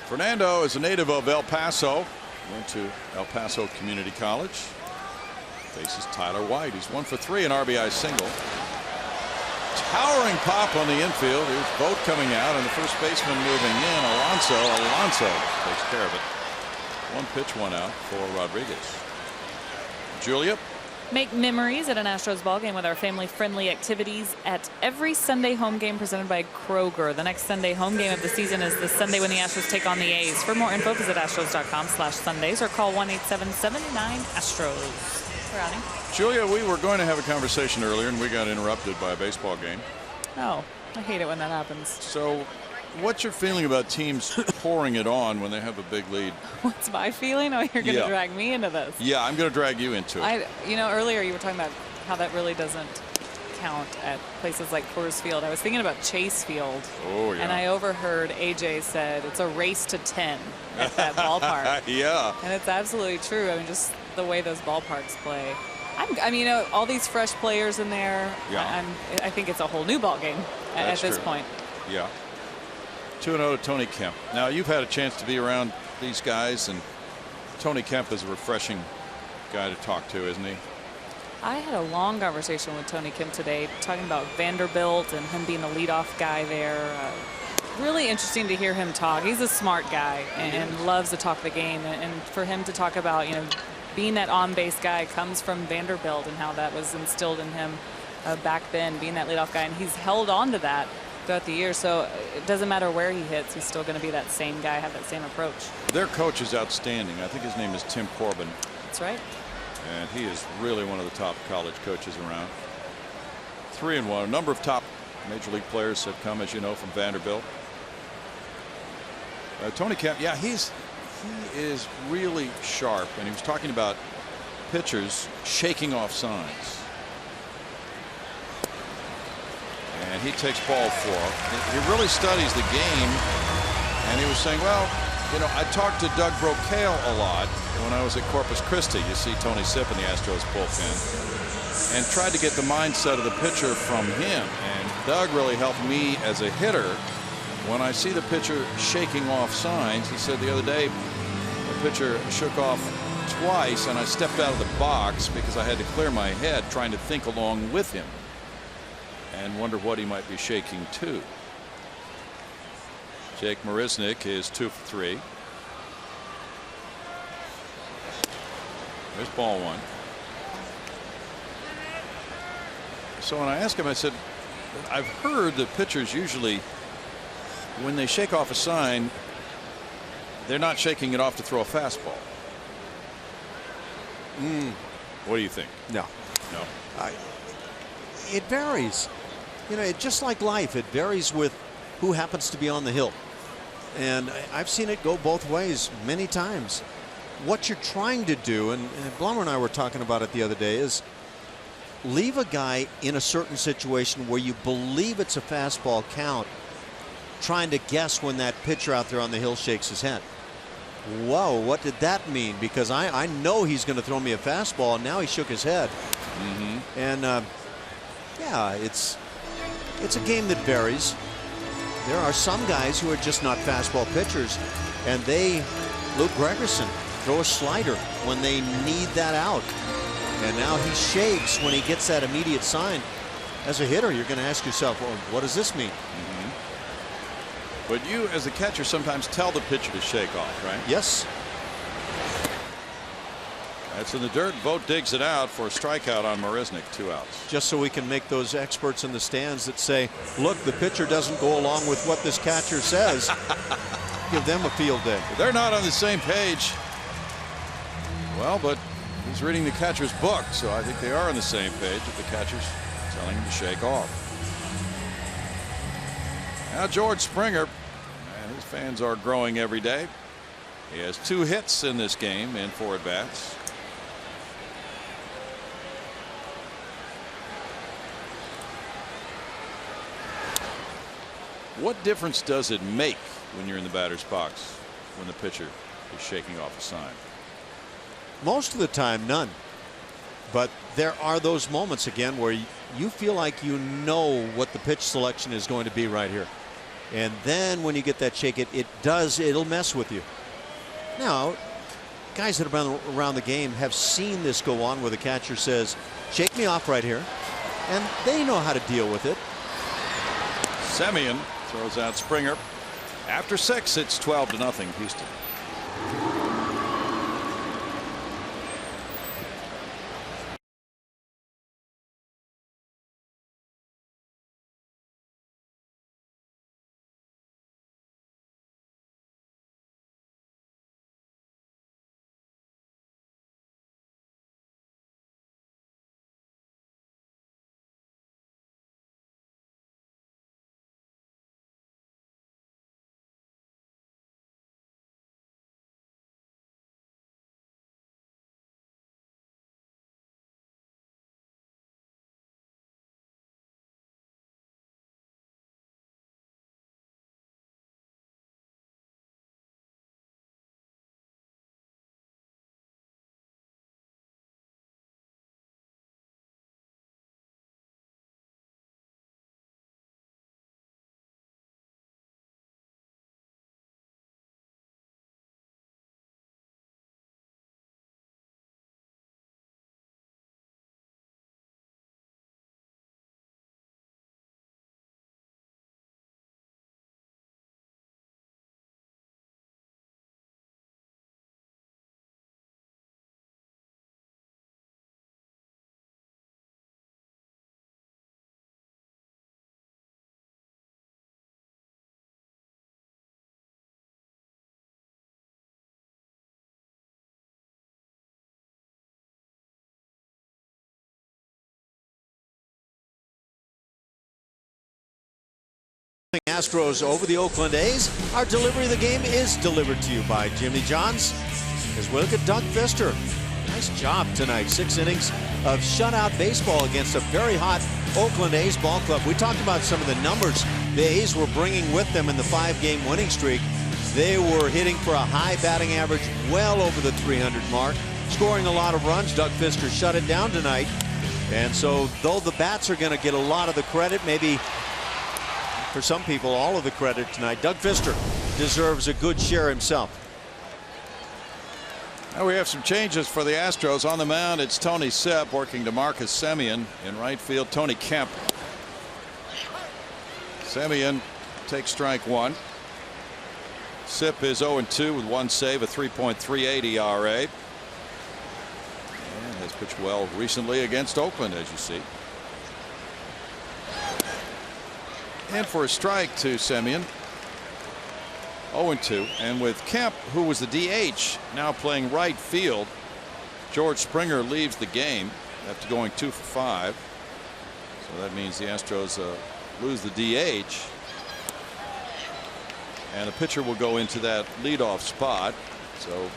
Fernando is a native of El Paso. Went to El Paso Community College. Faces Tyler White. He's 1 for 3, an RBI single. Towering pop on the infield. Here's Vogt coming out and the first baseman moving in. Alonso takes care of it. 1 pitch, 1 out for Rodriguez. Julia. Make memories at an Astros ballgame with our family-friendly activities at every Sunday home game presented by Kroger. The next Sunday home game of the season is the Sunday when the Astros take on the A's. For more info, visit astros.com/Sundays or call 1-877-9-ASTROS. Ronnie. Julia, we were going to have a conversation earlier and we got interrupted by a baseball game. Oh, I hate it when that happens. So what's your feeling about teams pouring it on when they have a big lead? What's my feeling? Oh, you're going to drag me into this. Yeah, I'm going to drag you into it. You know, earlier you were talking about how that really doesn't count at places like Coors Field. I was thinking about Chase Field. Oh, yeah. And I overheard AJ said it's a race to 10 at that ballpark. Yeah. And it's absolutely true. I mean, just the way those ballparks play. I mean, you know, all these fresh players in there. Yeah. I think it's a whole new ball game at this point. Yeah. 2-0 to Tony Kemp. Now you've had a chance to be around these guys, and Tony Kemp is a refreshing guy to talk to, isn't he? I had a long conversation with Tony Kemp today, talking about Vanderbilt and him being the leadoff guy there. Really interesting to hear him talk. He's a smart guy and loves to talk the game, and for him to talk about, you know, being that on-base guy comes from Vanderbilt and how that was instilled in him back then, being that leadoff guy, and he's held on to that throughout the year. So it doesn't matter where he hits, he's still going to be that same guy, have that same approach. Their coach is outstanding. I think his name is Tim Corbin. That's right. And he is really one of the top college coaches around. 3-1. A number of top major league players have come, as you know, from Vanderbilt. Tony Kemp, yeah, he is really sharp, and he was talking about pitchers shaking off signs. And he takes ball 4. He really studies the game, and he was saying, well, you know, I talked to Doug Brocail a lot when I was at Corpus Christi. You see Tony Sipp in the Astros bullpen, and tried to get the mindset of the pitcher from him. And Doug really helped me as a hitter. When I see the pitcher shaking off signs, he said the other day, the pitcher shook off twice, and I stepped out of the box because I had to clear my head trying to think along with him and wonder what he might be shaking to. Jake Marisnick is 2 for 3. There's ball 1. So when I asked him, I said, I've heard that pitchers usually, when they shake off a sign, they're not shaking it off to throw a fastball. What do you think? No. No. It varies. You know, just like life, it varies with who happens to be on the hill. And I've seen it go both ways many times. What you're trying to do, and Blummer and I were talking about it the other day, is leave a guy in a certain situation where you believe it's a fastball count, trying to guess when that pitcher out there on the hill shakes his head. Whoa, what did that mean? Because I know he's going to throw me a fastball, and now he shook his head. And yeah, it's a game that varies. There are some guys who are just not fastball pitchers, and Luke Gregerson, throw a slider when they need that out. And now he shakes when he gets that immediate sign. As a hitter, you're going to ask yourself, well, what does this mean? But you, as a catcher, sometimes tell the pitcher to shake off, right? Yes. That's in the dirt. Vogt digs it out for a strikeout on Marisnick. 2 outs. Just so we can make those experts in the stands that say, look, the pitcher doesn't go along with what this catcher says. Give them a field day. They're not on the same page. Well, but he's reading the catcher's book, so I think they are on the same page if the catcher's telling him to shake off. Now George Springer, and his fans are growing every day. He has 2 hits in this game in 4 at-bats. What difference does it make when you're in the batter's box when the pitcher is shaking off a sign? Most of the time, none. But there are those moments again where you feel like you know what the pitch selection is going to be right here. And then when you get that shake, it'll mess with you. Now, guys that have been around the game have seen this go on where the catcher says, shake me off right here. And they know how to deal with it. Semien throws out Springer. After 6, it's 12-0 Houston. Astros over the Oakland A's. Our delivery of the game is delivered to you by Jimmy Johns. As we look at Doug Fister. Nice job tonight. 6 innings of shutout baseball against a very hot Oakland A's ball club. We talked about some of the numbers the A's were bringing with them in the 5-game winning streak. They were hitting for a high batting average, well over the 300 mark, scoring a lot of runs. Doug Fister shut it down tonight. And so though the bats are going to get a lot of the credit, maybe for some people all of the credit tonight, Doug Fister deserves a good share himself. Now we have some changes for the Astros. On the mound, it's Tony Sepp working to Marcus Semien. In right field, Tony Kemp. Semien takes strike 1. Sepp is 0-2 with 1 save, a 3.38 ERA. And has pitched well recently against Oakland, as you see. And for a strike to Semien. 0-2. And with Kemp, who was the DH, now playing right field, George Springer leaves the game after going 2 for 5. So that means the Astros lose the DH. And the pitcher will go into that leadoff spot. So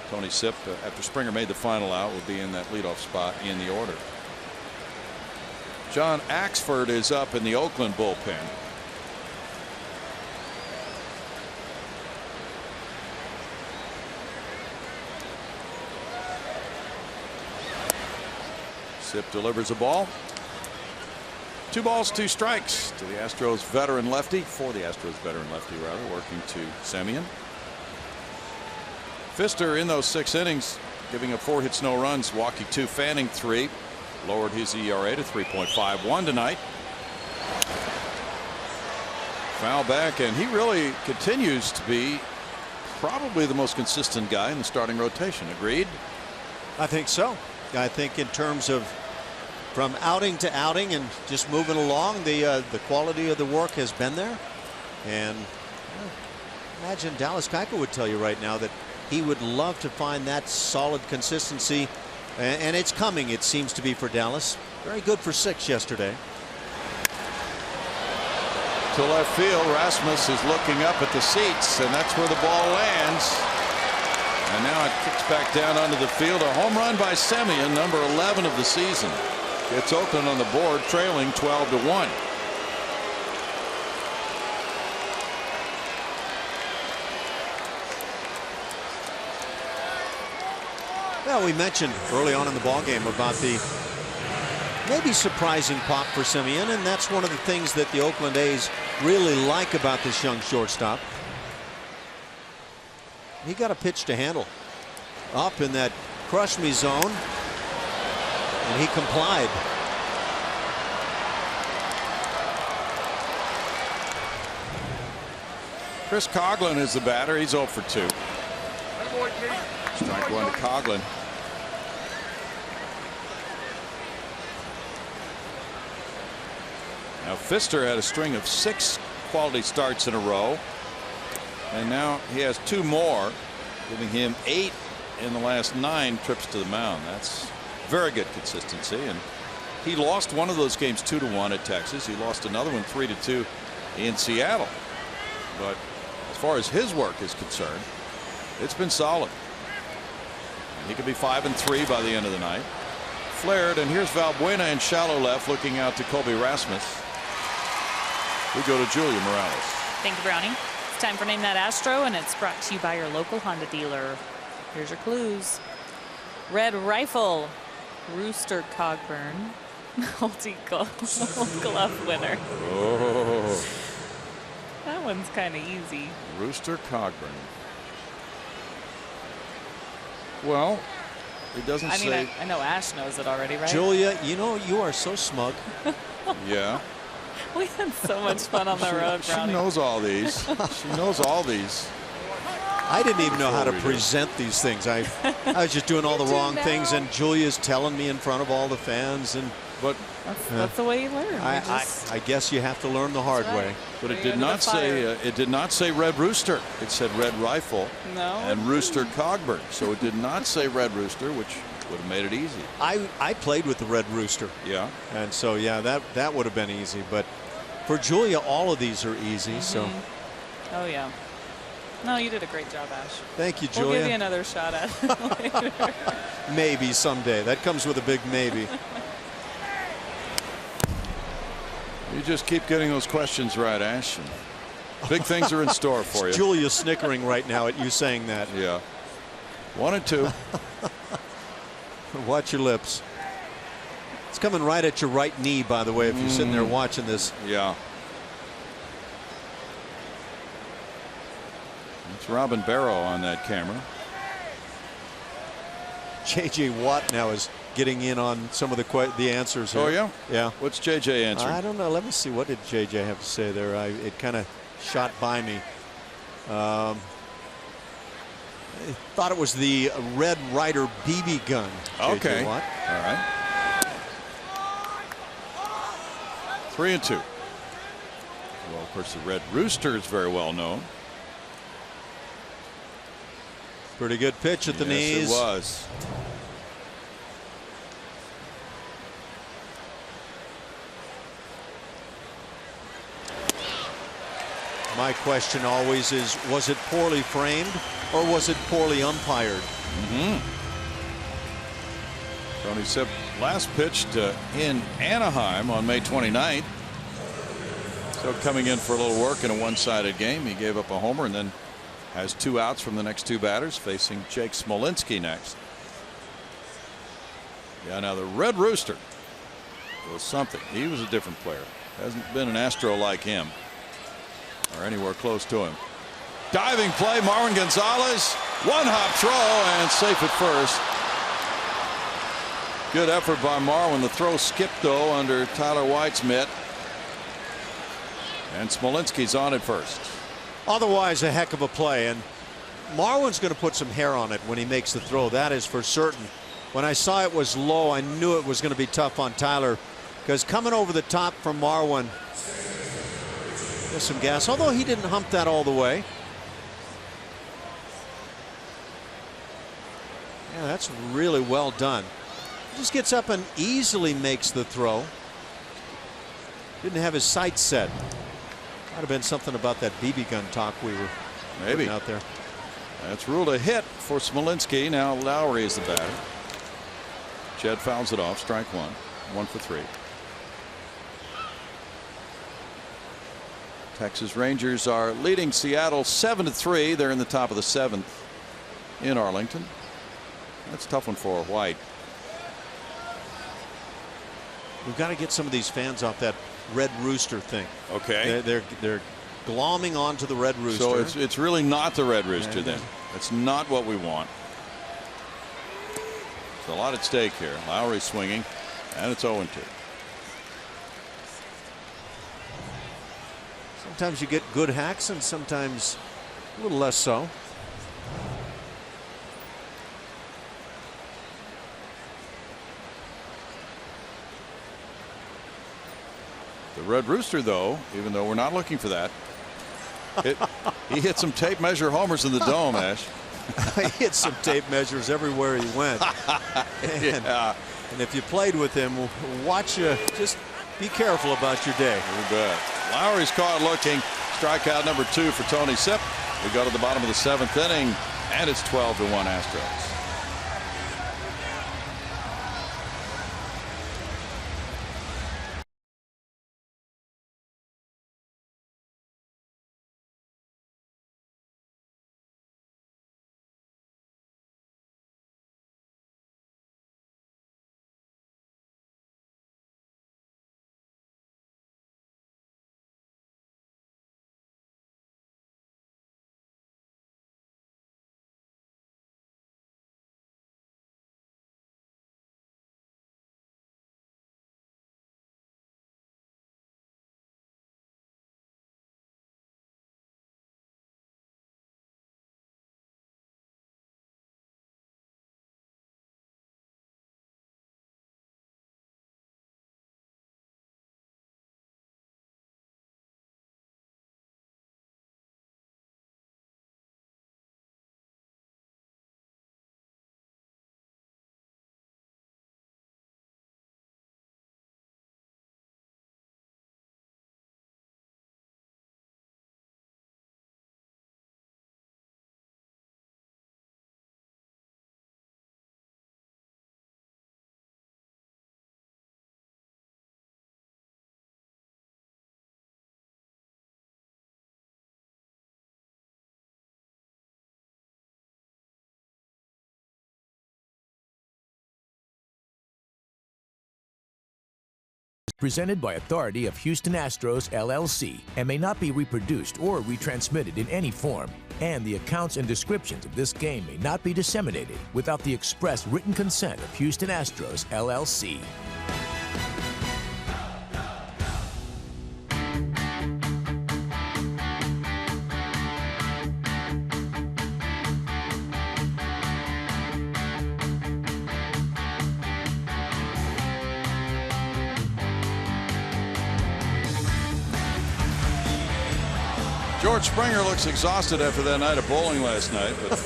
Tony Sepp, after Springer made the final out, will be in that leadoff spot in the order. John Axford is up in the Oakland bullpen. Sepp delivers a ball. 2 balls, 2 strikes to the Astros veteran lefty, for the Astros veteran lefty rather, working to Semien. Fister in those 6 innings, giving up 4 hits, no runs, walking 2, fanning 3, lowered his ERA to 3.51 tonight. Foul back, and he really continues to be probably the most consistent guy in the starting rotation. Agreed? I think so. I think in terms of from outing to outing and just moving along, the quality of the work has been there. And imagine Dallas Keuchel would tell you right now that he would love to find that solid consistency, and it's coming, it seems to be, for Dallas. Very good for 6 yesterday. to left field. Rasmus is looking up at the seats, and that's where the ball lands. And now it kicks back down onto the field. A home run by Semien, number 11 of the season. Gets Oakland on the board, trailing 12-1. Well, we mentioned early on in the ballgame about the maybe surprising pop for Semien, and that's one of the things that the Oakland A's really like about this young shortstop. He got a pitch to handle up in that crush me zone, and he complied. Chris Coghlan is the batter. He's 0 for 2. Strike one to Coghlan. Now Pfister had a string of 6 quality starts in a row, and now he has 2 more, giving him 8 in the last 9 trips to the mound. That's very good consistency, and he lost one of those games 2-1 at Texas. He lost another one 3-2 in Seattle. But as far as his work is concerned, it's been solid. He could be 5-3 by the end of the night. Flared, and here's Valbuena in shallow left, looking out to Colby Rasmus. We go to Julia Morales. Thank you, Brownie. It's time for Name That Astro, and it's brought to you by your local Honda dealer. Here's your clues. Red Rifle, Rooster Cogburn, multi-gold glove winner. Oh. That one's kind of easy. Rooster Cogburn. Well, it doesn't I mean, say. I know Ash knows it already, right? Julia, you know, you are so smug. Yeah. We had so much fun on the road, She Brownie. knows all these. She knows all these. I didn't even know how to Before we do. present these things. I was just doing all the wrong things, and Julia's telling me in front of all the fans. And But That's the way you learn. I guess you have to learn the hard way. But it did not say Red Rooster. It said Red Rifle and Rooster Cogburn. So it did not say Red Rooster, which would have made it easy. I played with the Red Rooster. Yeah. And so, yeah, that would have been easy. But for Julia, all of these are easy. So Oh, yeah. No, you did a great job, Ash. thank you, Julia. We'll give you another shot at it later. Maybe someday. That comes with a big maybe. You just keep getting those questions right, Ash. Big things are in store for you. Julia's snickering right now at you saying that. Yeah. 1 and 2. Watch your lips. It's coming right at your right knee, by the way, if you're sitting there watching this. Yeah. It's Robin Barrow on that camera. J.J. Watt now is getting in on some of the answers here. Oh, yeah? Yeah. What's JJ answering? I don't know. Let me see. What did J.J. have to say there? It kind of shot by me. I thought it was the Red Ryder BB gun. Okay. Watt. All right. 3 and 2. Well, of course, the Red Rooster is very well known. Pretty good pitch at the knees. Yes, it was. My question always is, was it poorly framed or was it poorly umpired? Tony Sipp last pitched in Anaheim on May 29th. So coming in for a little work in a one-sided game, he gave up a homer and then has 2 outs from the next 2 batters, facing Jake Smolinski next. Yeah, now the Red Rooster was something. He was a different player. Hasn't been an Astro like him or anywhere close to him. Diving play, Marwin Gonzalez, 1-hop throw and safe at first. Good effort by Marwin. The throw skipped though under Tyler White's mitt, and Smolinski's on at first. Otherwise, a heck of a play, and Marwin's going to put some hair on it when he makes the throw. That is for certain. When I saw it was low, I knew it was going to be tough on Tyler, because coming over the top from Marwin, there's some gas, although he didn't hump that all the way. Yeah, that's really well done. Just gets up and easily makes the throw. Didn't have his sights set. Might have been something about that BB gun talk we were maybe out there. That's ruled a hit for Smolinski. Now Lowry is the batter. Jed fouls it off. Strike one. 1 for 3. Texas Rangers are leading Seattle 7-3. They're in the top of the 7th in Arlington. That's a tough one for White. We've got to get some of these fans off that Red Rooster thing. Okay. They're glomming onto the Red Rooster. So it's really not the Red Rooster then. That's not what we want. There's a lot at stake here. Lowry swinging, and it's 0-2. Sometimes you get good hacks and sometimes a little less so. The Red Rooster, though, even though we're not looking for that, he hit some tape measure homers in the dome, Ash. He hit some tape measures everywhere he went. And if you played with him, watch just be careful about your day. You bet. Lowry's caught looking. Strikeout number 2 for Tony Sipp. We go to the bottom of the 7th inning, and it's 12-1 Astros. Presented by authority of Houston Astros, LLC, and may not be reproduced or retransmitted in any form. And the accounts and descriptions of this game may not be disseminated without the express written consent of Houston Astros, LLC. George Springer looks exhausted after that night of bowling last night, but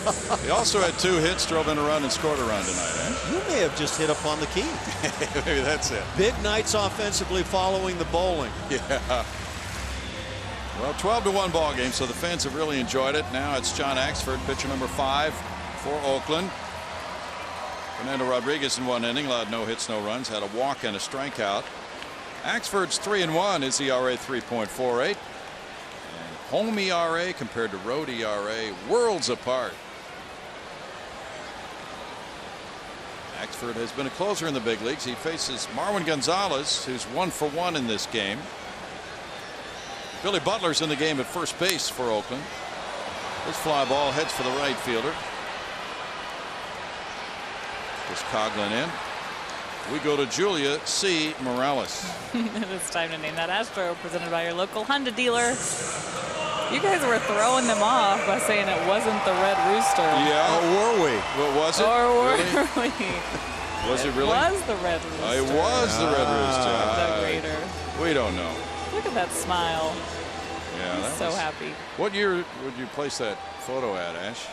he also had 2 hits, drove in a run, and scored a run tonight. Eh? You may have just hit upon the key. Maybe that's it. Big nights offensively following the bowling. Yeah. Well, 12-1 ball game, so the fans have really enjoyed it. Now it's John Axford, pitcher number 5 for Oakland. Fernando Rodriguez in 1 inning, allowed no hits, no runs, had a walk and a strikeout. Axford's 3-1, his ERA 3.48. Home ERA compared to road ERA, worlds apart. Axford has been a closer in the big leagues. He faces Marwin Gonzalez, who's 1 for 1 in this game. Billy Butler's in the game at first base for Oakland. This fly ball heads for the right fielder. Just Coughlin in. We go to Julia C. Morales. It's time to name that Astro, presented by your local Honda dealer. You guys were throwing them off by saying it wasn't the Red Rooster. Yeah. Or were we? What was it? Or were really? we? Was it really? It was the Red Rooster. It was the Red Rooster. Doug Rader. We don't know. Look at that smile. Yeah, He's so happy. What year would you place that photo at, Ash?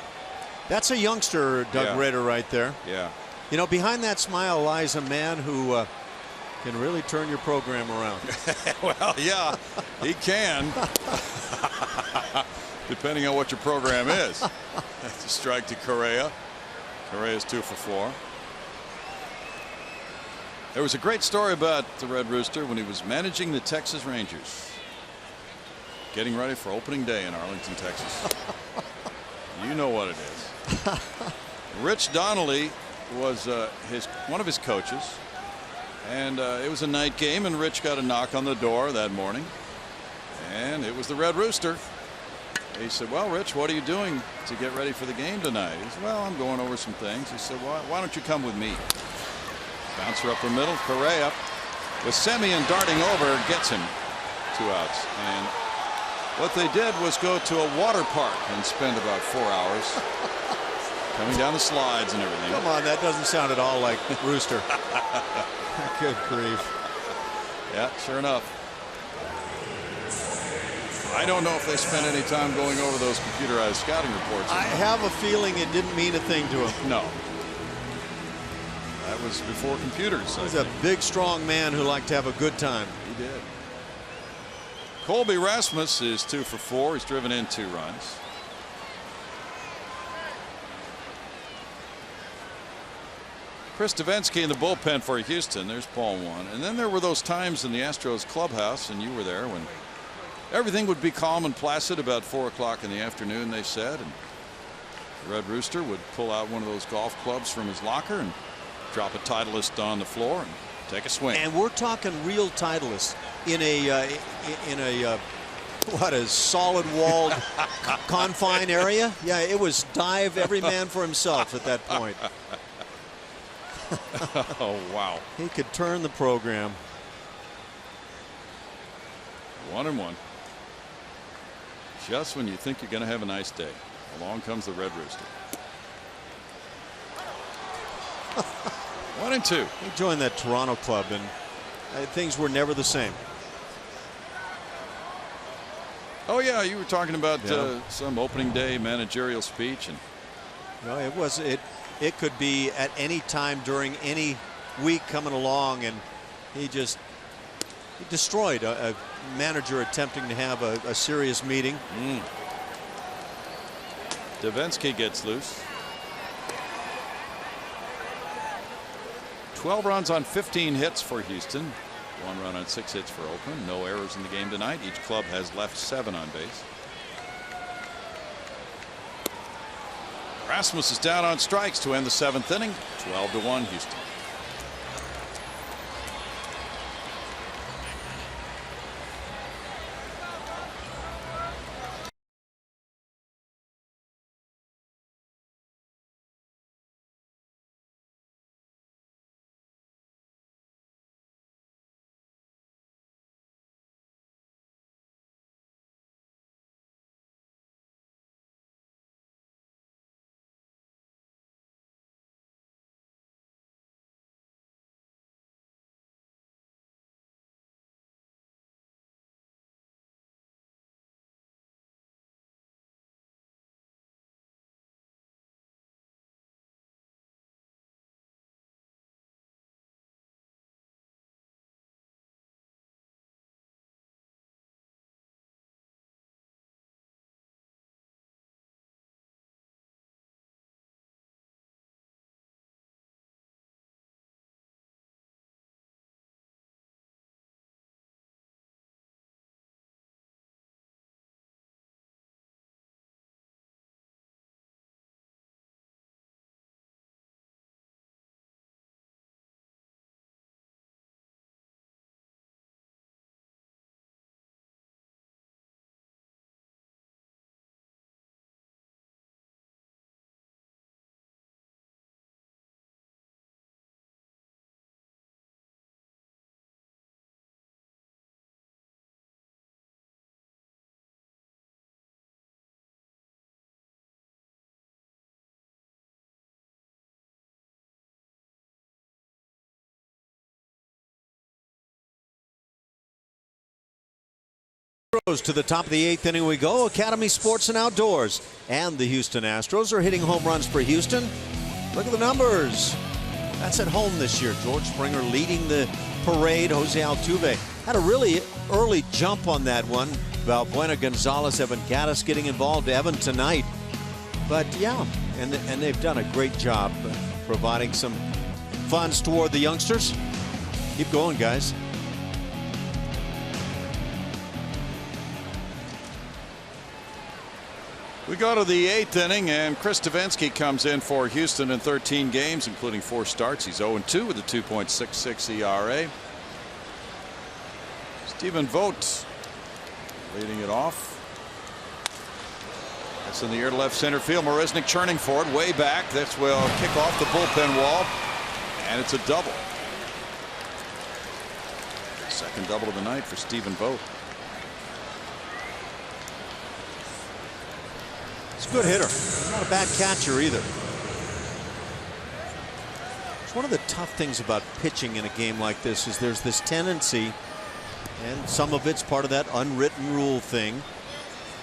That's a youngster, Doug Rader, right there. Yeah. You know, behind that smile lies a man who can really turn your program around. Well, yeah, he can. Depending on what your program is. That's a strike to Correa. Correa's 2 for 4. There was a great story about the Red Rooster when he was managing the Texas Rangers, getting ready for opening day in Arlington, Texas. You know what it is. Rich Donnelly was one of his coaches, and it was a night game, and Rich got a knock on the door that morning, and it was the Red Rooster. He said, "Well, Rich, what are you doing to get ready for the game tonight?" He said, "Well, I'm going over some things." He said, "Well, why don't you come with me?" Bouncer up the middle. Correa with Semien darting over gets him 2 outs. And what they did was go to a water park and spend about 4 hours coming down the slides and everything. Come on, that doesn't sound at all like Rooster. Good grief. Yeah, sure enough. I don't know if they spent any time going over those computerized scouting reports. I have a feeling it didn't mean a thing to him. No. That was before computers. He's a big, strong man who liked to have a good time. He did. Colby Rasmus is 2 for 4. He's driven in 2 runs. Chris Davinsky in the bullpen for Houston. There's ball 1. And then there were those times in the Astros clubhouse, and you were there, when everything would be calm and placid about 4 o'clock in the afternoon, they said. And the Red Rooster would pull out one of those golf clubs from his locker and drop a Titleist on the floor and take a swing. And we're talking real Titleists in a what, a solid walled confine area. Yeah, it was dive every man for himself at that point. Oh, wow. He could turn the program. 1-1. Just when you think you're going to have a nice day, along comes the Red Rooster. 1-2. He joined that Toronto club, and things were never the same. Oh yeah, you were talking about some opening day managerial speech, and no, it could be at any time during any week coming along, and he destroyed a manager attempting to have a serious meeting. Davinsky gets loose. 12 runs on 15 hits for Houston. 1 run on 6 hits for Oakland. No errors in the game tonight. Each club has left 7 on base. Rasmus is down on strikes to end the 7th inning. 12-1 Houston. To the top of the 8th inning we go. Academy Sports and Outdoors and the Houston Astros are hitting home runs for Houston. Look at the numbers. That's at home this year. George Springer leading the parade. Jose Altuve had a really early jump on that one. Valbuena, Gonzalez, Evan Gattis getting involved. Evan tonight. But yeah, and they've done a great job providing some funds toward the youngsters. Keep going, guys. We go to the 8th inning, and Chris Devenski comes in for Houston in 13 games, including 4 starts. He's 0-2 with a 2.66 ERA. Stephen Vogt leading it off. That's in the air to left center field. Marisnick churning for it, way back. This will kick off the bullpen wall, and it's a double. Second double of the night for Stephen Vogt. He's a good hitter. Not a bad catcher either. It's one of the tough things about pitching in a game like this is there's this tendency, and some of it's part of that unwritten rule thing,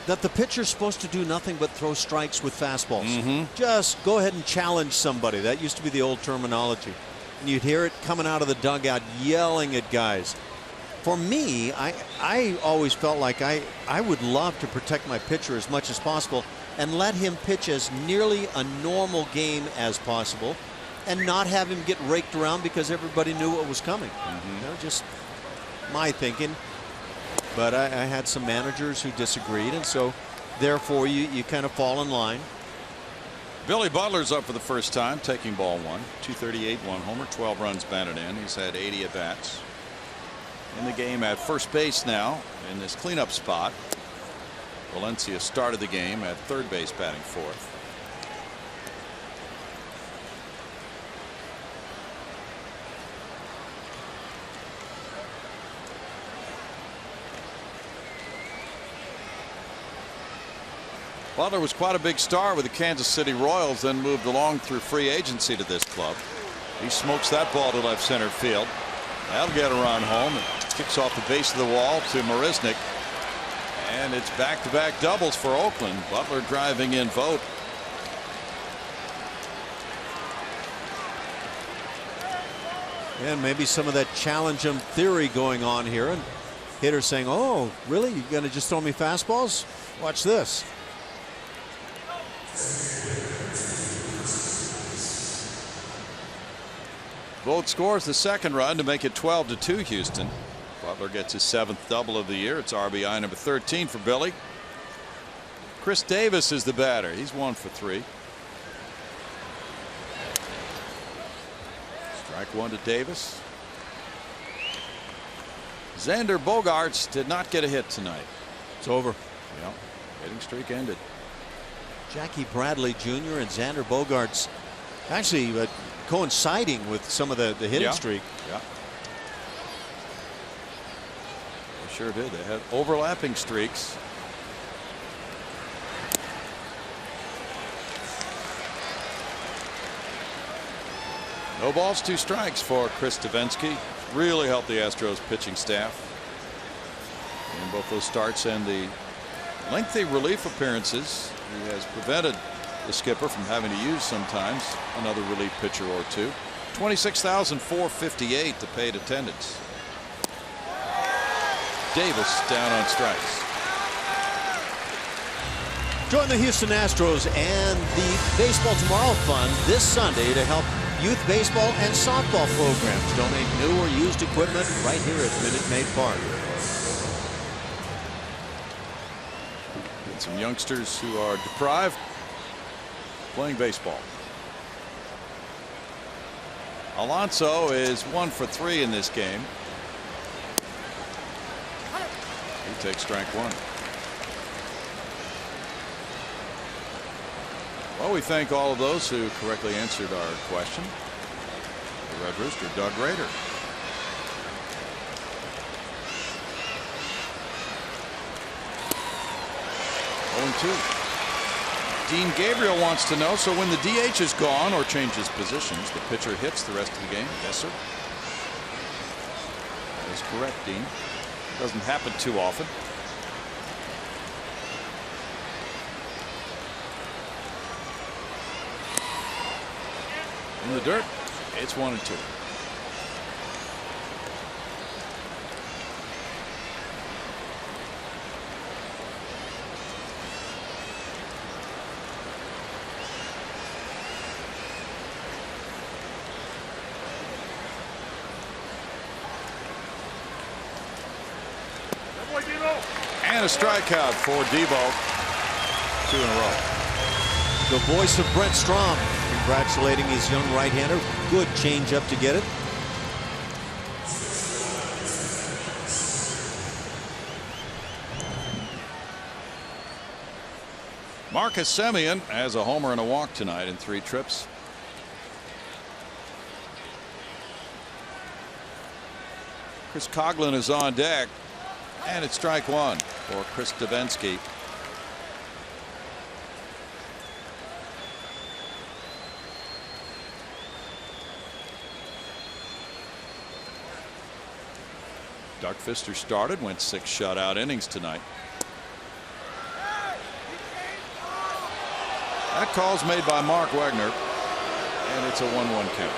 that the pitcher's supposed to do nothing but throw strikes with fastballs. Just go ahead and challenge somebody. That used to be the old terminology. And you'd hear it coming out of the dugout yelling at guys. For me, I always felt like I would love to protect my pitcher as much as possible and let him pitch as nearly a normal game as possible and not have him get raked around because everybody knew what was coming. You know, just my thinking. But I had some managers who disagreed, and so therefore you kind of fall in line. Billy Butler's up for the first time, taking ball 1. 238, 1 homer, 12 runs batted in. He's had 80 at-bats. In the game at first base now in this cleanup spot. Valencia started the game at third base, batting 4th. Butler was quite a big star with the Kansas City Royals, then moved along through free agency to this club. He smokes that ball to left center field. That'll get a run home. It kicks off the base of the wall to Marisnick. And it's back-to-back doubles for Oakland. Butler driving in Vogt. And maybe some of that challenge him theory going on here, and hitters saying, oh really, you're gonna just throw me fastballs? Watch this. Vogt scores the second run to make it 12-2 Houston. Butler gets his 7th double of the year. It's RBI number 13 for Billy. Chris Davis is the batter. He's 1 for 3. Strike 1 to Davis. Xander Bogaerts did not get a hit tonight. It's over. Yeah, hitting streak ended. Jackie Bradley Jr. and Xander Bogaerts actually coinciding with some of the hitting streak. Yeah. They sure did. They had overlapping streaks. No balls, 2 strikes for Chris Devenski. Really helped the Astros pitching staff in both those starts and the lengthy relief appearances. He has prevented the skipper from having to use sometimes another relief pitcher or 2. 26,458 to paid attendance. Davis down on strikes. Join the Houston Astros and the Baseball Tomorrow Fund this Sunday to help youth baseball and softball programs. Donate new or used equipment right here at Minute Maid Park. And some youngsters who are deprived playing baseball. Alonso is 1 for 3 in this game. He takes strike 1. Well, we thank all of those who correctly answered our question. The Red Rooster, Doug Rader. Dean Gabriel wants to know, so when the DH is gone or changes positions, the pitcher hits the rest of the game? Yes, sir. That is correct, Dean. Doesn't happen too often. In the dirt, it's 1-2. And a strikeout for Devo. 2 in a row. The voice of Brent Strom congratulating his young right-hander. Good changeup to get it. Marcus Semien has a homer and a walk tonight in 3 trips. Chris Coghlan is on deck, and it's strike 1 for Chris Davinsky. Doug Fister started, went 6 shutout innings tonight. That call's made by Mark Wegner, and it's a 1-1 count.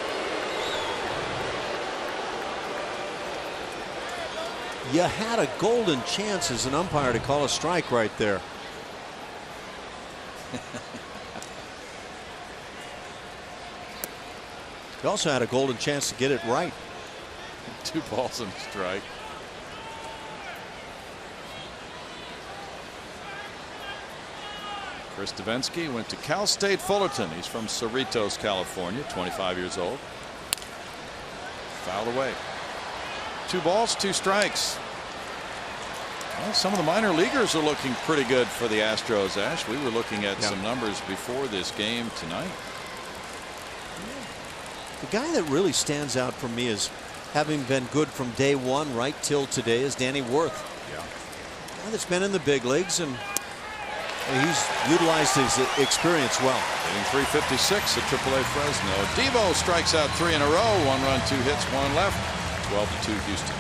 You had a golden chance as an umpire to call a strike right there. You also had a golden chance to get it right. 2 balls and a strike. Chris Davinsky went to Cal State Fullerton. He's from Cerritos, California, 25 years old. Fouled away. 2 balls, 2 strikes. Well, some of the minor leaguers are looking pretty good for the Astros, Ash. We were looking at some numbers before this game tonight. The guy that really stands out for me is having been good from day 1 right till today is Danny Worth. Yeah. A guy that's been in the big leagues, and he's utilized his experience well. Hitting .356 at AAA Fresno. Devo strikes out 3 in a row. 1 run, 2 hits, 1 left. 12-2 Houston.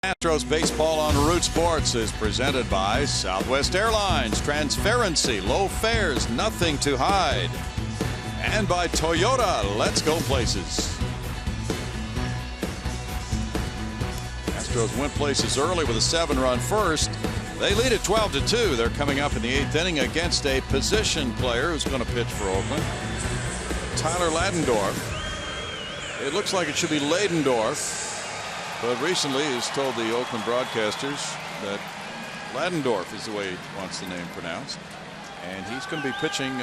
Astros Baseball on Root Sports is presented by Southwest Airlines. Transparency, low fares, nothing to hide. And by Toyota, let's go places. Astros went places early with a 7-run first. They lead at 12-2. They're coming up in the 8th inning against a position player who's going to pitch for Oakland. Tyler Ladendorf. It looks like it should be Ladendorf. But recently he's told the Oakland broadcasters that Ladendorf is the way he wants the name pronounced. And he's going to be pitching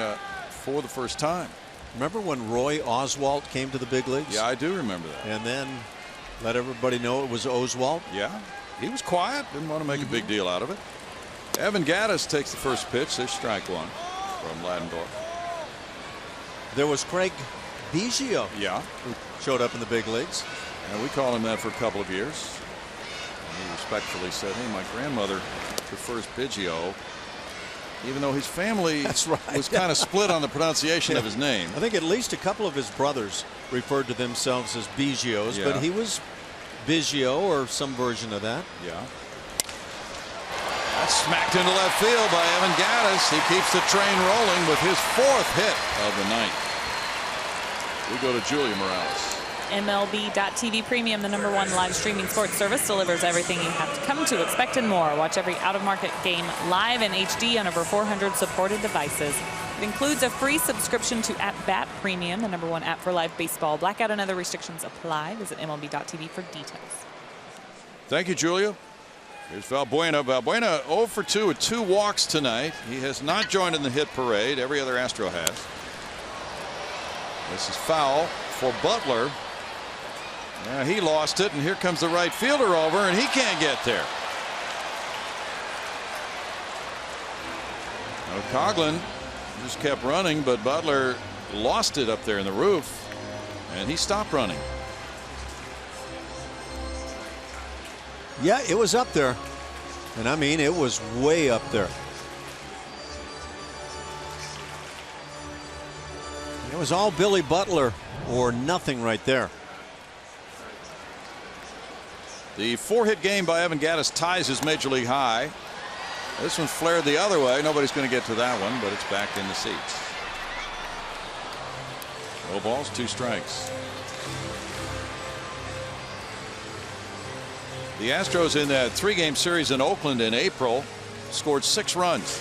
for the first time. Remember when Roy Oswalt came to the big leagues? Yeah, I do remember that. And then let everybody know it was Oswalt. Yeah, he was quiet, didn't want to make a big deal out of it. Evan Gattis takes the first pitch. There's strike 1 from Ladendorf. There was Craig Biggio. Yeah. Who showed up in the big leagues. And we called him that for a couple of years. And he respectfully said, hey, my grandmother prefers Biggio, even though his family was kind of split on the pronunciation of his name. I think at least a couple of his brothers referred to themselves as Biggios, but he was Biggio or some version of that. Yeah. That's smacked into left field by Evan Gattis. He keeps the train rolling with his 4th hit of the night. We go to Julia Morales. MLB.tv Premium, the #1 live streaming sports service, delivers everything you have come to expect and more. Watch every out-of-market game live in HD on over 400 supported devices. It includes a free subscription to @Bat Premium, the #1 app for live baseball. Blackout and other restrictions apply. Visit MLB.tv for details. Thank you, Julia. Here's Valbuena. Valbuena 0 for 2 with 2 walks tonight. He has not joined in the hit parade. Every other Astro has. This is foul for Butler. Yeah, he lost it, and here comes the right fielder over, and he can't get there. Now, Coughlin just kept running, but Butler lost it up there in the roof, and he stopped running. Yeah, it was up there. And I mean, it was way up there. It was all Billy Butler or nothing right there. The 4-hit game by Evan Gattis ties his major league high. This one flared the other way. Nobody's going to get to that one, but it's back in the seats. No balls, 2 strikes. The Astros in that 3-game series in Oakland in April scored 6 runs.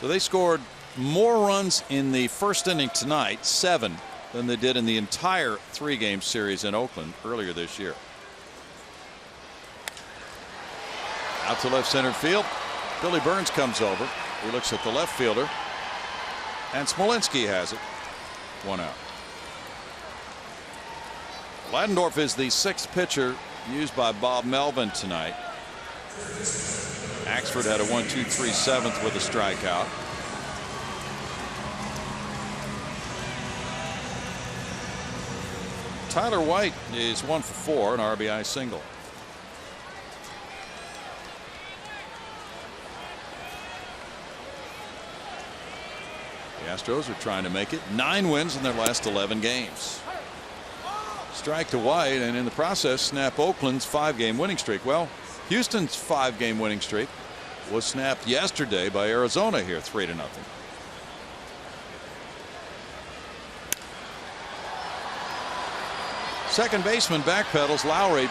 So they scored more runs in the first inning tonight, 7, than they did in the entire 3-game series in Oakland earlier this year. Out to left center field. Billy Burns comes over. He looks at the left fielder, and Smolinski has it. 1 out. Ladendorf is the 6th pitcher used by Bob Melvin tonight. Axford had a 1-2-3 7th with a strikeout. Tyler White is 1 for 4, an RBI single. The Astros are trying to make it 9 wins in their last 11 games. Strike to White, and in the process snap Oakland's 5-game winning streak. Well, Houston's 5-game winning streak was snapped yesterday by Arizona here, 3-0. Second baseman backpedals. Lowry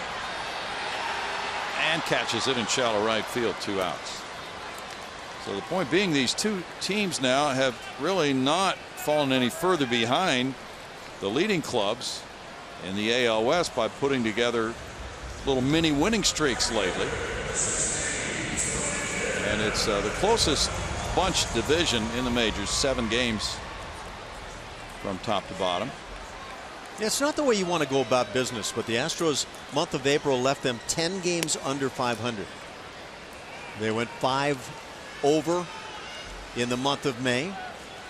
and catches it in shallow right field. 2 outs. So the point being, these 2 teams now have really not fallen any further behind the leading clubs in the AL West by putting together little mini winning streaks lately. And it's the closest bunch division in the majors, 7 games from top to bottom. Yeah, it's not the way you want to go about business, but the Astros month of April left them 10 games under 500. They went 5 over in the month of May.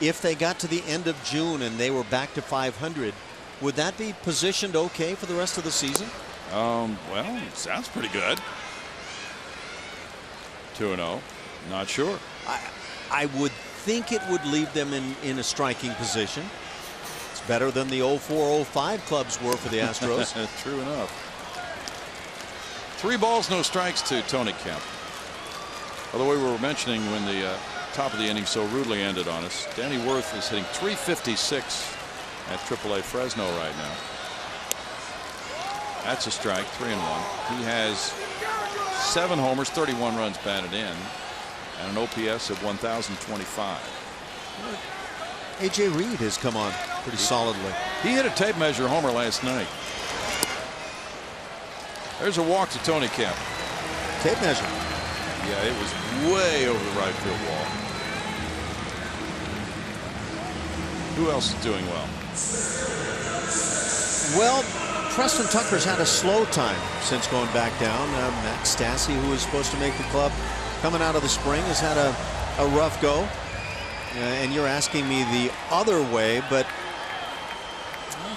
If they got to the end of June and they were back to 500, would that be positioned okay for the rest of the season? Well, it sounds pretty good. 2-0. Not sure. I would think it would leave them in a striking position. It's better than the 04-05 clubs were for the Astros. True enough. 3 balls, no strikes to Tony Kemp. By the way, we were mentioning when the top of the inning so rudely ended on us, Danny Worth is hitting .356 at AAA Fresno right now. That's a strike, 3-1. He has 7 homers, 31 runs batted in, and an OPS of 1,025. A.J. Reed has come on pretty solidly. He hit a tape measure homer last night. There's a walk to Tony Kemp. Tape measure. Yeah, it was way over the right field wall. Who else is doing well? Well, Preston Tucker's had a slow time since going back down. Matt Stassi, who was supposed to make the club coming out of the spring, has had a rough go. And you're asking me the other way, but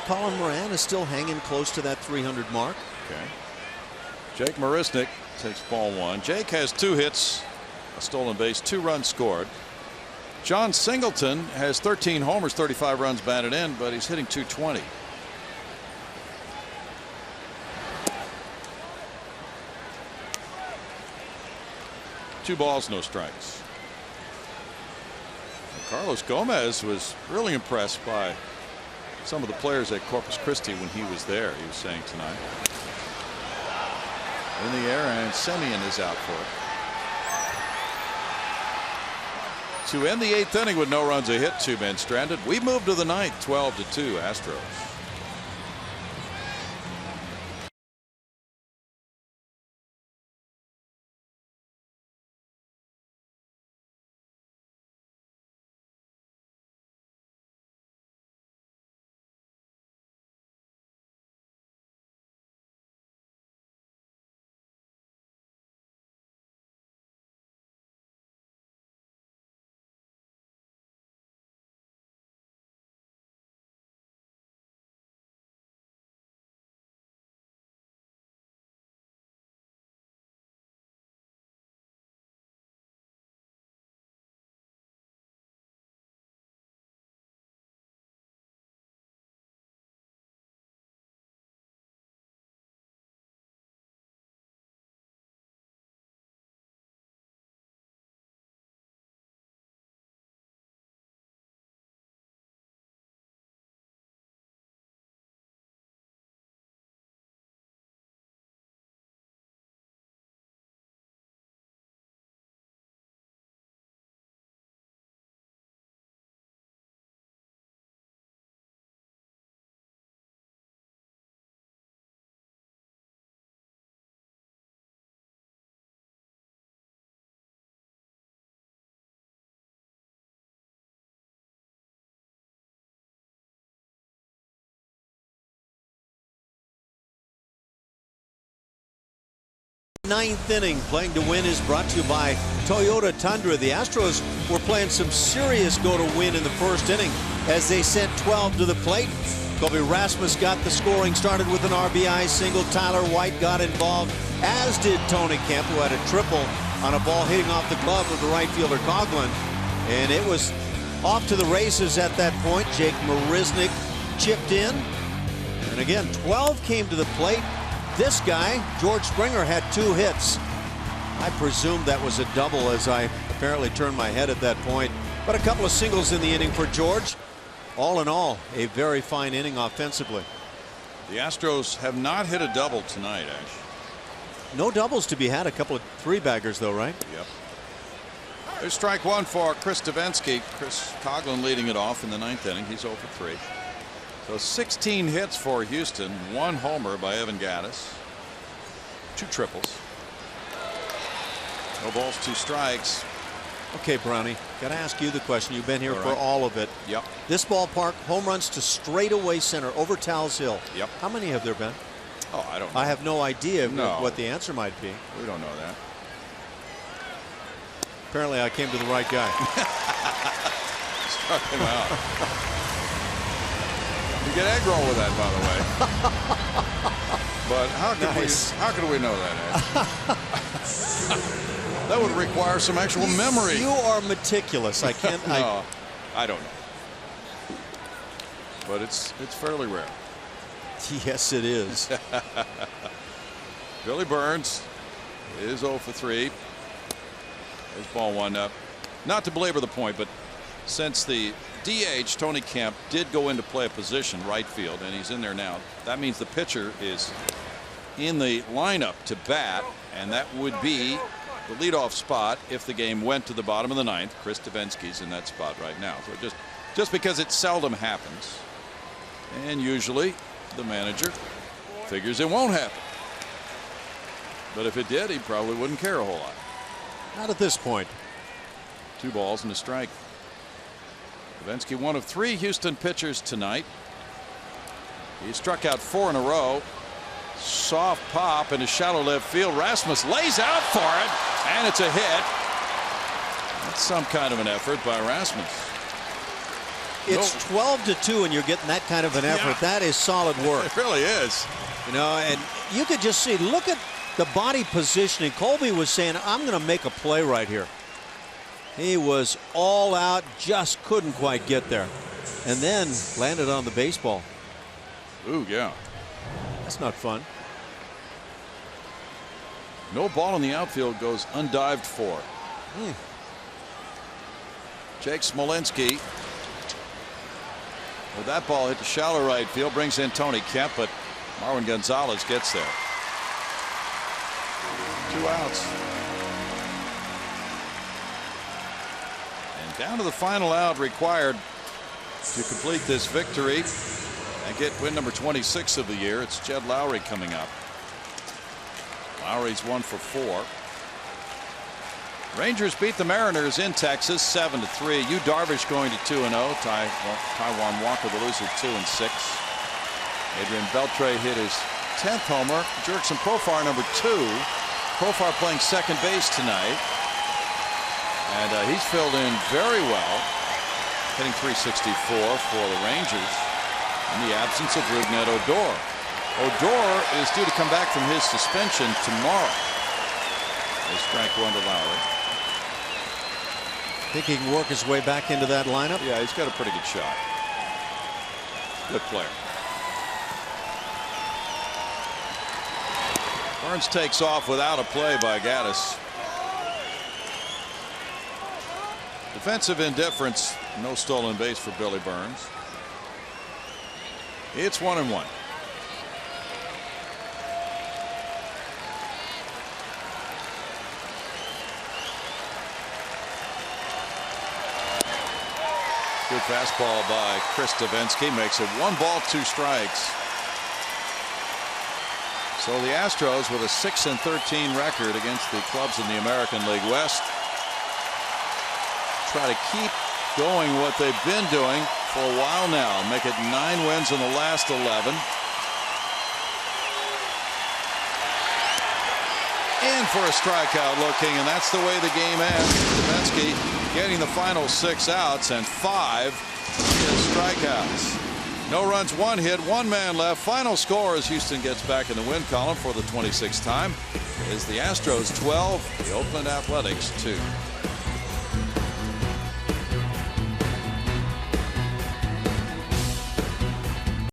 Colin Moran is still hanging close to that 300 mark. Okay. Jake Marisnik takes ball 1. Jake has 2 hits, a stolen base, 2 runs scored. John Singleton has 13 homers, 35 runs batted in, but he's hitting .220. Two balls, no strikes. And Carlos Gomez was really impressed by some of the players at Corpus Christi when he was there. He was saying tonight. In the air, and Semien is out for it. To end the 8th inning with no runs, a hit, 2 men stranded. We move to the 9th, 12-2 Astros. Ninth inning, playing to win is brought to you by Toyota Tundra. The Astros were playing some serious go to win in the first inning as they sent 12 to the plate. Kobe Rasmus got the scoring started with an RBI single. Tyler White got involved, as did Tony Kemp, who had a triple on a ball hitting off the glove of the right fielder Coughlin. And it was off to the races at that point. Jake Marisnick chipped in. And again, 12 came to the plate. This guy, George Springer, had 2 hits. I presumed that was a double as I apparently turned my head at that point. But a couple of singles in the inning for George. All in all, a very fine inning offensively. The Astros have not hit a double tonight, Ash. No doubles to be had. A couple of 3-baggers, though, right? Yep. There's strike 1 for Chris Davinsky. Chris Coughlin leading it off in the 9th inning. He's 0 for 3. So 16 hits for Houston, 1 homer by Evan Gattis, 2 triples. No balls, 2 strikes. Okay, Brownie, got to ask you the question. You've been here All for right. all of it. Yep. This ballpark, home runs to straightaway center over Tal's Hill. Yep. How many have there been? Oh, I don't know. I have no idea No. what the answer might be. We don't know that. Apparently, I came to the right guy. Struck him out. You get egg roll with that, by the way. But how could we know that, Ed? That would require some actual memory. You are meticulous. I can't. No, I don't know. But it's fairly rare. Yes, it is. Billy Burns is 0 for 3. There's ball 1 up. Not to belabor the point, but since the DH, Tony Kemp, did go into play a position, right field, and he's in there now, that means the pitcher is in the lineup to bat, and that would be the leadoff spot if the game went to the bottom of the 9th. Chris Davinsky's in that spot right now. So just because it seldom happens, and usually the manager figures it won't happen. But if it did, he probably wouldn't care a whole lot. Not at this point. 2 balls and a strike. Davinsky, 1 of 3 Houston pitchers tonight. He struck out 4 in a row. Soft pop into shallow left field. Rasmus lays out for it, and it's a hit. That's some kind of an effort by Rasmus. It's 12-2, and you're getting that kind of an effort. Yeah. That is solid work. It really is. You know, and you could just see, look at the body positioning. Colby was saying, I'm going to make a play right here. He was all out, just couldn't quite get there. And then landed on the baseball. Ooh, yeah. That's not fun. No ball in the outfield goes undived for. Jake Smolinski Well, that ball hit the shallow right field, brings in Tony Kemp, but Marwin Gonzalez gets there. 2 outs. And down to the final out required to complete this victory and get win number 26 of the year. It's Jed Lowry coming up. Lowry's 1 for 4. Rangers beat the Mariners in Texas 7-3. Yu Darvish going to 2-0. Taijuan Walker, the loser, 2-6. Adrian Beltre hit his 10th homer. Jurickson Profar, number 2. Profar playing second base tonight. And he's filled in very well, hitting .364 for the Rangers in the absence of Rougned Odor. Odor is due to come back from his suspension tomorrow. They strike 1 to Lowry. Think he can work his way back into that lineup? Yeah, he's got a pretty good shot. Good player. Burns takes off without a play by Gaddis. Defensive indifference, no stolen base for Billy Burns. It's 1-1. Good fastball by Chris Davinsky, makes it 1 ball, 2 strikes. So the Astros with a 6-13 record against the clubs in the American League West try to keep going what they've been doing for a while now. Make it 9 wins in the last 11. In for a strikeout looking, and that's the way the game ends. Davinsky getting the final 6 outs and 5 strikeouts. No runs, 1 hit, 1 man left. Final score as Houston gets back in the win column for the 26th time is the Astros 12, the Oakland Athletics 2.